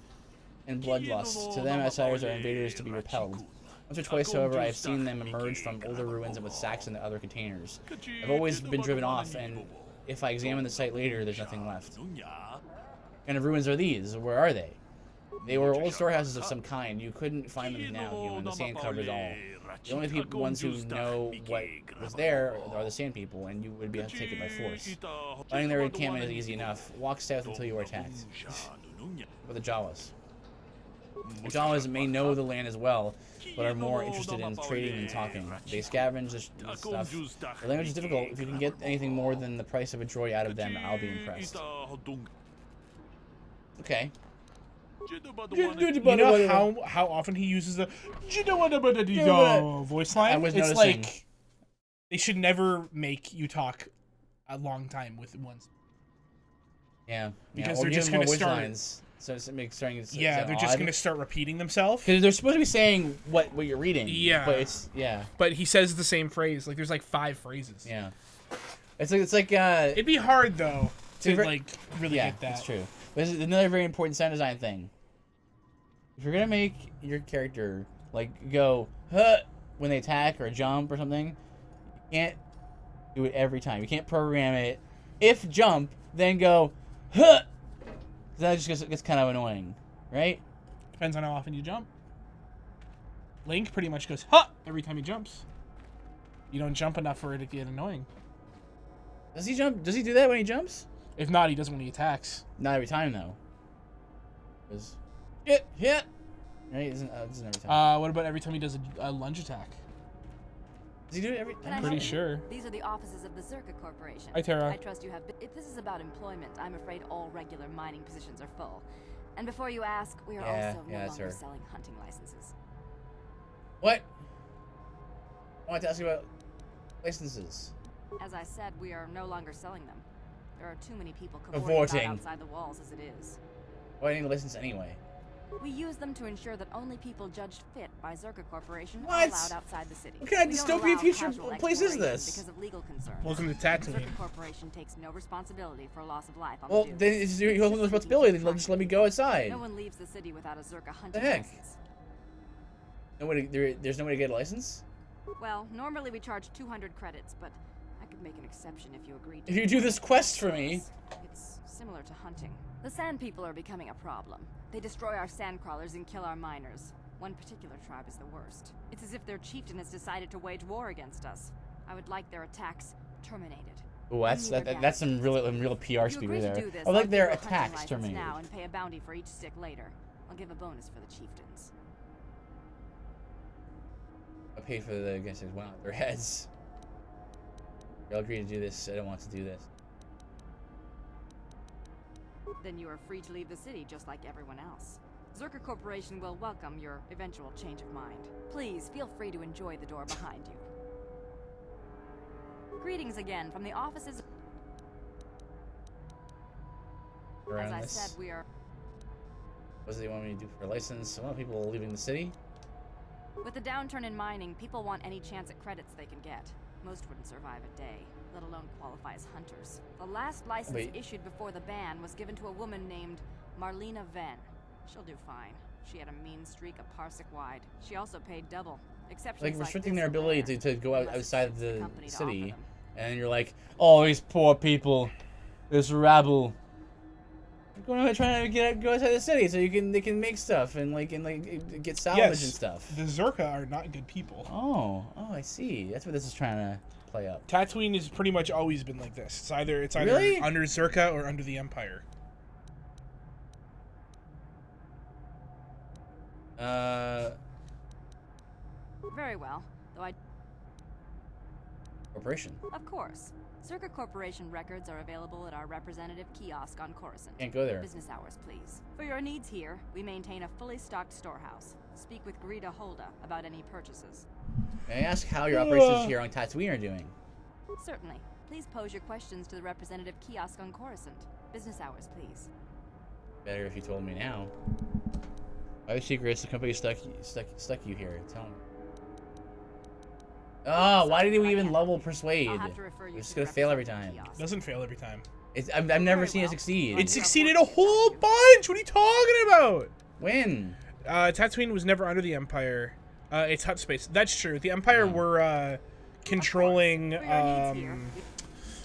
and bloodlust. To them, outsiders are invaders to be repelled. Once or twice, however, I have seen them emerge from older ruins and with sacks and other containers. I've always been driven off, and if I examine the site later, there's nothing left. What kind of ruins are these? Where are they? They were old storehouses of some kind. You couldn't find them now, and the sand covers all. The only ones who know what was there are the sand people, and you would have to take it by force. Finding their encampment is easy enough. Walk south until you are attacked. But the Jawas. The Jawas may know the land as well, but are more interested in trading than talking. They scavenge the stuff. The language is difficult. If you can get anything more than the price of a droid out of them, I'll be impressed. Okay. You know how often he uses the voice line? It's noticing. Like they should never make you talk a long time with one. Yeah, because they're just going to start. Lines, so it's starting to they're just going to start repeating themselves. Because they're supposed to be saying what you're reading. Yeah, but he says the same phrase. Like there's like 5 phrases. Yeah, it's like it'd be hard though to like really get that. That's true. But this is another very important sound design thing. If you're gonna make your character like go huh when they attack or jump or something, you can't do it every time. You can't program it. If jump, then go huh. That just gets kind of annoying, right? Depends on how often you jump. Link pretty much goes huh every time he jumps. You don't jump enough for it to get annoying. Does he jump? Does he do that when he jumps? If not, he doesn't when he attacks. Not every time though. Hit. Right? Isn't every time. What about every time he does a lunge attack? Does he do it every time? I'm pretty sure. These are the offices of the Zerka Corporation. Hi, Tara. I trust you have. If this is about employment, I'm afraid all regular mining positions are full. And before you ask, we are also no longer selling hunting licenses. What? I wanted to ask you about licenses. As I said, we are no longer selling them. There are too many people cavorting outside the walls as it is. Why do you need a license anyway? We use them to ensure that only people judged fit by Zerka Corporation are What? allowed outside the city. What kind of dystopian future place is this? Because of legal concerns. Welcome to Tatooine. Zerka Corporation takes no responsibility for loss of life. Well, then you have no responsibility. Then just let me go outside. No one leaves the city without a Zerka hunting the heck? license. There's no way to get a license? Well, normally we charge 200 credits, but I could make an exception if you agree to. If you do this quest for me. It's similar to hunting. The sand people are becoming a problem. They destroy our sand crawlers and kill our miners. One particular tribe is the worst. It's as if their chieftain has decided to wage war against us. I would like their attacks terminated. Oh, that's some real PR speed right there. I like their attacks terminated. Now and pay a bounty for each stick later. I'll give a bonus for the chieftains. I'll pay for the guys as well. Their heads. I'll agree to do this. I don't want to do this. Then you are free to leave the city just like everyone else. Zerka Corporation will welcome your eventual change of mind. Please feel free to enjoy the door behind you. Greetings again from the offices. As I said, we are. What do they want me to do for a license? A lot of people leaving the city. With the downturn in mining, people want any chance at credits they can get. Most wouldn't survive a day, let alone qualify as hunters. The last license issued before the ban was given to a woman named Marlena Venn. She'll do fine. She had a mean streak a parsec wide. She also paid double. Exceptions like restricting this their ability to go outside of the company city, and you're like, oh, these poor people, this rabble. Going out trying to go outside the city so they can make stuff and get salvage and stuff. The Zerka are not good people. Oh, I see. That's what this is trying to play up. Tatooine has pretty much always been like this. It's either really? Under Zerka or under the Empire. Very well, though I. Corporation. Of course. Zerka Corporation records are available at our representative kiosk on Coruscant. Can't go there. Business hours, please. For your needs here, we maintain a fully stocked storehouse. Speak with Greta Holda about any purchases. May I ask how your operations here on Tatooine are doing? Certainly. Please pose your questions to the representative kiosk on Coruscant. Business hours, please. Better if you told me now. Why the secrets the company stuck you here? Tell me. Oh, why did we even level persuade? It's gonna fail every time. It doesn't fail every time. I've never seen it succeed. It succeeded a whole bunch. What are you talking about? When? Tatooine was never under the Empire. It's Hut space. That's true. The Empire were controlling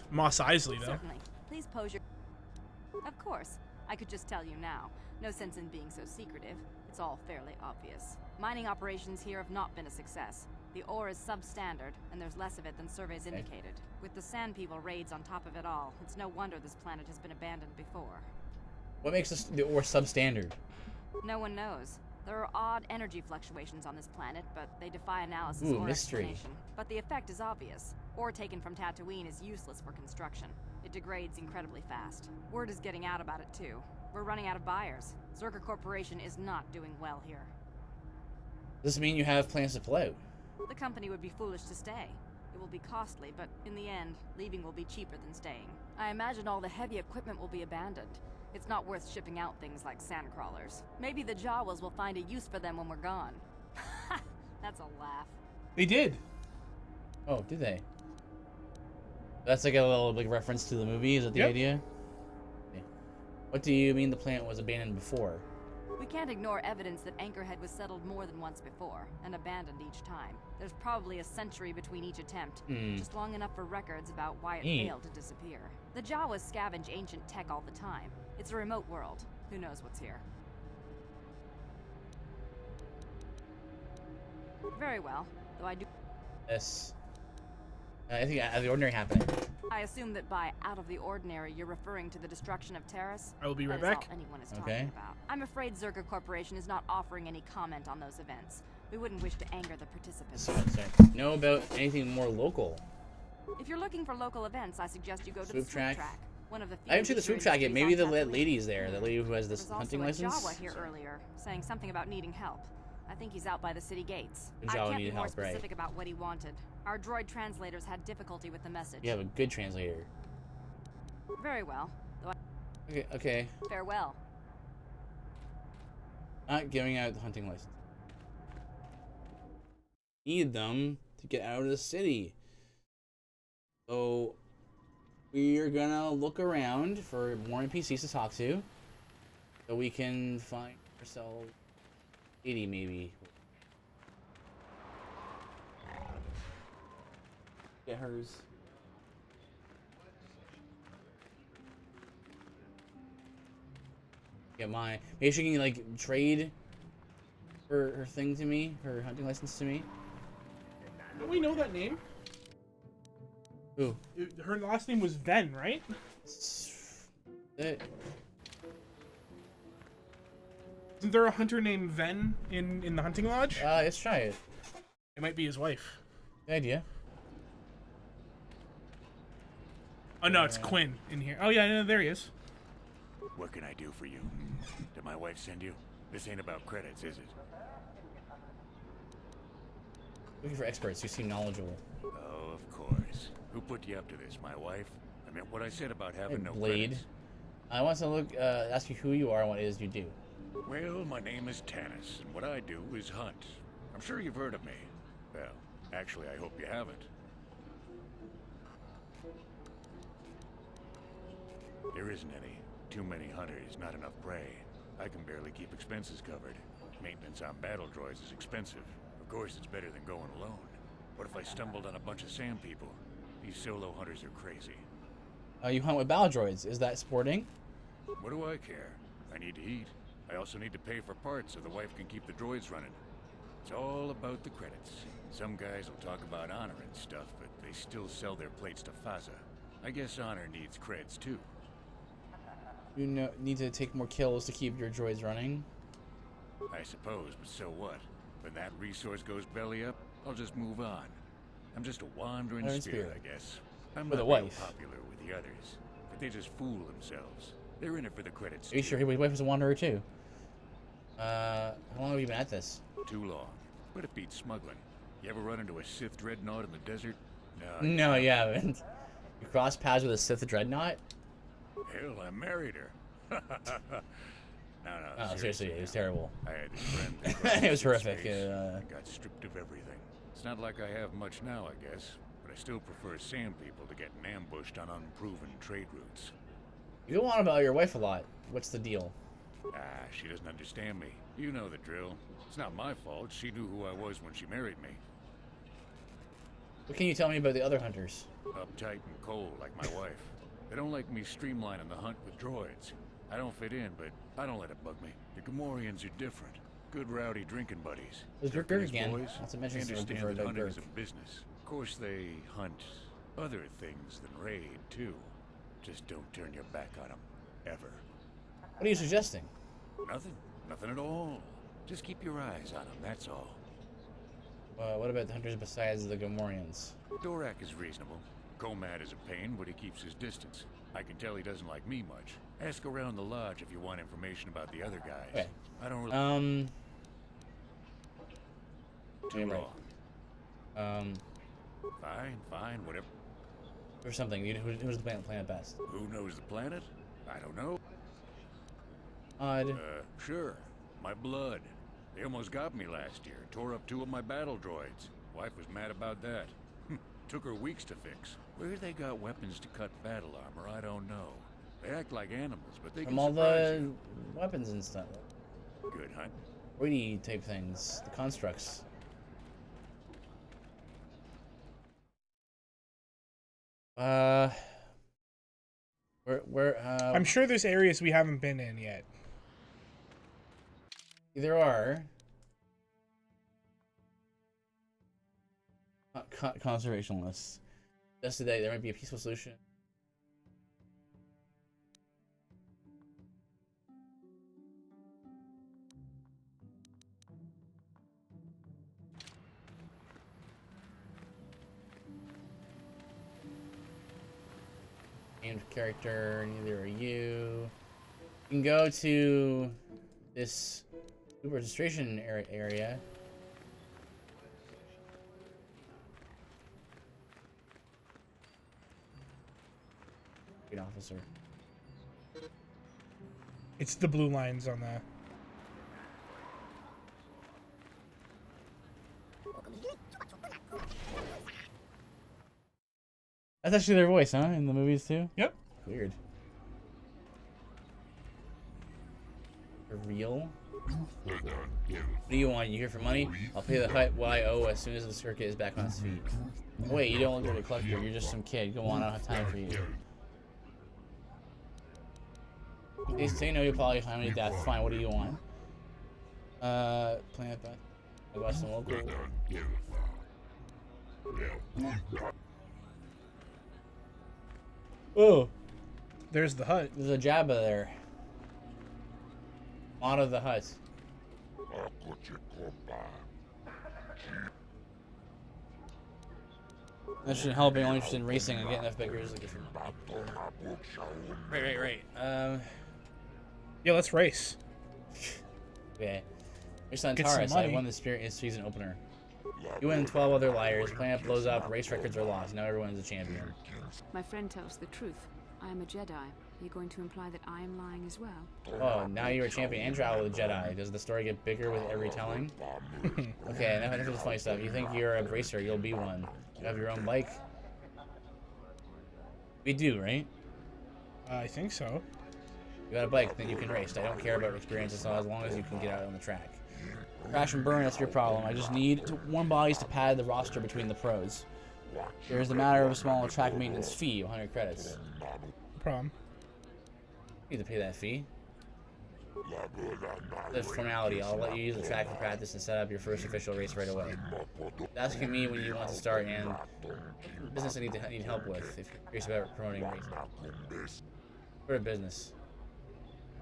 Mos Eisley, though. Certainly. Please pose your... Of course. I could just tell you now. No sense in being so secretive. It's all fairly obvious. Mining operations here have not been a success. The ore is substandard, and there's less of it than surveys indicated. With the Sand People raids on top of it all, it's no wonder this planet has been abandoned before. What makes the ore substandard? No one knows. There are odd energy fluctuations on this planet, but they defy analysis Ooh, or mystery. explanation. But the effect is obvious. Ore taken from Tatooine is useless for construction. It degrades incredibly fast. Word is getting out about it too. We're running out of buyers. Zerker Corporation is not doing well here. Does this mean you have plans to pull out? The company would be foolish to stay. It will be costly, but in the end, leaving will be cheaper than staying. I imagine all the heavy equipment will be abandoned. It's not worth shipping out things like sand crawlers. Maybe the Jawas will find a use for them when we're gone. That's a laugh. They did. Oh, did they? That's like a little reference to the movie. Is that the idea? Okay. What do you mean the plant was abandoned before? We can't ignore evidence that Anchorhead was settled more than once before, and abandoned each time. There's probably a century between each attempt, just long enough for records about why it failed to disappear. The Jawas scavenge ancient tech all the time. It's a remote world. Who knows what's here? Very well, though I do... Yes. I think out of the ordinary happening. I assume that by out of the ordinary, you're referring to the destruction of Terrace? I will be right That is back. all anyone is talking about. I'm afraid Zerker Corporation is not offering any comment on those events. We wouldn't wish to anger the participants. Know about anything more local? If you're looking for local events, I suggest you go to Swoop the Swoop track. Track. One of the few I haven't seen the swoop track yet. Maybe the lady's there. The lady who has this There was hunting also a license. Jawa here earlier, saying something about needing help. I think he's out by the city gates. The I Jawa can't be needed more help, right. specific about what he wanted. Our droid translators had difficulty with the message. You have a good translator. Very well. Though I... Okay. Farewell. Not giving out the hunting license. Need them to get out of the city. So we're gonna look around for more NPCs to talk to, so we can find ourselves 80 maybe. Get hers. Get mine. Maybe she can like trade her thing to me, her hunting license to me. Don't we know that name? Who? Her last name was Ven, right? It. Isn't there a hunter named Ven in the hunting lodge? Let's try it. It might be his wife. Good idea. Oh no, it's Quinn in here. Oh yeah, no, there he is. What can I do for you? Did my wife send you? This ain't about credits, is it? Looking for experts who seem knowledgeable. Oh, of course. Who put you up to this? My wife? I meant what I said about having no Blade. credits. I want to look, ask you who you are and what it is you do. Well, my name is Tanis, and what I do is hunt. I'm sure you've heard of me. Well, actually, I hope you haven't. There isn't any. Too many hunters, not enough prey. I can barely keep expenses covered. Maintenance on battle droids is expensive. Of course, it's better than going alone. What if I stumbled on a bunch of sand people? These solo hunters are crazy. You hunt with battle droids. Is that sporting? What do I care? I need to eat. I also need to pay for parts so the wife can keep the droids running. It's all about the credits. Some guys will talk about honor and stuff, but they still sell their plates to Faza. I guess honor needs creds too. You need to take more kills to keep your droids running? I suppose, but so what? When that resource goes belly up, I'll just move on. I'm just a wandering spirit, I guess. I'm With not a real wife. popular with the others, but they just fool themselves. They're in it for the credits. Are you sure his wife was a wanderer too? How long have you been at this? Too long. But it beats smuggling. You ever run into a Sith dreadnought in the desert? No, you haven't. You crossed paths with a Sith dreadnought? Hell, I married her. No, Oh, seriously, it was terrible. I had this friend. It was horrific. I got stripped of everything. It's not like I have much now, I guess, but I still prefer sand people to getting ambushed on unproven trade routes. You go on about your wife a lot. What's the deal? She doesn't understand me. You know the drill. It's not my fault. She knew who I was when she married me. What can you tell me about the other hunters? Uptight and cold, like my wife. They don't like me streamlining the hunt with droids. I don't fit in, but I don't let it bug me. The Gamorreans are different. Good rowdy drinking buddies. There's They're Gurk nice again. boys. Not to mention They something understand for that hunting Gurk. is a business. Of course, they hunt other things than raid, too. Just don't turn your back on them. Ever. What are you suggesting? Nothing. Nothing at all. Just keep your eyes on them, that's all. What about the hunters besides the Gamorreans? Dorak is reasonable. Komad is a pain, but he keeps his distance. I can tell he doesn't like me much. Ask around the lodge if you want information about the other guys. Okay. I don't really... Too right. long. Fine, whatever. Or something. Who's the planet best? Who knows the planet? I don't know. Odd. Sure. My blood. They almost got me last year. Tore up 2 of my battle droids. Wife was mad about that. Took her weeks to fix. Where they got weapons to cut battle armor, I don't know. They act like animals, but they From can all surprise the you. weapons and stuff. Good hunt. Weighty type things. The constructs. I'm sure there's areas we haven't been in yet. There are. Conservation lists. Just today, there might be a peaceful solution. Named character, neither are you. You can go to this registration area. Officer. It's the blue lines on the... That's actually their voice, huh? In the movies too? Yep. Weird. For real? What do you want? You here for money? I'll pay the hut what I owe as soon as the circuit is back on its feet. Wait, you don't look like a collector. You're just some kid. Go on, I don't have time for you. They say no, you probably find me death. Fine, what do you want? Planet that. I got some local. Oh! There's the hut. There's a Jabba there. Out of the hut. That should help. I'm only interested in racing and getting enough biggers. Right. Yeah, let's race. Okay. Race on Get some Taurus. I money. won the Spirit season opener. You and 12 other liars. Planet blows up. Race records are lost. Now everyone's a champion. My friend tells the truth. I am a Jedi. Are you going to imply that I am lying as well? Oh, now you're a champion and travel with a Jedi. Does the story get bigger with every telling? Okay, enough of this funny stuff. You think you're a racer, you'll be one. You have your own bike? We do, right? I think so. You got a bike, then you can race. I don't care about experiences so as long as you can get out on the track. Crash and burn, that's your problem. I just need warm bodies to pad the roster between the pros. Here's the matter of a small track maintenance fee, 100 credits. No problem. You need to pay that fee. The formality, I'll let you use the track for practice and set up your first official race right away. Asking me when you want to start and business I need help with if you're curious about promoting racing. For a business.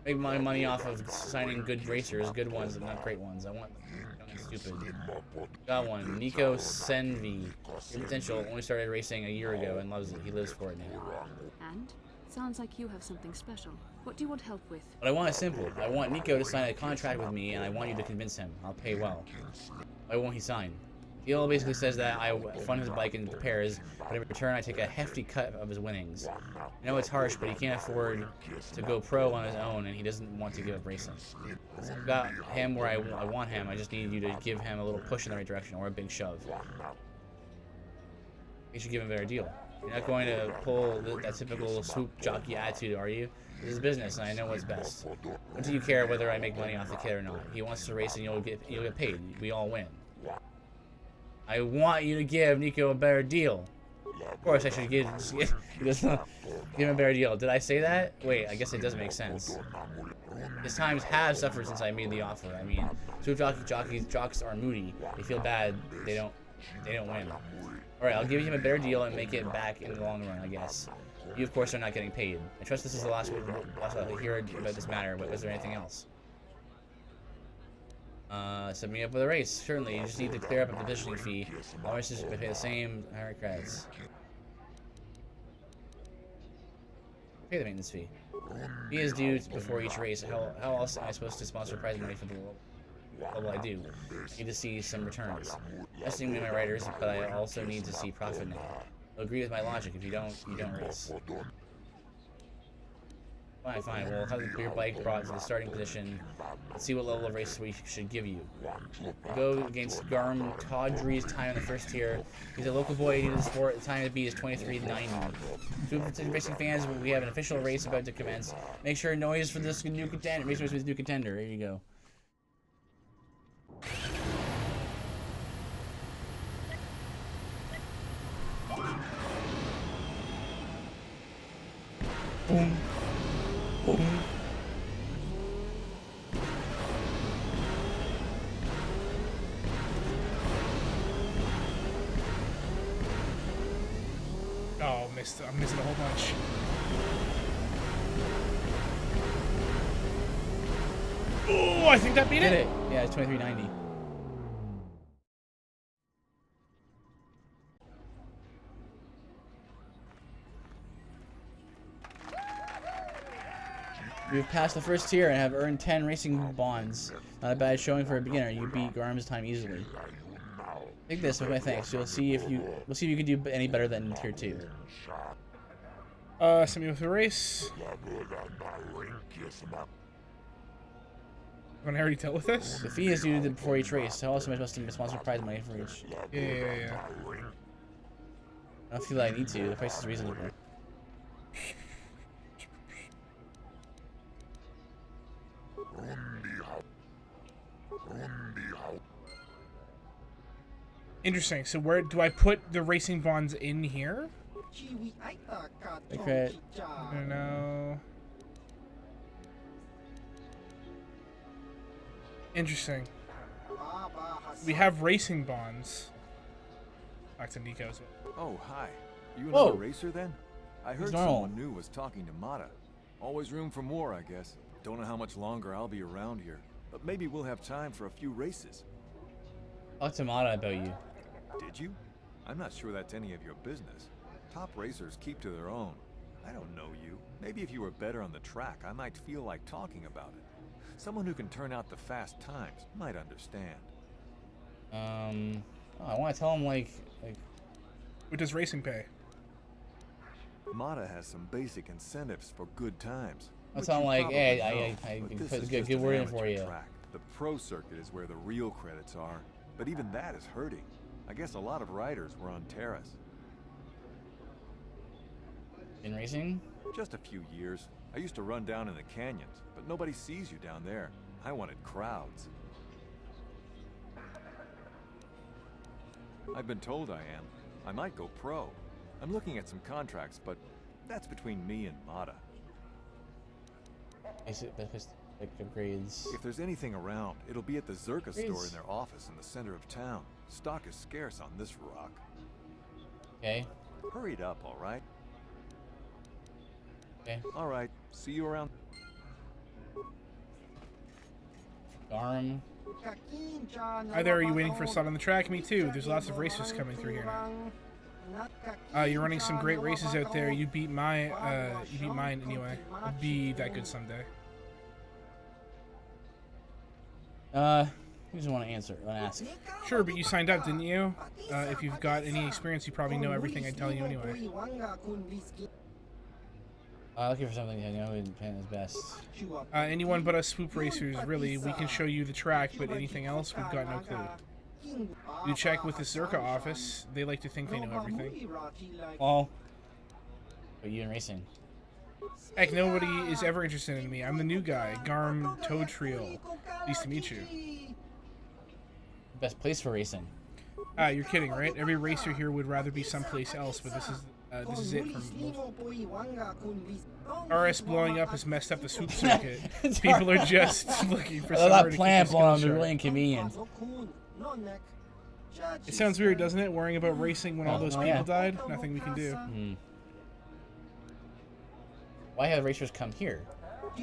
Make my money off of signing good racers, good ones and not great ones. I want young and stupid. Got one. Nico Senvi. Your potential only started racing a year ago and loves it. He lives for it now. And? Sounds like you have something special. What do you want help with? What I want is simple. I want Nico to sign a contract with me, and I want you to convince him. I'll pay well. Why won't he sign? The deal basically says that I fund his bike in pairs, but in return I take a hefty cut of his winnings. I know it's harsh, but he can't afford to go pro on his own, and he doesn't want to give up racing. I've got him where I want him. I just need you to give him a little push in the right direction, or a big shove. You should give him a better deal. You're not going to pull that typical swoop jockey attitude, are you? This is business, and I know what's best. What do you care whether I make money off the kid or not? He wants to race, and you'll get paid. We all win. I want you to give Nico a better deal. Of course, I should give him a better deal. Did I say that? Wait, I guess it does make sense. His times have suffered since I made the offer. I mean, swoop jocks are moody. They feel bad. They don't win. All right, I'll give him a better deal and make it back in the long run, I guess. You, of course, are not getting paid. I trust this is the last I'll hear about this matter, but was there anything else? Set me up with a race. Certainly, you just need to clear up a positioning fee. I'll just pay the same 100 credits. Pay the maintenance fee. Fee is due before each race. How else am I supposed to sponsor prize money for the world? What will I do? I need to see some returns. Investing in my riders, but I also need to see profit now. You'll agree with my logic. If you don't race. Fine. We'll have your bike brought to the starting position. Let's see what level of race we should give you. Go against Garm Tawdry's time in the first tier. He's a local boy new to the sport. The time to beat is 23:90. So, racing fans, we have an official race about to commence. Make sure noise for this new contender. Race with this new contender. Here you go. Boom. Boom. Oh, missed. I'm missing a whole bunch. Oh, I think that beat it. Yeah, it's 23:90. You've passed the first tier and have earned 10 racing bonds. Not a bad showing for a beginner. You beat Garm's time easily. Take this with my thanks. We'll see if you can do any better than tier 2. Send me with a race. When I already dealt with this? The fee is due before each race. How else am I supposed to sponsor prize money for each? Yeah. I don't feel like I need to. The price is reasonable. Interesting. So where do I put the racing bonds in here? Okay. I don't know. Interesting. We have racing bonds. Back to Nico's. Oh, hi. You Whoa. another racer then? I heard someone new was talking to Mata. Always room for more, I guess. Don't know how much longer I'll be around here, but maybe we'll have time for a few races. Talk to Mata about you. Did you? I'm not sure that's any of your business. Top racers keep to their own. I don't know you. Maybe if you were better on the track, I might feel like talking about it. Someone who can turn out the fast times might understand. I want to tell him like. What does racing pay? Mata has some basic incentives for good times. I'll tell him like, hey, I put a good word in for you. Track. The pro circuit is where the real credits are, but even that is hurting. I guess a lot of riders were on Terrace. In racing? Just a few years. I used to run down in the canyons, but nobody sees you down there. I wanted crowds. I've been told I am. I might go pro. I'm looking at some contracts, but that's between me and Mata. Like grades. If there's anything around, it'll be at the Zerka store in their office in the center of town. Stock is scarce on this rock. Okay. Hurry it up, all right? Okay. All right. See you around. Garm. Either are you waiting for a slot on the track? Me too. There's lots of racers coming through here now. You're running some great races out there. You beat mine anyway. I'll be that good someday. You just want to answer, ask. Sure, but you signed up, didn't you? If you've got any experience, you probably know everything I tell you anyway. Looking for something I know in Japan is best. Anyone but us swoop racers, really. We can show you the track, but anything else, we've got no clue. You check with the Zerka office. They like to think they know everything. Well, but you in racing? Heck, nobody is ever interested in me. I'm the new guy, Garm Toadtriel. Nice to meet you. Best place for racing. You're kidding, right? Every racer here would rather be someplace else, but this is it for most. RS blowing up has messed up the swoop circuit. People are just looking for somewhere to keep plant the blowing skill up is really sharp. inconvenient. It sounds weird, doesn't it? Worrying about racing when all those people died? Nothing we can do. Why have racers come here?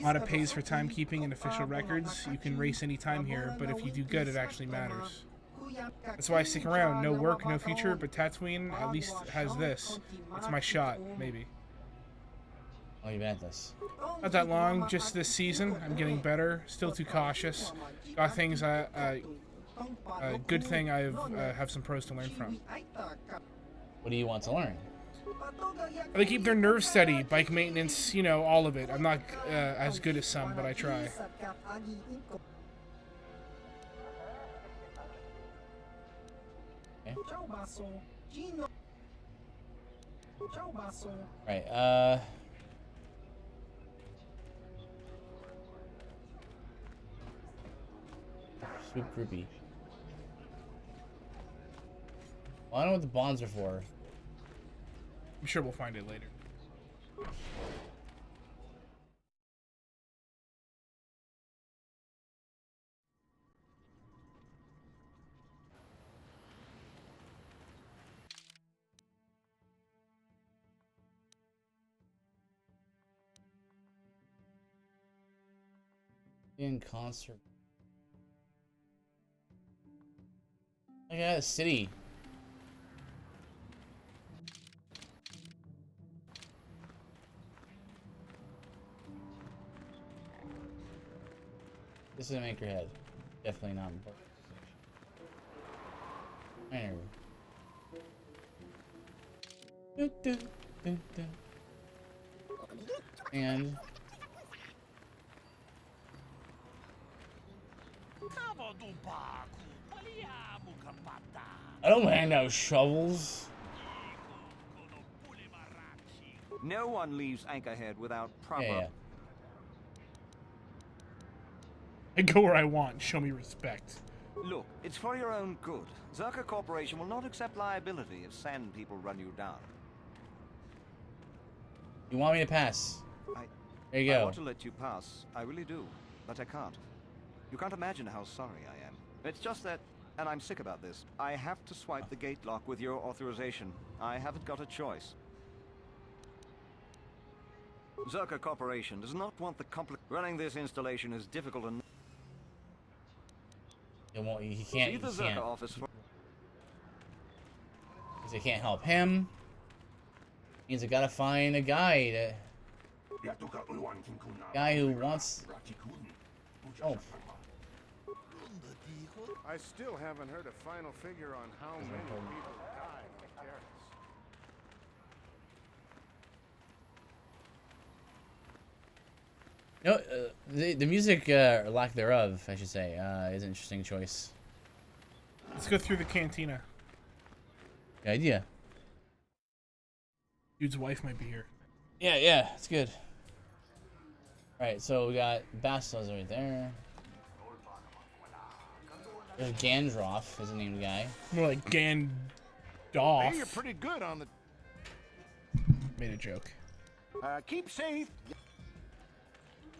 Mata pays for timekeeping and official records. You can race any time here, but if you do good, it actually matters. That's why I stick around. No work, no future, but Tatooine at least has this. It's my shot, maybe. Oh, you've been at this. Not that long, just this season. I'm getting better, still too cautious. Got things good thing I have some pros to learn from. What do you want to learn? They keep their nerves steady, bike maintenance, you know, all of it. I'm not as good as some, but I try. Okay. Right, Swoop groupie. Well, I don't know what the bonds are for. I'm sure we'll find it later. In concert. I got a city. This is an anchorhead. Definitely not important. And I don't hand out shovels. No one leaves Anchorhead without proper... Yeah. I go where I want. Show me respect. Look, it's for your own good. Zerka Corporation will not accept liability if Sand people run you down. You want me to pass? There you go. I want to let you pass. I really do. But I can't. You can't imagine how sorry I am. It's just that, and I'm sick about this, I have to swipe the gate lock with your authorization. I haven't got a choice. Zerka Corporation does not want the running this installation is difficult and... He can't. See the Zerka office for... Because they can't help him. Means I gotta find a guy who wants... Oh. I still haven't heard a final figure on how many people died on Terrace. No, the music, or lack thereof, I should say, is an interesting choice. Let's go through the cantina. Good idea. Dude's wife might be here. Yeah, it's good. Alright, so we got Bastos right there. There's Gandroff, is the named guy. More like Gandalf. Hey, you're pretty good on the... Made a joke. Keep safe.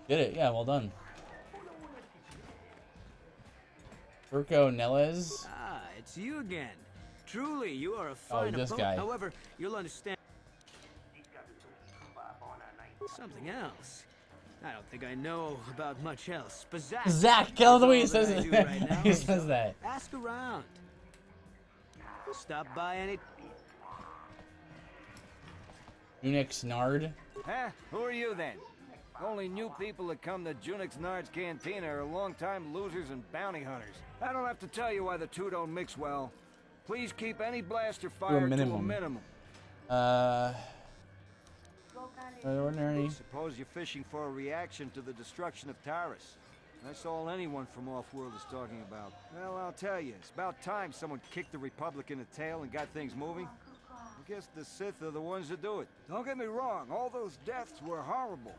Did it, yeah, well done. Urko Neles. Ah, it's you again. Truly, you are a fine this opponent. guy. However, you'll understand something else. I don't think I know about much else. But Zach, tell the way he that's all says that I it. do right now, He so says that. Ask around. Stop by any... Unix Nard. Huh? Who are you then? Only new people that come to Junix Nard's Cantina are long-time losers and bounty hunters. I don't have to tell you why the two don't mix well. Please keep any blaster fire to a minimum. Ordinary. Suppose you're fishing for a reaction to the destruction of Taris. That's all anyone from off-world is talking about. Well, I'll tell you, it's about time someone kicked the Republic in the tail and got things moving. I guess the Sith are the ones that do it. Don't get me wrong, all those deaths were horrible.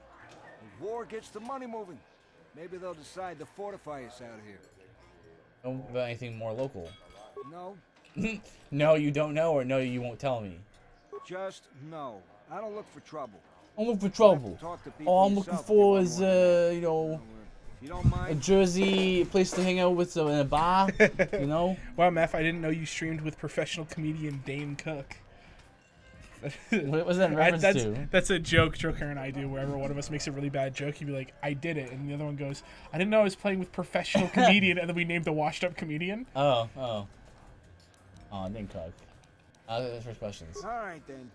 The war gets the money moving. Maybe they'll decide to fortify us out here. Don't about anything more local. No. No, you don't know, or no, you won't tell me. Just no. I don't look for trouble. I'm looking for trouble. All I'm looking for is, you know, a jersey, a place to hang out with, in a bar, you know? Wow, Meph, I didn't know you streamed with professional comedian Dane Cook. What was that in reference to? That's a joke Joker and I do. Wherever one of us makes a really bad joke, he'd be like, "I did it," and the other one goes, "I didn't know I was playing with professional comedian," and then we named the washed-up comedian. Oh, Dane Cook. The first questions. All right then.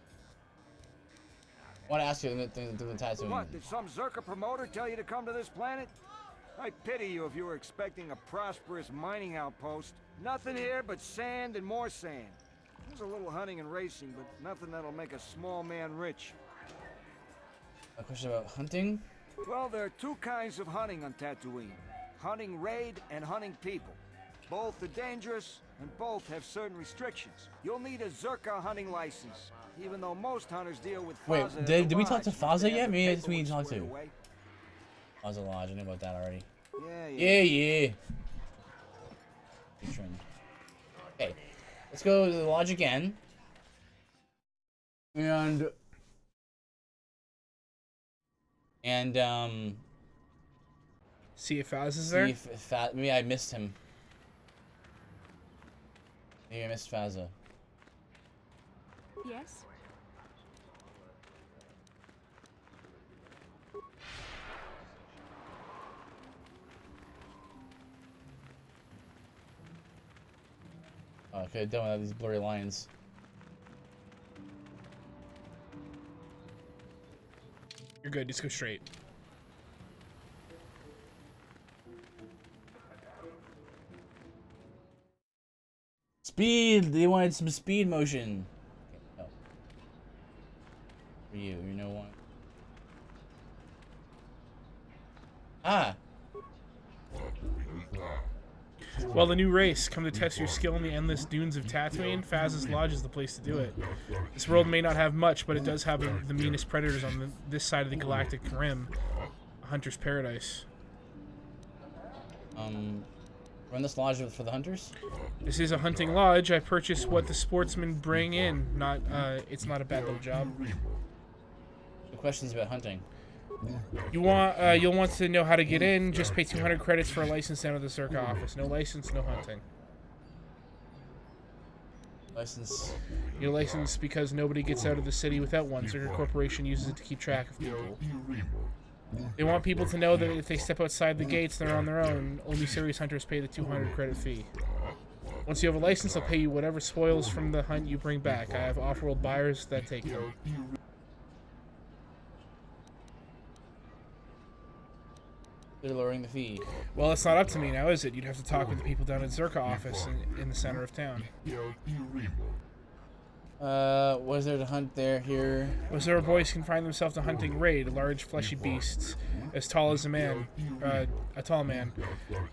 I want to ask you the tattoo. What, did some Zerka promoter tell you to come to this planet? I pity you if you were expecting a prosperous mining outpost. Nothing here but sand and more sand. There's a little hunting and racing, but nothing that'll make a small man rich. A question about hunting? Well, there are two kinds of hunting on Tatooine. Hunting raid and hunting people. Both are dangerous, and both have certain restrictions. You'll need a Zerka hunting license. Even though most hunters deal with Faza. Wait, did we talk to Faza yet? Maybe that's me talk to. Faza Lodge, I know about that already. Yeah. Okay, let's go to the lodge again. And see if Faz is there. Maybe I missed him. Maybe I missed Faza. Yes. Oh, I could have done without these blurry lines. You're good. Just go straight. Speed! They wanted some speed motion. Okay, no. For you know what? Ah! Well, the new race. Come to test your skill in the endless dunes of Tatooine. Faz's Lodge is the place to do it. This world may not have much, but it does have the meanest predators on this side of the galactic rim. A hunter's paradise. Run this lodge for the hunters? This is a hunting lodge. I purchase what the sportsmen bring in. It's not a bad little job. The questions about hunting. You'll want to know how to get in. Just pay 200 credits for a license down at the Zerka office. No license, no hunting. License. Your license because nobody gets out of the city without one. Zerka Corporation uses it to keep track of people. They want people to know that if they step outside the gates, they're on their own. Only serious hunters pay the 200 credit fee. Once you have a license, they'll pay you whatever spoils from the hunt you bring back. I have off-world buyers that take them. They're lowering the fee. Well, it's not up to me now, is it? You'd have to talk with the people down at Zerka office in the center of town. What is there to hunt here? Ozora boys confine themselves to hunting raid, large fleshy beasts, as tall as a tall man.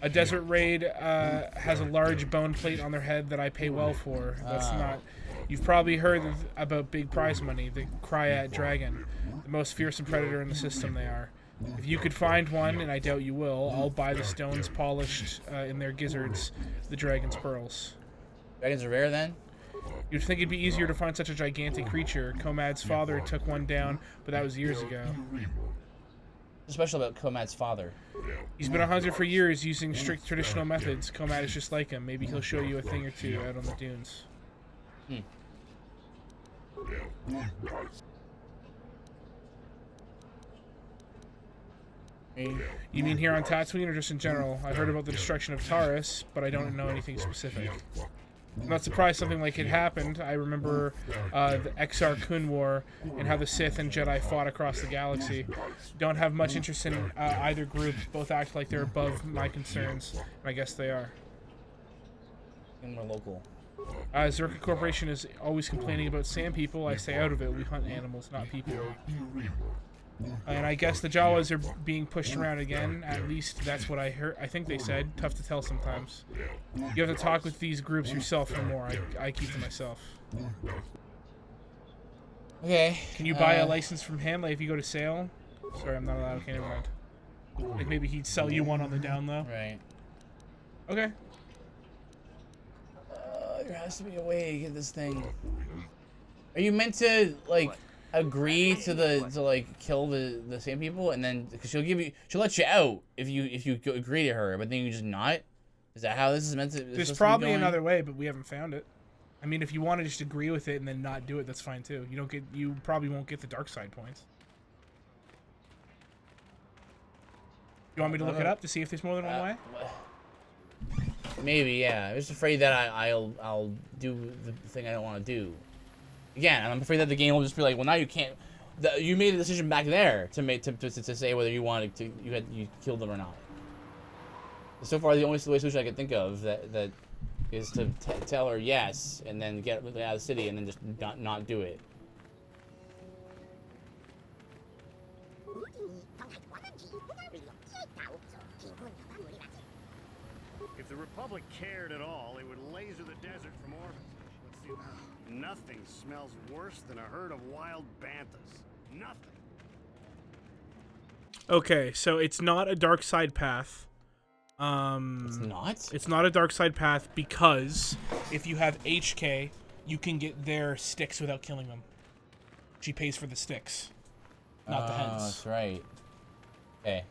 A desert raid has a large bone plate on their head that I pay well for. That's not. You've probably heard about big prize money, the Cryat Dragon, the most fearsome predator in the system. They are. If you could find one, and I doubt you will, I'll buy the stones polished in their gizzards, the dragon's pearls. Dragons are rare then? You'd think it'd be easier to find such a gigantic creature. Comad's father took one down, but that was years ago. What's special about Comad's father? He's been a hunter for years using strict traditional methods. Comad is just like him. Maybe he'll show you a thing or two out on the dunes. You mean here on Tatooine or just in general? I heard about the destruction of Taris, but I don't know anything specific. I'm not surprised something like it happened. I remember the Exar Kun War and how the Sith and Jedi fought across the galaxy. Don't have much interest in either group. Both act like they're above my concerns, and I guess they are. And more local. Zerka Corporation is always complaining about sand people. I stay out of it. We hunt animals, not people. And I guess the Jawas are being pushed around again. At least that's what I heard. I think they said. Tough to tell sometimes. You have to talk with these groups yourself for more. I keep to myself. Okay. Can you buy a license from him? Like if you go to sale? Sorry, I'm not allowed. Okay, never mind. Like maybe he'd sell you one on the down low. Right. Okay. There has to be a way to get this thing. Are you meant to like agree to kill the same people and then because she'll let you out if you agree to her, but then you just not? Is that how this is meant to? There's probably another way, but we haven't found it. I mean, if you want to just agree with it and then not do it, that's fine too. You probably won't get the dark side points. You want me to look it up to see if there's more than one way? Maybe, yeah. I'm just afraid that I'll do the thing I don't want to do. Again, I'm afraid that the game will just be like, well, now you can't. You made a decision back there to say whether you wanted to you killed them or not. So far, the only solution I can think of that is to tell her yes and then get out of the city and then just not do it. If the Republic cared at all, it would laser the desert from orbit. Let's see now. Nothing smells worse than a herd of wild banthas. Nothing. Okay, so it's not a dark side path. It's not? It's not a dark side path because if you have HK, you can get their sticks without killing them. She pays for the sticks, not the heads. Oh, that's right. Okay.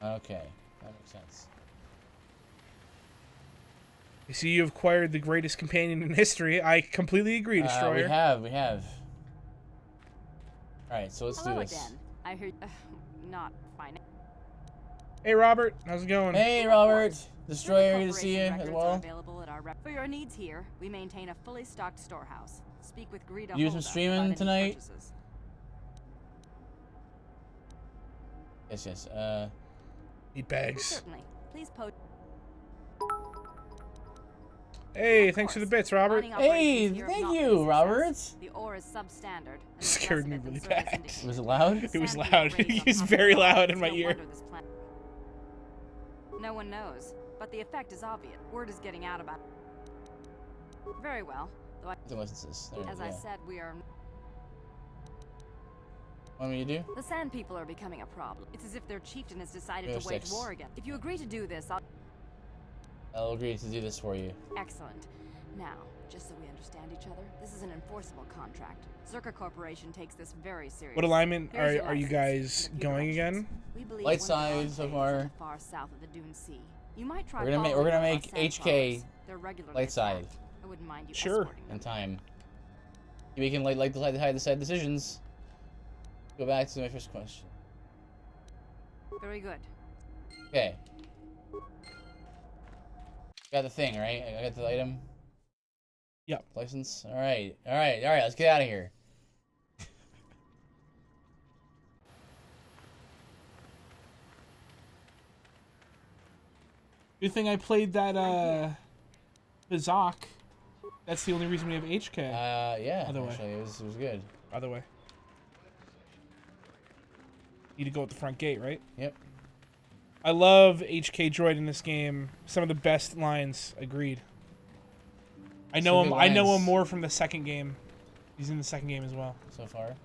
Okay, that makes sense. You see, you've acquired the greatest companion in history. I completely agree, Destroyer. We have. Alright, so let's do this. Again. I heard... not fine. Hey, Robert. How's it going? Hey, Robert. Destroyer, good to see you as well. Available at our for your needs here, we maintain a fully stocked storehouse. Speak with Greed. You some streaming tonight? Yes. Eat bags. Certainly. Please post. Hey, thanks for the bits, Robert. Hey, thank you, Robert. The ore is substandard. Scared me really bad. Was it loud? It was loud. It was very loud in my ear. No one knows, but the effect is obvious. Word is getting out about it. Very well. Though as I said, we are... What do you do? The Sand People are becoming a problem. It's as if their chieftain has decided to wage 6. war again. If you agree to do this, I'll agree to do this for you. Excellent. Now, just so we understand each other, this is an enforceable contract. Zerka Corporation takes this very seriously. What alignment are you guys going again? Light side so far. Far south of the Dune Sea. You might try we're gonna make HK light side. I wouldn't mind you sure. In time. We can light the side decisions. Go back to my first question. Very good. Okay. Got the thing, right? I got the item. Yep. License. All right. Let's get out of here. Good thing I played that Bazak. That's the only reason we have HK. Yeah. Other way. Actually, it was good. Other way. Need to go at the front gate, right? Yep. I love HK Droid in this game. Some of the best lines. Agreed. I know him. I know him more from the second game. He's in the second game as well. So far.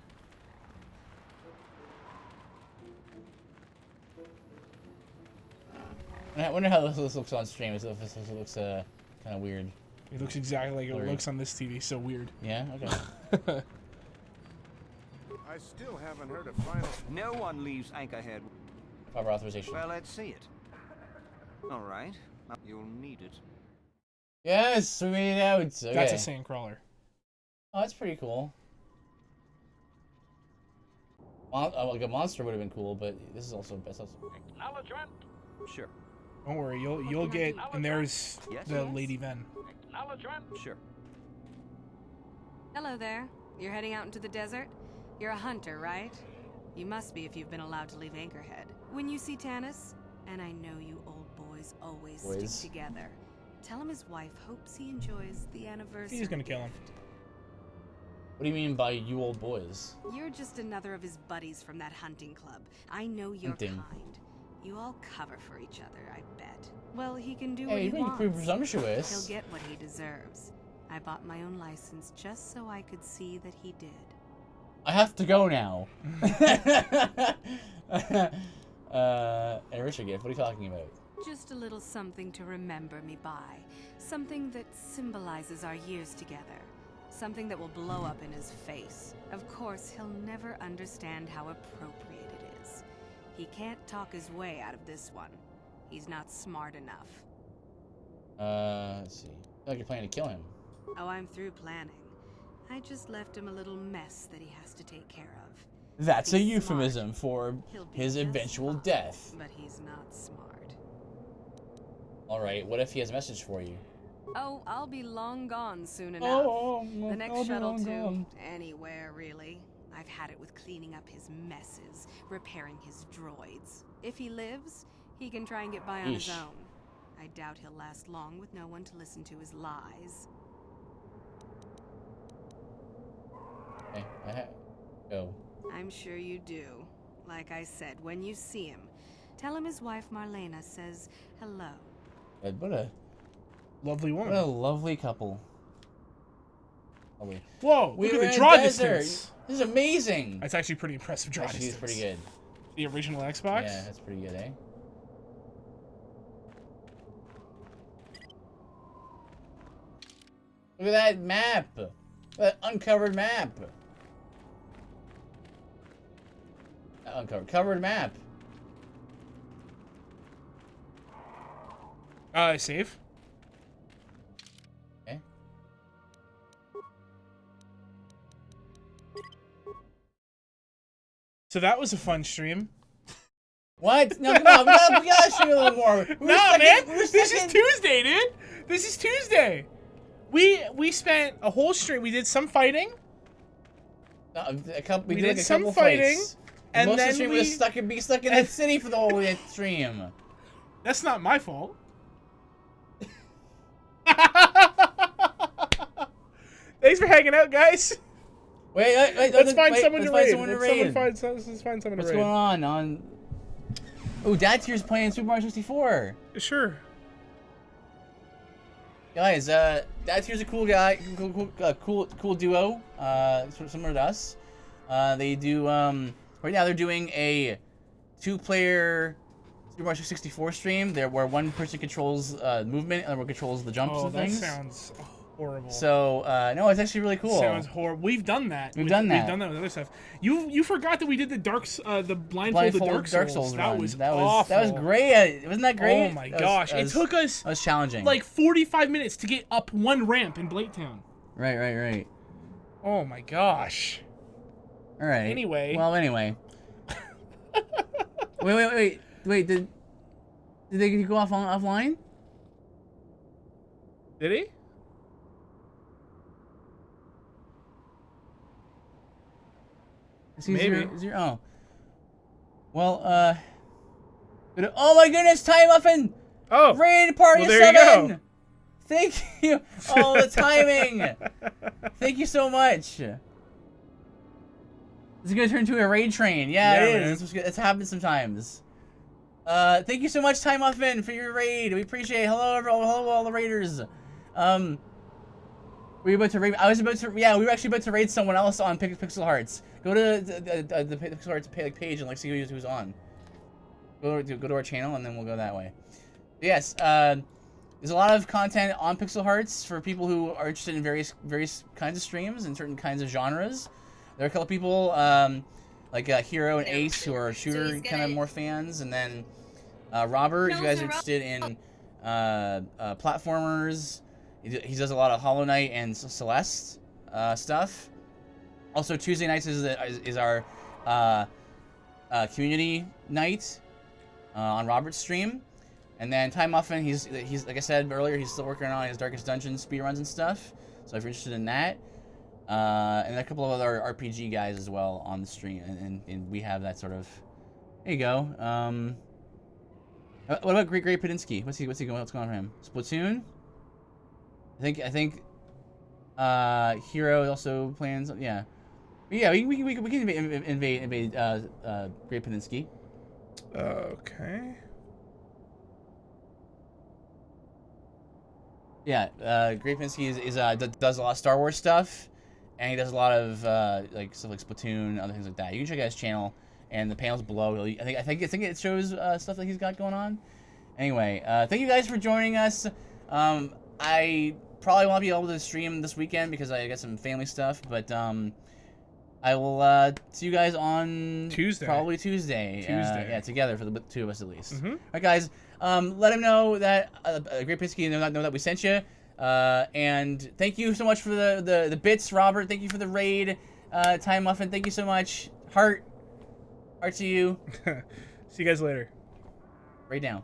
I wonder how this looks on stream. If this looks kind of weird. It looks exactly like it looks on this TV. So weird. Yeah. Okay. I still haven't heard a final. No one leaves Anchorhead. Proper authorization. Well, let's see it. All right. You'll need it. Yes, we made it out. Okay. That's a sandcrawler. Oh, that's pretty cool. Like a monster would have been cool, but this is also best. Acknowledgement. Sure. Don't worry, you'll get. And there's the Lady Ven. Sure. Hello there. You're heading out into the desert? You're a hunter, right? You must be if you've been allowed to leave Anchorhead. When you see Tanis, and I know you old boys always stick together, tell him his wife hopes he enjoys the anniversary. He's gonna kill him. What do you mean by you old boys? You're just another of his buddies from that hunting club. I know your kind. You all cover for each other, I bet. Well, he can do what he wants. Pretty presumptuous. He'll get what he deserves. I bought my own license just so I could see that he did. I have to go now. Enrich gift. What are you talking about? Just a little something to remember me by. Something that symbolizes our years together. Something that will blow up in his face. Of course, he'll never understand how appropriate it is. He can't talk his way out of this one. He's not smart enough. Let's see. I feel like you're planning to kill him. Oh, I'm through planning. I just left him a little mess that he has to take care of. That's a euphemism for his eventual death. But he's not smart. Alright, what if he has a message for you? Oh, I'll be long gone soon enough. The next I'll be shuttle long to gone. anywhere, really. I've had it with cleaning up his messes, repairing his droids. If he lives, he can try and get by on his own. I doubt he'll last long with no one to listen to his lies. Okay, go. I'm sure you do. Like I said, when you see him, tell him his wife Marlena says hello. What a lovely woman. What a lovely couple. Whoa! We Look were at the in draw desert. distance. This is amazing. That's actually pretty impressive draw Actually, distance. it's pretty good. The original Xbox. Yeah, that's pretty good, eh? Look at that map. That uncovered map. Not uncovered. Covered map. Save. Okay. So that was a fun stream. What? No, come on. We gotta stream a little more. No, man. This is Tuesday, dude. This is Tuesday. We spent a whole stream. We did some fighting. We did some fighting, and most then of the stream we was stuck in the city for the whole stream. That's not my fault. Thanks for hanging out, guys. Wait. Let's find someone to raid. Let's find someone What's to raid. going on? Oh, Dad Tier's playing Super Mario 64. Sure. Guys, Dad Tier's a cool guy, cool duo. Similar to us. They do right now they're doing a 2-player Super Mario 64 stream. Where one person controls movement and the other one controls the jumps and things. That sounds horrible. So no, it's actually really cool. Sounds horrible. We've done that. We've done that. We've done that with other stuff. You forgot that we did the blindfolded Dark Souls. That was awful. That was great. Wasn't that great? Oh my gosh! It took us. That was challenging. Like 45 minutes to get up one ramp in Blatetown. Right. Oh my gosh. All right. Anyway. Well, anyway. Wait. Did they go offline? Did he? Maybe. Oh. Well, oh my goodness, Time Muffin! Oh! Raid Party well, there 7! You go. Thank you! Oh, the timing! Thank you so much! This is gonna turn into a raid train. Yeah, it is. It's happened sometimes. Thank you so much, Time Muffin, for your raid. We appreciate it. Hello, hello, all the raiders. We were about to raid. We were actually about to raid someone else on Pixel Hearts. Go to the Pixel Hearts page and see who's on. Go to our channel and then we'll go that way. Yes, there's a lot of content on Pixel Hearts for people who are interested in various kinds of streams and certain kinds of genres. There are a couple people like Hero and Ace who are shooter kind of more fans, and then Robert, if you guys are interested in platformers. He does a lot of Hollow Knight and Celeste stuff. Also, Tuesday nights is our community night on Robert's stream. And then Time Muffin, he's like I said earlier, he's still working on his Darkest Dungeon speedruns and stuff. So if you're interested in that, and a couple of other RPG guys as well on the stream, and we have that sort of. There you go. What about Great Padinsky? What's going on for him? Splatoon. I think. Hero also plans. Yeah. Yeah, we can invade Great Padinsky. Okay. Yeah, Great Padinsky does a lot of Star Wars stuff, and he does a lot of like stuff like Splatoon, other things like that. You can check out his channel, and the panel's below. I think it shows stuff that he's got going on. Anyway, thank you guys for joining us. I probably won't be able to stream this weekend because I got some family stuff, but I will see you guys on Tuesday. Probably Tuesday. Yeah, together for the two of us at least. Mm-hmm. All right, guys. Let him know that Great Padinsky know that we sent you. And thank you so much for the bits, Robert. Thank you for the raid. Time Muffin, thank you so much. Heart to you. See you guys later. Right now.